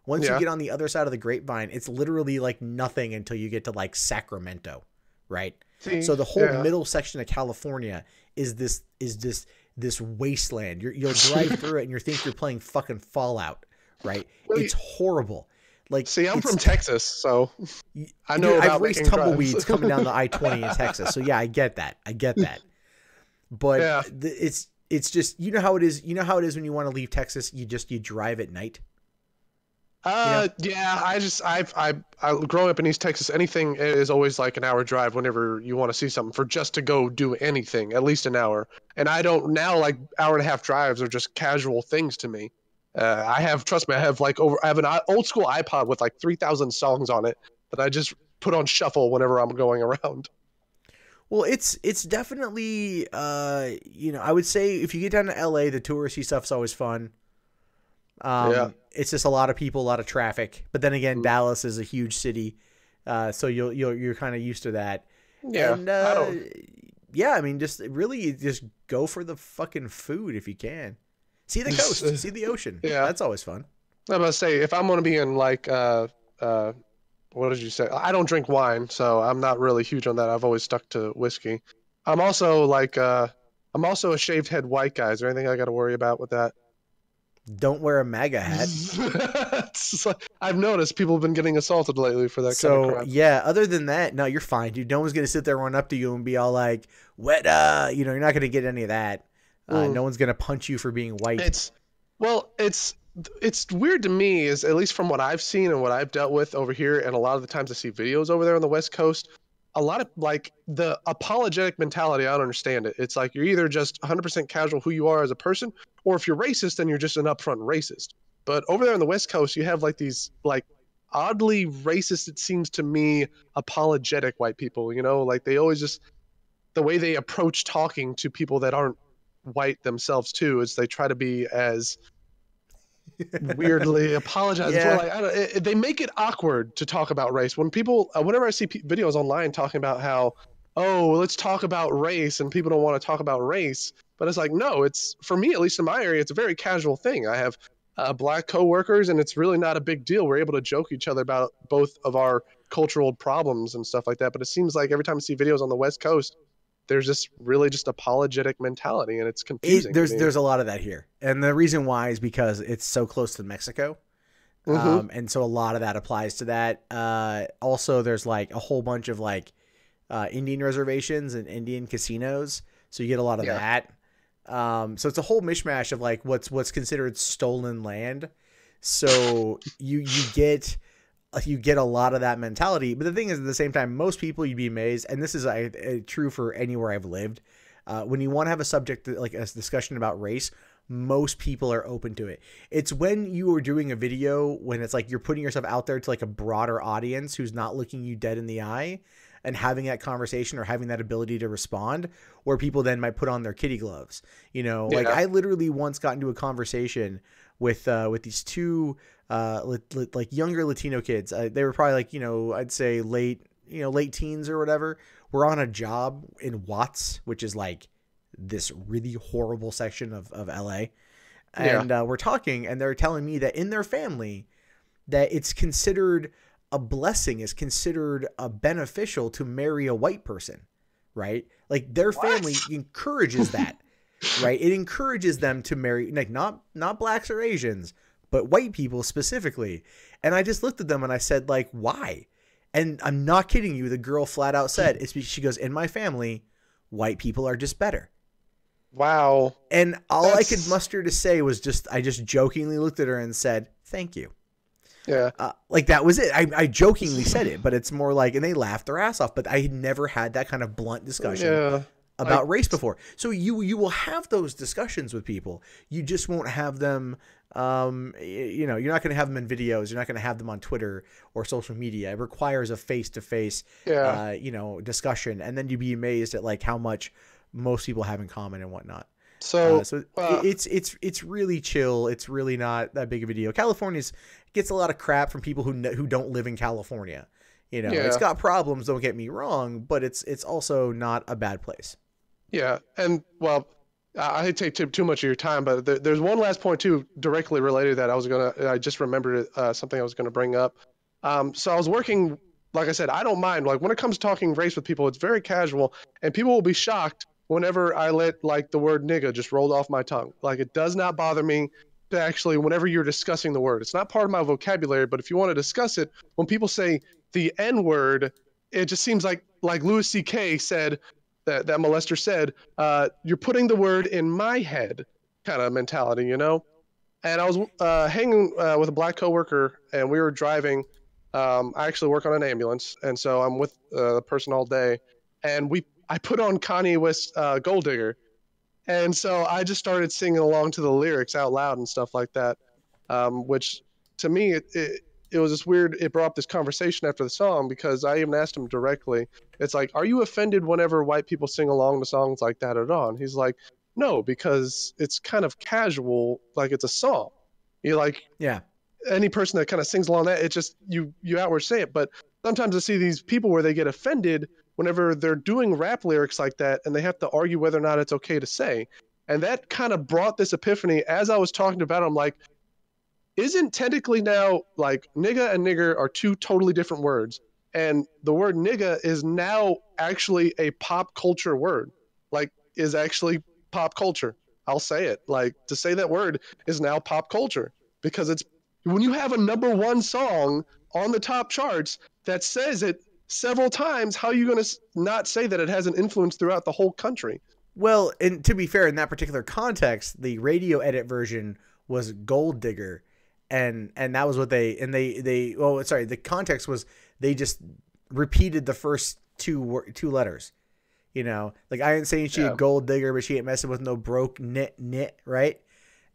Once you get on the other side of the Grapevine, it's literally like nothing until you get to like Sacramento, right? So the whole middle section of California is this wasteland. You'll drive through it and you think you're playing fucking Fallout, right? It's horrible. Like, see, I'm from Texas, so I know I've raced tumbleweeds coming down the I-20 in Texas. So yeah, I get that. But it's just, you know how it is. You know how it is when you want to leave Texas. You drive at night. Yeah. I growing up in East Texas, anything is always like an hour drive whenever you want to see something for just to go do anything, at least an hour. And I don't now, like, hour and a half drives are just casual things to me. Trust me, I have an old school iPod with like 3,000 songs on it that I just put on shuffle whenever I'm going around. Well, it's definitely, I would say if you get down to LA, the touristy stuff's always fun. It's just a lot of people, a lot of traffic. But then again, Dallas is a huge city, so you're kind of used to that. Yeah, and I mean, just really just go for the fucking food if you can. See the coast, see the ocean. Yeah, that's always fun. I'm about to say, if I'm gonna be in like what did you say? I don't drink wine, so I'm not really huge on that. I've always stuck to whiskey. I'm also a shaved head white guy. Is there anything I got to worry about with that? Don't wear a MAGA hat. I've noticed people have been getting assaulted lately for that kind of crap. Yeah, other than that, no, you're fine, dude. No one's going to sit there and run up to you and be all like, what, you're not going to get any of that. No one's going to punch you for being white. It's weird to me, is at least from what I've seen and what I've dealt with over here, and a lot of the times I see videos over there on the West Coast, a lot of like the apologetic mentality, I don't understand it. It's like you're either just 100% casual who you are as a person, or if you're racist, then you're just an upfront racist. But over there on the West Coast, you have like these like oddly racist, it seems to me, apologetic white people, like they always just, the way they approach talking to people that aren't white themselves too, is they try to be as weirdly apologize. They make it awkward to talk about race. When people, whenever I see videos online talking about how, let's talk about race, and people don't want to talk about race, but it's like, no, it's, for me, at least in my area, it's a very casual thing. I have black coworkers, and it's really not a big deal. We're able to joke each other about both of our cultural problems and stuff like that. But it seems like every time I see videos on the West Coast, there's this really just apologetic mentality, and it's confusing. There's a lot of that here, and the reason why is because it's so close to Mexico, and so a lot of that applies to that. Also, there's like a whole bunch of like Indian reservations and Indian casinos, so you get a lot of that. So it's a whole mishmash of like what's considered stolen land. So you get a lot of that mentality. But the thing is, at the same time, most people, you'd be amazed, and this is true for anywhere I've lived, when you want to have a subject like a discussion about race, most people are open to it. It's when you are doing a video, when it's like you're putting yourself out there to like a broader audience who's not looking you dead in the eye and having that conversation or having that ability to respond, where people then might put on their kitty gloves. Like I literally once got into a conversation with these two like younger Latino kids. They were probably like, I'd say late teens or whatever. We're on a job in Watts, which is like this really horrible section of LA. And we're talking, and they're telling me that in their family, that it's considered a blessing, is considered a beneficial to marry a white person, right? Like their family encourages that, right? It encourages them to marry, like not blacks or Asians, but white people specifically. And I just looked at them and I said, like, why? And I'm not kidding you. The girl flat out said, she goes, in my family, white people are just better. Wow. And all I could muster to say was I just jokingly looked at her and said, thank you. Yeah. Like that was it. I jokingly said it, but it's more like, and they laughed their ass off, but I had never had that kind of blunt discussion about race before. So you will have those discussions with people. You just won't have them, you're not going to have them in videos. You're not going to have them on Twitter or social media. It requires a face-to-face, discussion. And then you'd be amazed at like how much most people have in common and whatnot. So, It's really chill. It's really not that big of a deal. California gets a lot of crap from people who don't live in California. You know, it's got problems. Don't get me wrong, but it's also not a bad place. Yeah, and well, I hate to take too much of your time, but there's one last point too, directly related that I just remembered something I was gonna bring up. So I was working, like I said, I don't mind. Like when it comes to talking race with people, it's very casual, and people will be shocked whenever I let like the word nigga just roll off my tongue. Like it does not bother me to actually, whenever you're discussing the word, it's not part of my vocabulary. But if you want to discuss it, when people say the N word, it just seems like Louis C.K. said. That molester said, you're putting the word in my head kind of mentality, you know? And I was hanging with a black coworker, and we were driving. I actually work on an ambulance, and so I'm with the person all day. And I put on Kanye West's Gold Digger. And so I just started singing along to the lyrics out loud and stuff like that, which to me, it was just weird. It brought up this conversation after the song because I even asked him directly. It's like, are you offended whenever white people sing along to songs like that at all? And he's like, no, because it's kind of casual, like it's a song. You like, yeah, any person that kind of sings along that, it just you outward say it. But sometimes I see these people where they get offended whenever they're doing rap lyrics like that, and they have to argue whether or not it's okay to say. And that kind of brought this epiphany as I was talking about it. I'm like, isn't technically now like nigga and nigger are two totally different words, and the word nigga is now actually a pop culture word, like is actually pop culture. I'll say it, like to say that word is now pop culture because it's when you have a #1 song on the top charts that says it several times, how are you going to not say that it has an influence throughout the whole country? Well, and to be fair, in that particular context, the radio edit version was Gold Digger. And that was what the context was they just repeated the first two letters, you know, like I ain't saying she a gold digger, but she ain't messing with no broke knit, right?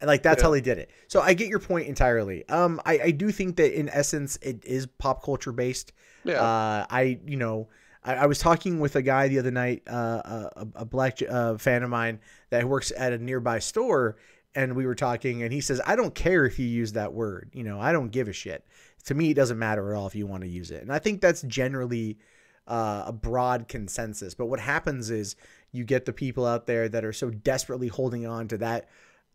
And like, that's how they did it. So I get your point entirely. I do think that in essence, it is pop culture based. Yeah. I was talking with a guy the other night, a black fan of mine that works at a nearby store. And we were talking, and he says, I don't care if you use that word. You know, I don't give a shit. To me, it doesn't matter at all if you want to use it. And I think that's generally a broad consensus. But what happens is you get the people out there that are so desperately holding on to that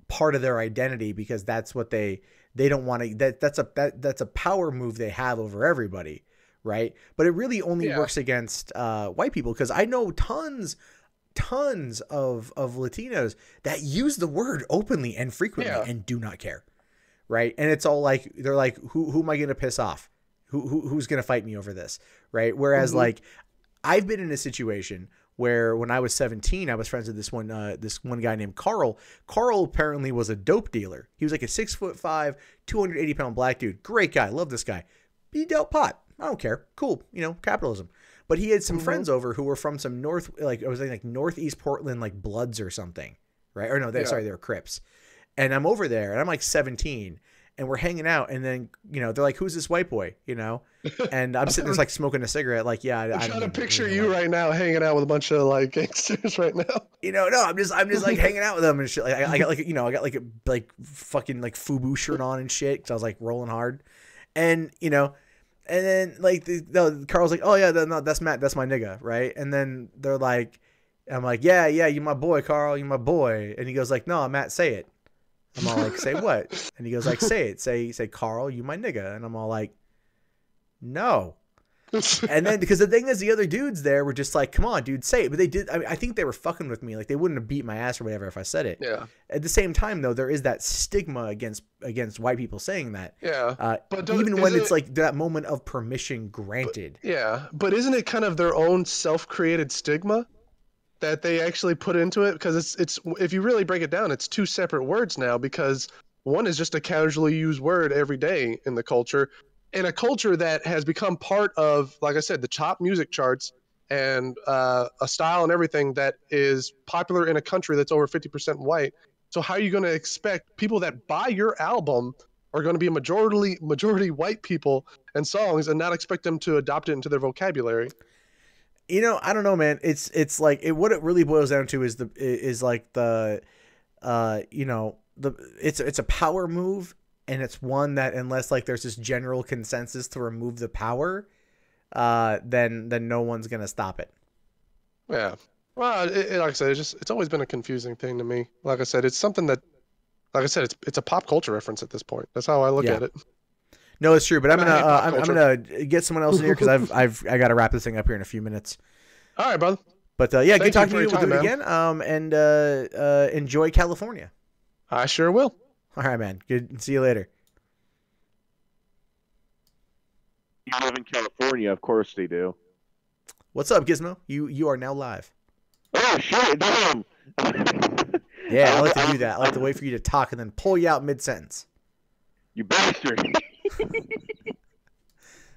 part of their identity because that's what they don't want to. That's a power move they have over everybody, right? But it really only works against white people because I know tons of Latinos that use the word openly and frequently and do not care, right? And it's all like they're like, who am I going to piss off? Who's going to fight me over this, right? Whereas like I've been in a situation where when I was 17, I was friends with this one guy named Carl. Carl apparently was a dope dealer. He was like a 6'5", 280-pound black dude. Great guy, love this guy. He dealt pot. I don't care. Cool, you know, capitalism. But he had some friends over who were from some northeast Portland, like Bloods or something, right? Or no, they were Crips. And I'm over there, and I'm like 17, and we're hanging out, and then, you know, they're like, who's this white boy, you know? And I'm sitting there like smoking a cigarette, like, yeah. I'm trying to picture you right now hanging out with a bunch of like gangsters right now. You know, no, I'm just like hanging out with them and shit. Like, I got like, you know, I got like fucking like FUBU shirt on and shit because I was like rolling hard, and you know. And then like Carl's like, oh yeah, no, that's Matt, that's my nigga, right? And then they're like, I'm like, yeah, you my boy, Carl, you my boy. And he goes like, no, Matt, say it. I'm all like, say what? And he goes like, say it, say Carl, you my nigga. And I'm all like, no. And then because the thing is, the other dudes there were just like, come on, dude, say it. But they did. I mean, I think they were fucking with me. Like they wouldn't have beat my ass or whatever if I said it. Yeah. At the same time, though, there is that stigma against white people saying that. Yeah. But even when it's like that moment of permission granted. But isn't it kind of their own self-created stigma that they actually put into it? Because it's if you really break it down, it's two separate words now. Because one is just a casually used word every day in the culture. In a culture that has become part of, like I said, the top music charts and a style and everything that is popular in a country that's over 50% white. So how are you going to expect people that buy your album are going to be a majority white people and songs and not expect them to adopt it into their vocabulary? You know, I don't know, man. It's like what it really boils down to is you know, it's a power move, and it's one that unless like there's this general consensus to remove the power, then no one's gonna stop it. Yeah. Well, like I said, it's always been a confusing thing to me. Like I said, it's something that, like I said, it's a pop culture reference at this point. That's how I look at it. No, it's true. But And I hate pop I'm culture. gonna get someone else in here because I got to wrap this thing up here in a few minutes. All right, brother. But yeah, Thank good talking you to you. for We'll your do time, it again. And enjoy California. I sure will. All right, man. Good. See you later. You live in California, of course they do. What's up, Gizmo? You are now live. Oh shit! Damn. Yeah, I like to do that. I like to wait for you to talk and then pull you out mid-sentence. You bastard.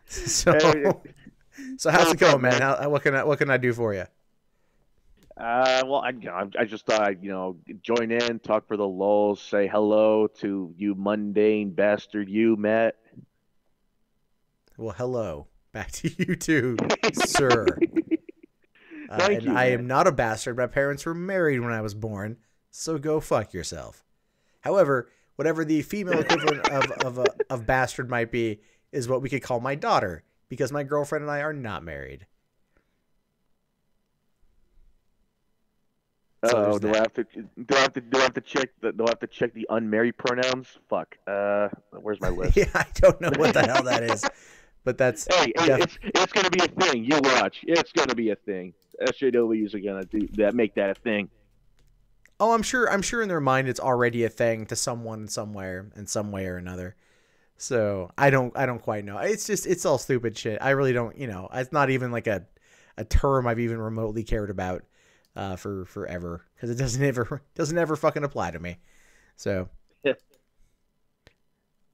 So how's it going, man? What can I do for you? Well, I just thought I'd, join in, talk for the lulz, say hello to you mundane bastard you met. Well, hello. Back to you too, sir. Thank you, I man. am not a bastard. My parents were married when I was born, so go fuck yourself. However, whatever the female equivalent of bastard might be is what we could call my daughter, because my girlfriend and I are not married. Oh, do I have to check the unmarried pronouns? Fuck. Where's my list? Yeah, I don't know what the hell that is, but that's Hey, it's gonna be a thing. You watch. It's gonna be a thing. SJWs are gonna do that. Make that a thing. Oh, I'm sure in their mind it's already a thing to someone somewhere in some way or another. So I don't quite know. It's all stupid shit. I really don't. It's not even like a term I've even remotely cared about for forever, because it doesn't ever fucking apply to me. So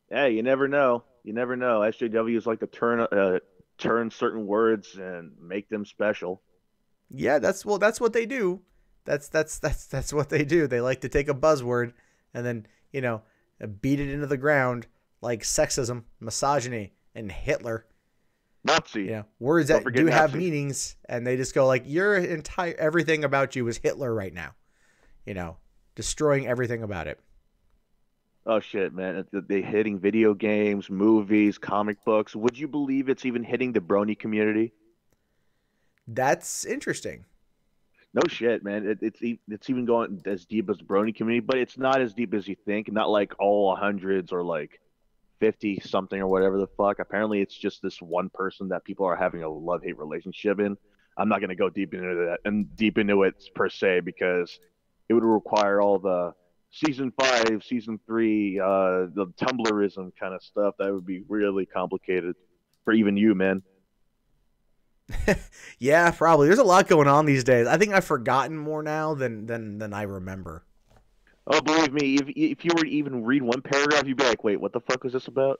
Hey, you never know. You never know. SJWs like to turn certain words and make them special. yeah, that's what they do. That's what they do. They like to take a buzzword and then beat it into the ground, like sexism, misogyny, and Hitler. Nazi. Words that do Nazi. have meanings, and they just go like, everything about you is Hitler right now. Destroying everything about it. Oh shit, man! They hitting video games, movies, comic books. Would you believe it's even hitting the brony community? That's interesting. No shit, man. It's even going as deep as the brony community, but it's not as deep as you think. Not like all hundreds or like 50 something or whatever the fuck. Apparently, it's just this one person that people are having a love-hate relationship in. I'm not gonna go deep into it per se, because it would require all the season 5, season 3, the Tumblrism kind of stuff. That would be really complicated for even you, man. Yeah, probably. There's a lot going on these days. I think I've forgotten more now than I remember. Oh, believe me, if you were to even read one paragraph, you'd be like, wait, what the fuck was this about?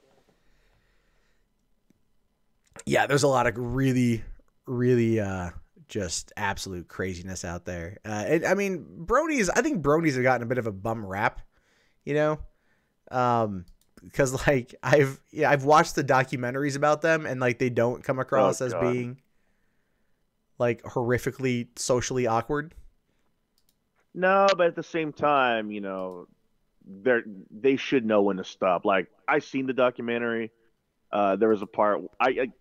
Yeah, there's a lot of really, really just absolute craziness out there. I mean, bronies, I think bronies have gotten a bit of a bum rap, because like I've watched the documentaries about them, and like they don't come across as being like horrifically socially awkward. No, but at the same time, they should know when to stop. Like, I seen the documentary. There was a part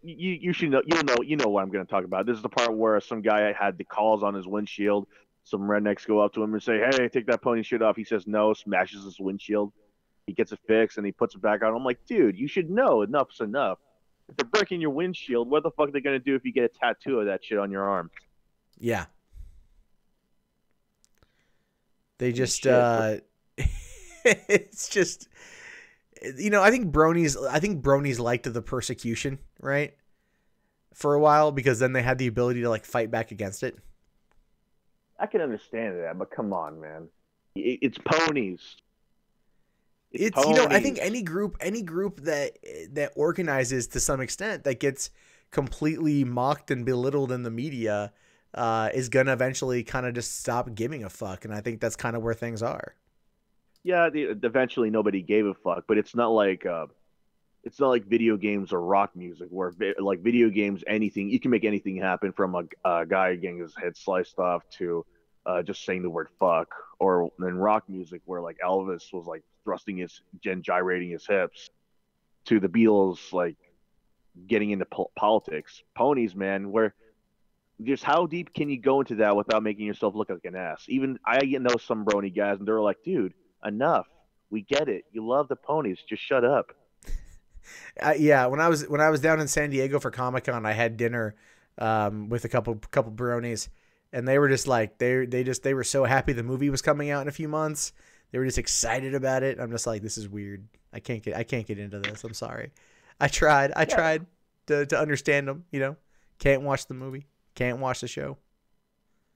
you should know, you know what I'm going to talk about. This is the part where some guy had the calls on his windshield. Some rednecks go up to him and say, "Hey, take that pony shit off." He says no, smashes his windshield. He gets it fixed and he puts it back on. I'm like, dude, you should know enough's enough. If they're breaking your windshield, what the fuck are they going to do if you get a tattoo of that shit on your arm? Yeah. They just it's just I think bronies liked the persecution, right? For a while, because then they had the ability to like fight back against it. I can understand that, but come on, man. It's ponies. It's I think any group that organizes to some extent, that gets completely mocked and belittled in the media, is gonna eventually kind of just stop giving a fuck, and I think that's kind of where things are. Yeah, eventually nobody gave a fuck, but it's not like video games or rock music, where like video games, anything, you can make anything happen, from a guy getting his head sliced off to just saying the word fuck, or in rock music where like Elvis was like thrusting his gyrating his hips, to the Beatles like getting into politics. Ponies, man, where just how deep can you go into that without making yourself look like an ass? Even I know some brony guys, and they're like, dude, enough. We get it. You love the ponies. Just shut up. Yeah, when I was down in San Diego for Comic-Con, I had dinner with a couple bronies, and they were just like they were so happy the movie was coming out in a few months. They were just excited about it. I'm just like, this is weird. I can't get into this. I'm sorry. I tried to understand them. You know, can't watch the movie. Can't watch the show.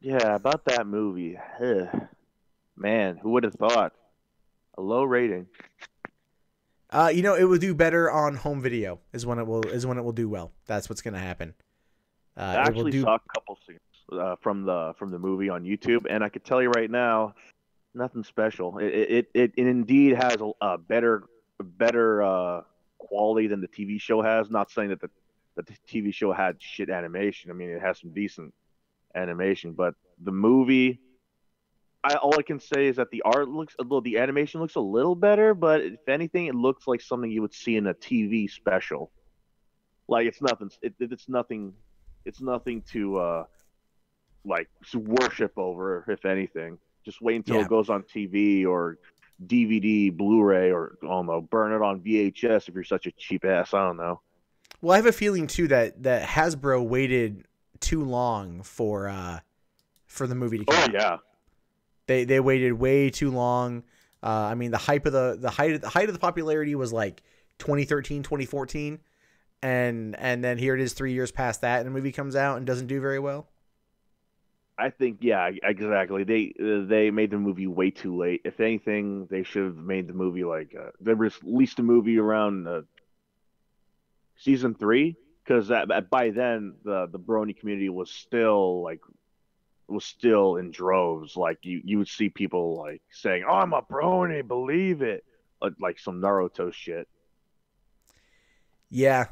Yeah, about that movie. Man, who would have thought? A low rating. You know, it will do better on home video. Is when it will do well. That's what's gonna happen. I actually saw a couple scenes from the movie on YouTube, and I could tell you right now, nothing special. It indeed has a better quality than the TV show has. Not saying that the TV show had shit animation. I mean, it has some decent animation, but the movie, all I can say is that the animation looks a little better, but if anything, it looks like something you would see in a TV special. Like it's nothing. It's nothing. It's nothing to like to worship over. If anything, just wait until it goes on TV or DVD, Blu-ray, or I don't know, burn it on VHS if you're such a cheap ass. I don't know. Well, I have a feeling too that Hasbro waited too long for the movie to come out. Yeah. They waited way too long. I mean, the height of the popularity was like 2013, 2014, and then here it is 3 years past that, and the movie comes out and doesn't do very well. I think, yeah, exactly. They made the movie way too late. If anything, they should have made the movie like they released the movie around season 3, because by then the brony community was still in droves. Like you would see people like saying, "Oh, I'm a brony, believe it," like some Naruto shit. Yeah,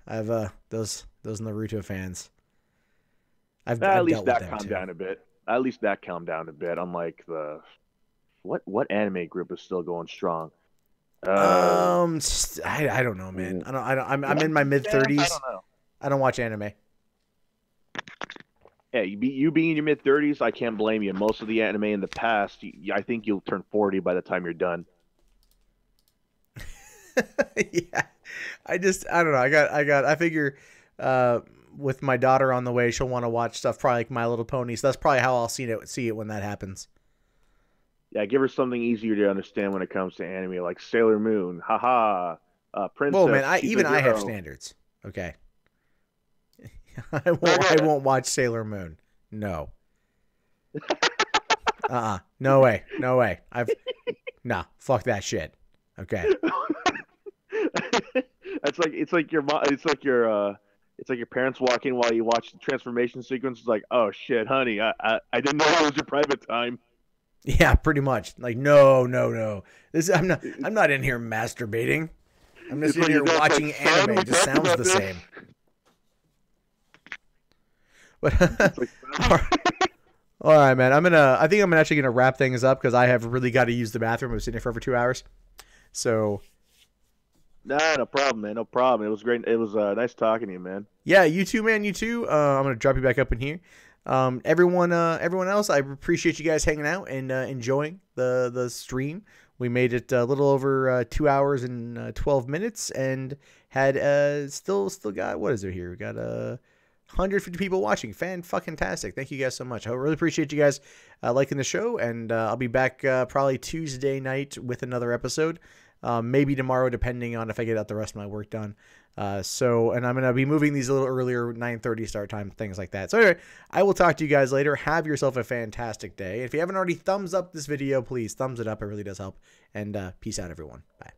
I've those Naruto fans. At least that calmed down a bit. At least that calmed down a bit. Unlike the what anime group is still going strong? I don't know, man. I'm in my mid-30s. I don't know. I don't watch anime. Yeah, you being in your mid-30s, I can't blame you. Most of the anime in the past, I think you'll turn 40 by the time you're done. Yeah, I don't know. I figure with my daughter on the way, she'll want to watch stuff probably like My Little Pony. So that's probably how I'll see it when that happens. Yeah, give her something easier to understand when it comes to anime, like Sailor Moon, haha, Princess. Well, man, I have standards. Okay, I won't watch Sailor Moon. No. No way. Fuck that shit. Okay. It's like your parents walk in while you watch the transformation sequence. It's like, oh shit, honey, I didn't know it was your private time. Yeah, pretty much. Like, no. I'm not in here masturbating. I'm just in here watching anime. It just sounds the same. But all right, man. I think I'm actually gonna wrap things up because I have really got to use the bathroom. I was sitting here for over 2 hours. So. Nah, no problem, man. No problem. It was great. It was nice talking to you, man. Yeah, you too, man. You too. I'm gonna drop you back up in here. Everyone else, I appreciate you guys hanging out and enjoying the stream. We made it a little over 2 hours and 12 minutes, and had still got, what is it here? We got 150 people watching. Fan-fucking-tastic. Thank you guys so much. I really appreciate you guys liking the show, and I'll be back probably Tuesday night with another episode. Maybe tomorrow, depending on if I get out the rest of my work done. And I'm going to be moving these a little earlier, 9:30 start time, things like that. So anyway, I will talk to you guys later. Have yourself a fantastic day. If you haven't already thumbs up this video, please thumbs it up. It really does help. And peace out, everyone. Bye.